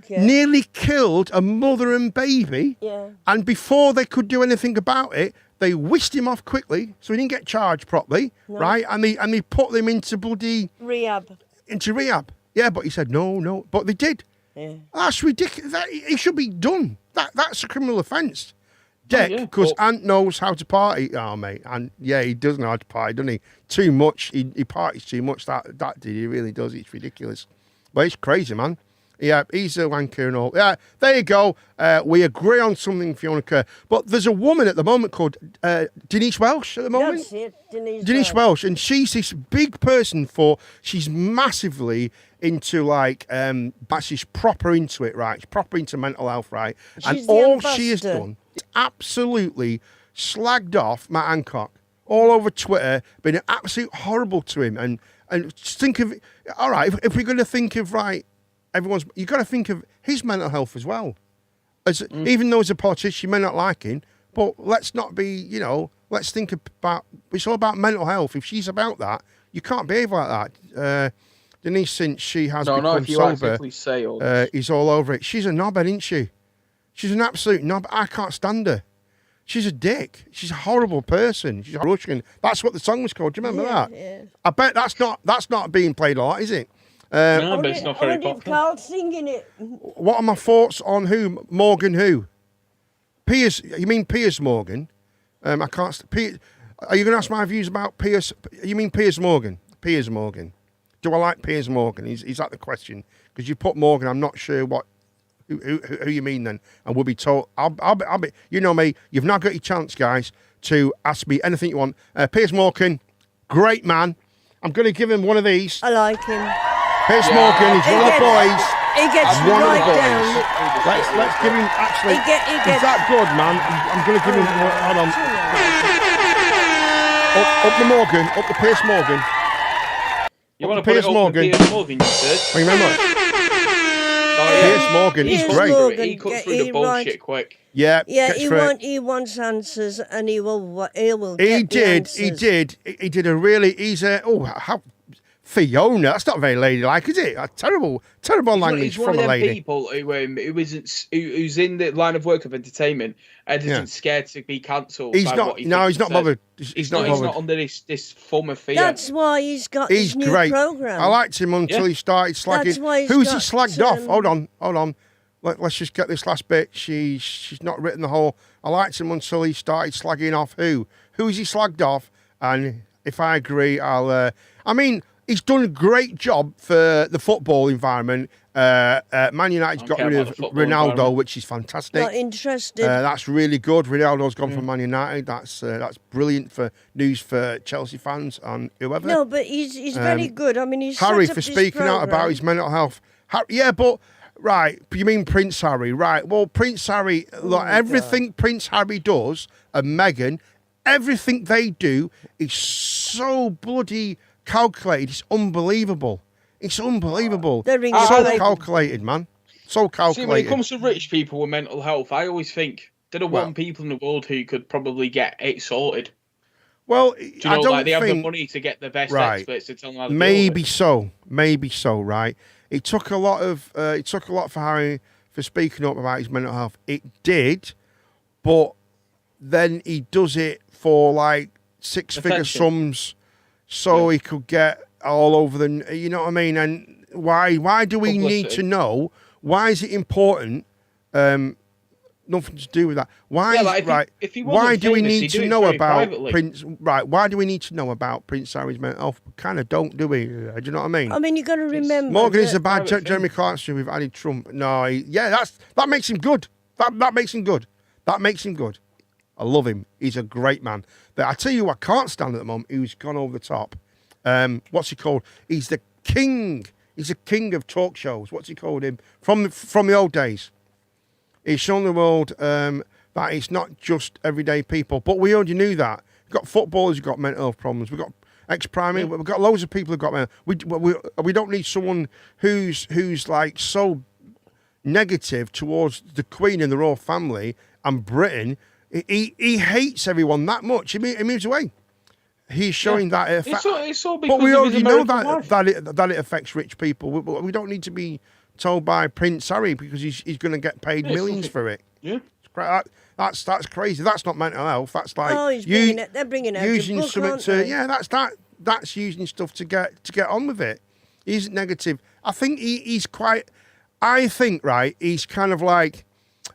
nearly killed a mother and baby. Yeah. And before they could do anything about it, they whisked him off quickly, so he didn't get charged properly, right? And they put him into bloody rehab. Yeah, but he said no, but they did. Yeah. That's ridiculous. He should be done. That's a criminal offence. Dec, because Ant knows how to party. Oh, mate, and yeah, he does know how to party, doesn't he? Too much. He parties too much. That did. He really does. It's ridiculous. But it's crazy, man. Yeah, he's a wanker and all. Yeah, there you go. We agree on something, Fiona Kerr. But there's a woman at the moment called Denise Welsh at the moment. That's it, Denise Welsh, and she's this big person she's massively into she's proper into it, right? She's proper into mental health, right? She's and all she has ambassador. done is absolutely slagged off Matt Hancock all over Twitter, been absolute horrible to him. And just think of, all right, if we're going to think of, right, you've got to think of his mental health as well. Even though as a politician, you may not like him, but let's not be, let's think about, it's all about mental health. If she's about that, you can't behave like that. Denise, since she has become sober, he's all over it. She's a knobhead, isn't she? She's an absolute knob. I can't stand her. She's a dick. She's a horrible person. She's Russian. That's what the song was called. Do you remember that? Yeah. I bet that's not being played a lot, is it? No, but it's not very popular. Carl singing it. What are my thoughts on who? Morgan who? Piers. You mean Piers Morgan? I can't. Are you going to ask my views about Piers? You mean Piers Morgan? Piers Morgan. Do I like Piers Morgan? Is that the question? Because you put Morgan, I'm not sure who you mean then, and we'll be told. I'll be. You know me. You've now got your chance, guys, to ask me anything you want. Piers Morgan, great man. I'm going to give him one of these. I like him. Piers Morgan is one of the boys. He gets one right of the boys. down. Let's give him. Actually, He gets- is that good, man? I'm going to give him. Hold on. Up the Morgan. Up the Piers Morgan. You want to Piers put it Morgan. Piers Morgan, you said? Remember? Piers Morgan, he's Piers great. Morgan, He cuts through he the bullshit writes- quick. Yeah, Yeah, gets through it. he wants answers, and he will He get the did. answers. He did a really. He's a. Fiona, that's not very ladylike, is it? Terrible language He's one from of a them lady. people who's in the line of work of entertainment and isn't scared to be cancelled. He's not. He's not bothered. He's not bothered. He's not under this form of fear. That's why he's got his new great. program. I liked him until he started slagging. That's why he's Who's he got, slagged off? Hold on. Let's just get this last bit. She's not written the whole. I liked him until he started slagging off who? Who is he slagged off? And if I agree, I'll. I mean, he's done a great job for the football environment. Man United's got rid of Ronaldo, which is fantastic. Not interested. That's really good. Ronaldo's gone from Man United. That's brilliant for news for Chelsea fans and whoever. No, but he's very good. I mean, he's Harry set up for this speaking out program. about his mental health. Yeah, but right, you mean Prince Harry, right? Well, Prince Harry, look, everything Prince Harry does and Meghan, everything they do is so bloody calculated. It's unbelievable. It's unbelievable. So calculated, man. So calculated. See, when it comes to rich people with mental health, I always think they're the one people in the world who could probably get it sorted. Well, Do you know, like they have the money to get the best experts to tell them how to deal with it. Maybe so. Right. It took a lot for Harry for speaking up about his mental health. It did, but then he does it for like six-figure sums, so he could get all over the. You know what I mean? And why do we need to know? Why is it important? Nothing to do with that. Why do we need to know about Prince? Right. Why do we need to know about Prince Harry's mental health? Kind of don't, do we? Do you know what I mean? I mean, you got to remember. Morgan is a bad Jeremy Clarkson. We've added Trump. No, that makes him good. That makes him good. That makes him good. I love him. He's a great man. But I tell you, I can't stand at the moment. Who's gone over the top? What's he called? He's the king. He's the king of talk shows. What's he called him from the old days? He's shown the world that it's not just everyday people. But we already knew that. We've got footballers who've got mental health problems. We've got ex-prime. We've got loads of people who've got mental health. We don't need someone who's like so negative towards the Queen and the royal family and Britain. He hates everyone that much. He moves away. He's showing that it affects. But we already know that it affects rich people. We don't need to be told by Prince Harry because he's going to get paid millions for it. Yeah, that's crazy. that's not mental health. That's like they're bringing out using book, something to that's using stuff to get on with it. He's negative. I think he's quite. I think he's kind of like.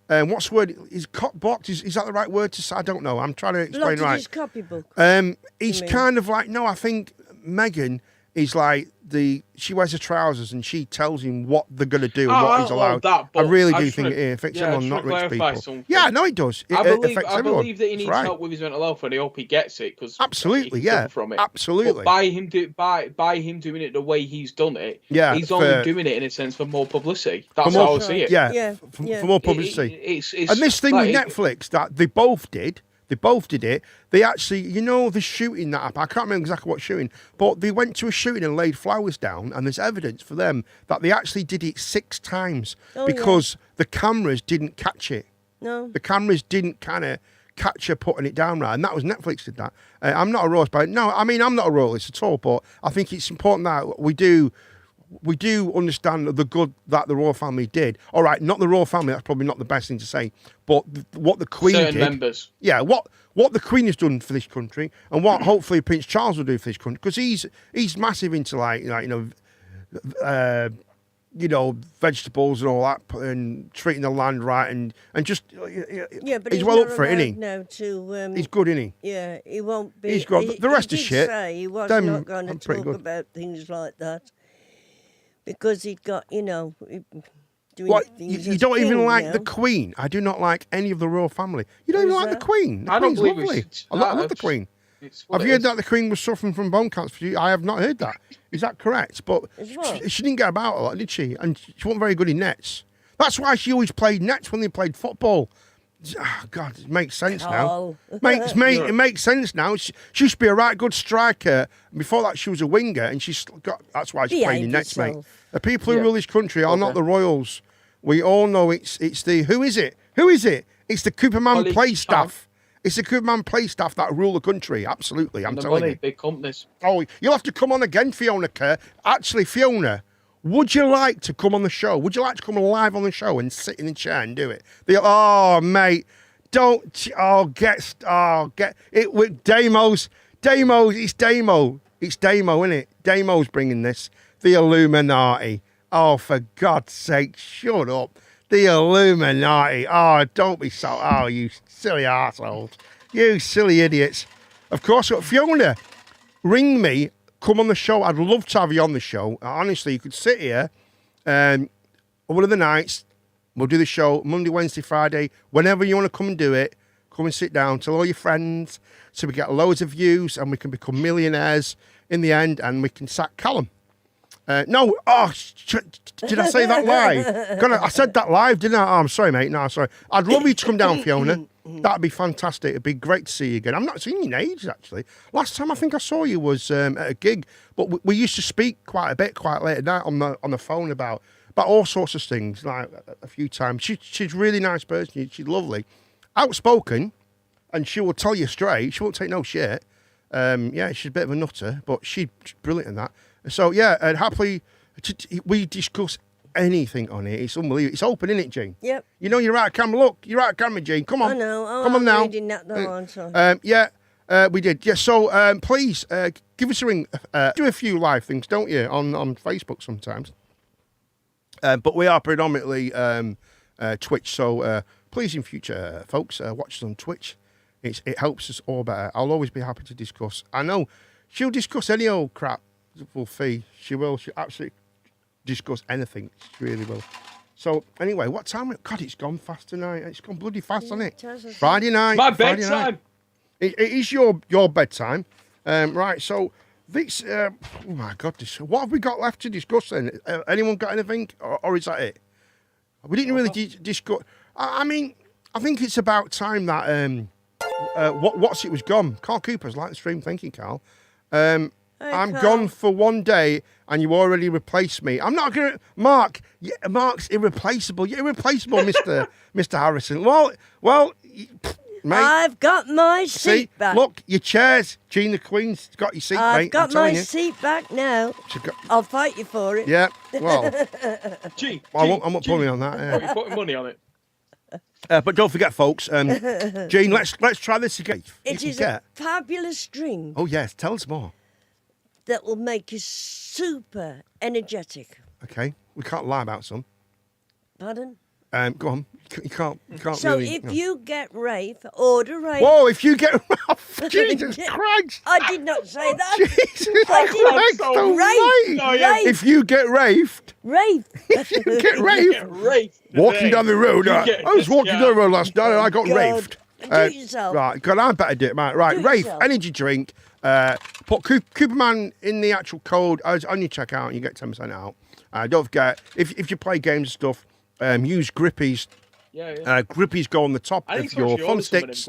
What's the word? He's blocked. Is that the right word to say? I don't know. I'm trying to explain blocked his copybook. He's kind of like I think Meghan is like she wears the trousers and she tells him what they're going to do and what he's allowed. I really do think it affects everyone, not rich people. Something. Yeah, no, it does. I believe that he needs help with his mental health, and I hope he gets it because absolutely, from it. Absolutely. But by him doing it the way he's done it, he's only doing it in a sense for more publicity. That's how I see it. Yeah, for more publicity. And this thing with Netflix that they both did. They both did it. They actually, the shooting that happened, I can't remember exactly what shooting, but they went to a shooting and laid flowers down, and there's evidence for them that they actually did it 6 times because the cameras didn't catch it. No. The cameras didn't kind of catch her putting it down right, and that was Netflix did that. I'm not a royalist, but I'm not a royalist at all, but I think it's important that we do understand the good that the royal family did. All right, not the royal family, that's probably not the best thing to say, but what the Queen did. Members. Yeah, what the Queen has done for this country and what hopefully Prince Charles will do for this country, because he's massive into vegetables and all that and treating the land right and just but he's well up for it, isn't he? No, he's good, isn't he? Yeah, he won't be. He's good. The rest is shit. He was not going to talk about things like that. Because he'd got, doing things. You don't even like the Queen. I do not like any of the royal family. You don't even like the Queen. The Queen's lovely. I love the Queen. Have you heard that the Queen was suffering from bone cancer? I have not heard that. Is that correct? But she didn't get about a lot, did she? And she wasn't very good in nets. That's why she always played nets when they played football. Oh, God, it makes sense now. It makes sense now. She used to be a right good striker. Before that, she was a winger, and that's why she's playing in nets, mate. The people who rule this country are not the royals. We all know it's the who is it? It's the Cooperman play staff, It's the Good Man Play staff that rule the country. Absolutely, I'm the telling money, you. big companies. Oh, you'll have to come on again, Fiona Kerr. Actually, Fiona, would you like to come on the show? Would you like to come live on the show and sit in the chair and do it? Oh, mate, don't. Get it with Damos. It's Damo. It's Damo, isn't it? Damo's bringing this. The Illuminati. Oh, for God's sake, shut up. The Illuminati. Oh, don't be so. Oh, you silly assholes. You silly idiots. Of course, Fiona, ring me. Come on the show. I'd love to have you on the show. Honestly, you could sit here one of the nights. We'll do the show Monday, Wednesday, Friday. Whenever you want to come and do it, come and sit down. Tell all your friends so we get loads of views and we can become millionaires in the end and we can sack Callum. No, did I say that live? I said that live, didn't I? Oh, I'm sorry, mate. No, sorry. I'd love you to come down, Fiona. That'd be fantastic. It'd be great to see you again. I'm not seeing you in ages, actually. Last time I think I saw you was at a gig, but we used to speak quite a bit, quite late at night on the phone about all sorts of things, like a few times. She's a really nice person. She's lovely, outspoken, and she will tell you straight. She won't take no shit. Yeah, she's a bit of a nutter, but she's brilliant in that. So, yeah, and happily, we discuss anything on it. It's unbelievable. It's open, isn't it, Jane? Yep. You know you're out of camera. Look, you're out of camera, Jane. Come on. I know. Oh, Come on now. reading that though, aren't I? Yeah, we did. Yeah, so please give us a ring. Do a few live things, don't you, on Facebook sometimes. But we are predominantly Twitch, so please in future, folks, watch us on Twitch. It helps us all better. I'll always be happy to discuss. I know she'll discuss any old crap for fee. She will. She'll absolutely discuss anything. She really will. So anyway, what time? God, it's gone fast tonight. It's gone bloody fast, hasn't it? Friday night. My Friday bedtime. Night. It is your bedtime. Right. So this. Oh my God. What have we got left to discuss then? Anyone got anything, or is that it? We didn't really discuss. I mean, I think it's about time that what's it was gone. Carl Cooper's like the stream. Thank you, Carl. I'm gone for one day, and you already replaced me. I'm not going to... Mark, Mark's irreplaceable. You're irreplaceable, Mr. Harrison. Well, mate. I've got my seat back. Look, your chairs. Gene the Queen's got your seat, mate. I've got my seat back now. I'll fight you for it. Yeah, well... Gene, I won't put me on that. Yeah. You're putting money on it. But don't forget, folks, Gene, let's try this again. It is a fabulous drink. Oh, yes. Tell us more. That will make you super energetic. Okay. We can't lie about some. Pardon? Go on. You can't so really... if you get Rafe, order Rafe. Whoa, if you get... Jesus Christ. I did not say that. Jesus Christ. Rafe. If you get Rafed... Rafe. If you get Rafed... Walking down the road. I was walking down the road last night and I got Rafed. Do yourself. Right, God, I better do it, mate. Right, Rafe, energy drink. Put Cooperman in the actual code on your checkout and you get 10% out. Don't forget, if you play games and stuff, use Grippies. Yeah. Grippies go on the top of your fun sticks.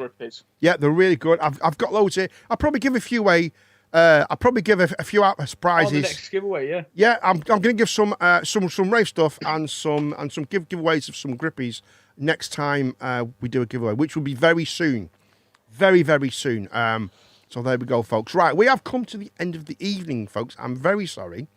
Yeah, they're really good. I've got loads here. I'll probably give a few away. I'll probably give a few out as prizes. The next giveaway, yeah. Yeah, I'm going to give some Rave stuff and some giveaways of some Grippies next time we do a giveaway, which will be very soon, very, very soon. So there we go, folks. Right, we have come to the end of the evening, folks. I'm very sorry.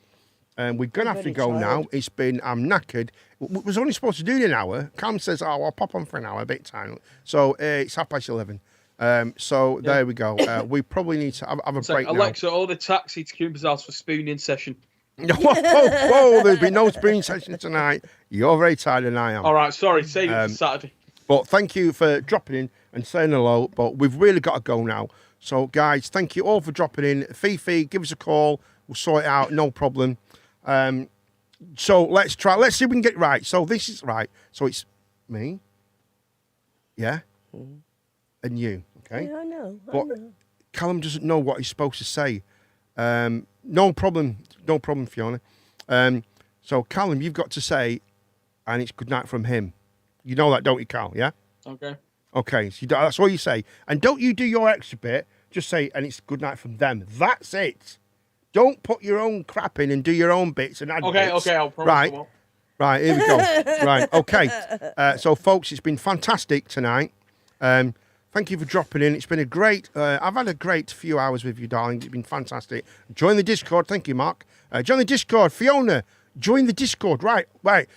We're going to have to go now. I'm knackered. We was only supposed to do an hour. Cam says, I'll pop on for an hour, a bit time. So it's 11:30. There we go. We probably need to have a break now. Alexa, order taxi to Cooper's house for spooning session. Whoa, there's been no spooning session tonight. You're very tired and I am. All right, sorry, save it for Saturday. But thank you for dropping in and saying hello. But we've really got to go now. So, guys, thank you all for dropping in. Fifi, give us a call. We'll sort it out. No problem. So let's try. Let's see if we can get it right. So this is right. So it's me. Yeah. Mm-hmm. And you. Okay. Yeah, I know. But Callum doesn't know what he's supposed to say. No problem. No problem, Fiona. So Callum, you've got to say, and it's good night from him. You know that, don't you, Cal? Yeah. Okay. Okay. So that's all you say. And don't you do your extra bit. Just say, and it's good night from them. That's it. Don't put your own crap in and do your own bits and add bits. Okay, I'll promise. Right, here we go. Right, okay. So, folks, it's been fantastic tonight. thank you for dropping in. It's been a great, I've had a great few hours with you, darling. It's been fantastic. Join the Discord. Thank you, Mark. Join the Discord. Fiona, join the Discord. Right.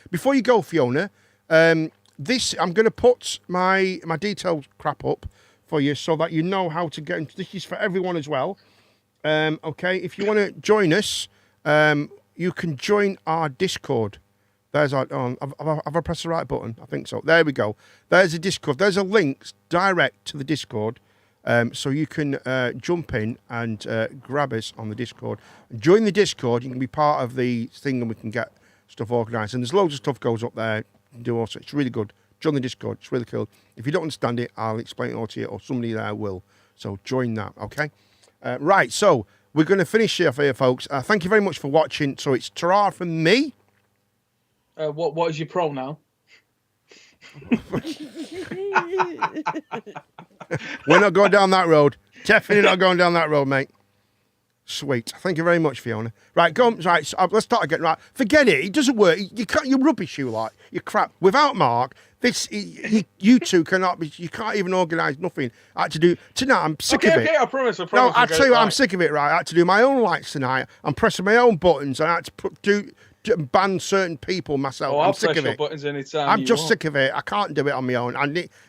Before you go, Fiona, I'm going to put my details crap up for you so that you know how to get into. This is for everyone as well. Okay, if you want to join us, you can join our Discord. There's our. Have I pressed the right button? I think so. There we go. There's a Discord. There's a link direct to the Discord, so you can jump in and grab us on the Discord. Join the Discord. You can be part of the thing, and we can get stuff organised. And there's loads of stuff goes up there. You can do also. It's really good. Join the Discord. It's really cool. If you don't understand it, I'll explain it all to you, or somebody there will. So join that. Okay. Right. So we're going to finish here for you, folks. Thank you very much for watching. So it's ta-ra from me. What is your pronoun? We're not going down that road. Definitely not going down that road, mate. Sweet. Thank you very much, Fiona. Right, go on. Right, so let's start again. Right, forget it. It doesn't work. You can't. You're rubbish. You like. You're crap. Without Mark, you two cannot be. You can't even organise nothing. I had to do tonight. I'm sick of it. Okay, I promise. No, I tell you what, I'm sick of it. Right, I had to do my own lights tonight. I'm pressing my own buttons, and I had to ban certain people myself. Oh, I'm I'll sick press of your it. buttons anytime I'm you just want. sick of it. I can't do it on my own.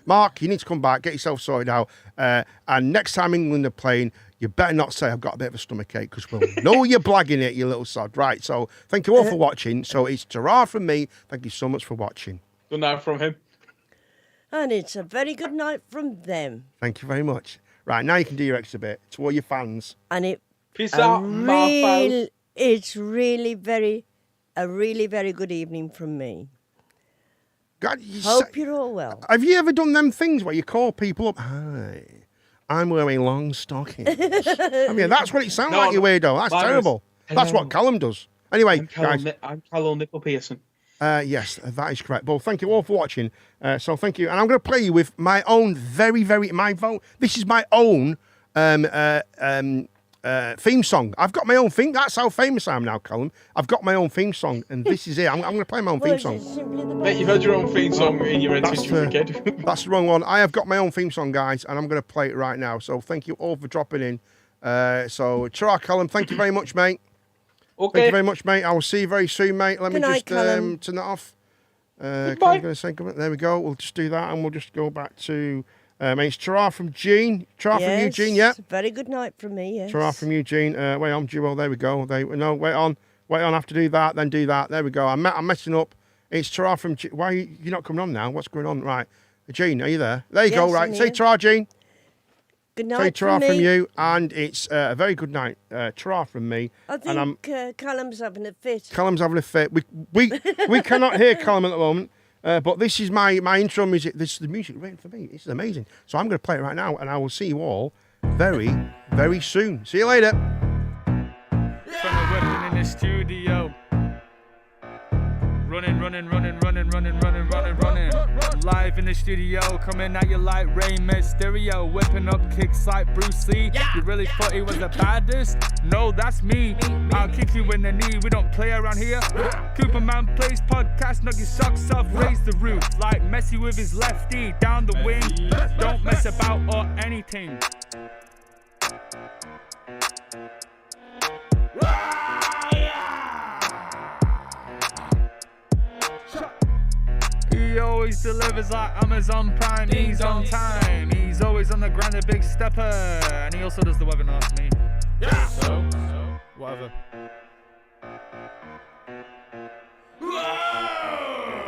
Mark, you need to come back, get yourself sorted out. And next time England are playing, you better not say I've got a bit of a stomach ache, because we'll know you're blagging it, you little sod. Right, so thank you all for watching. So it's ta-ra from me. Thank you so much for watching. Good night from him. And it's a very good night from them. Thank you very much. Right, now you can do your exhibit to all your fans. And Peace out, my it's really a really very good evening from me. God, Hope you're all well. Have you ever done them things where you call people up? Hi, I'm wearing long stockings. I mean, that's what it sounds like, you weirdo. That's terrible. That's what Callum does. Anyway, guys. I'm Callum Nickel Pearson. Yes, that is correct. Well, thank you all for watching. So thank you. And I'm going to play you with my own this is my own theme song. I've got my own theme. That's how famous I am now, Callum. I've got my own theme song, and this is it. I'm going to play my own theme song. Mate, you've had your own theme song in your head since you were a kid. That's the wrong one. I have got my own theme song, guys, and I'm going to play it right now. So thank you all for dropping in. So, ta-ra, Callum. Thank you very much, mate. Okay. Thank you very much, mate. I will see you very soon, mate. Let me just turn that off. I'm going to say, there we go. We'll just do that, and we'll just go back to... it's ta-ra from Jean. Ta-ra from Eugene, yeah? Very good night from me, yes. Ta-ra from Eugene. Wait on, Jewel. There we go. No, wait on. Wait on. I have to do that, then do that. There we go. I'm messing up. It's ta-ra from... Why are you not coming on now? What's going on? Right. Jean, are you there? There you go. Right. Say ta-ra, Jean. Good night. Say ta-ra from you. And it's a very good night. Ta-ra from me. I think Callum's having a fit. Callum's having a fit. We cannot hear Callum at the moment. But this is my intro music. This is the music written for me. This is amazing. So I'm going to play it right now, and I will see you all very, very soon. See you later. From the weapon in the studio. Running. Live in the studio, coming at you like Rey Mysterio, whipping up kicks like Bruce Lee. You really thought he was the baddest? No, that's me. I'll kick you in the knee. We don't play around here. Cooper Man plays podcast, knock your socks off, raise the roof like Messi with his lefty down the wing. Don't mess about or anything. He always delivers like Amazon Prime. He's on time. He's always on the grind, a big stepper. And he also does the webinars for me. Yeah. So, whatever.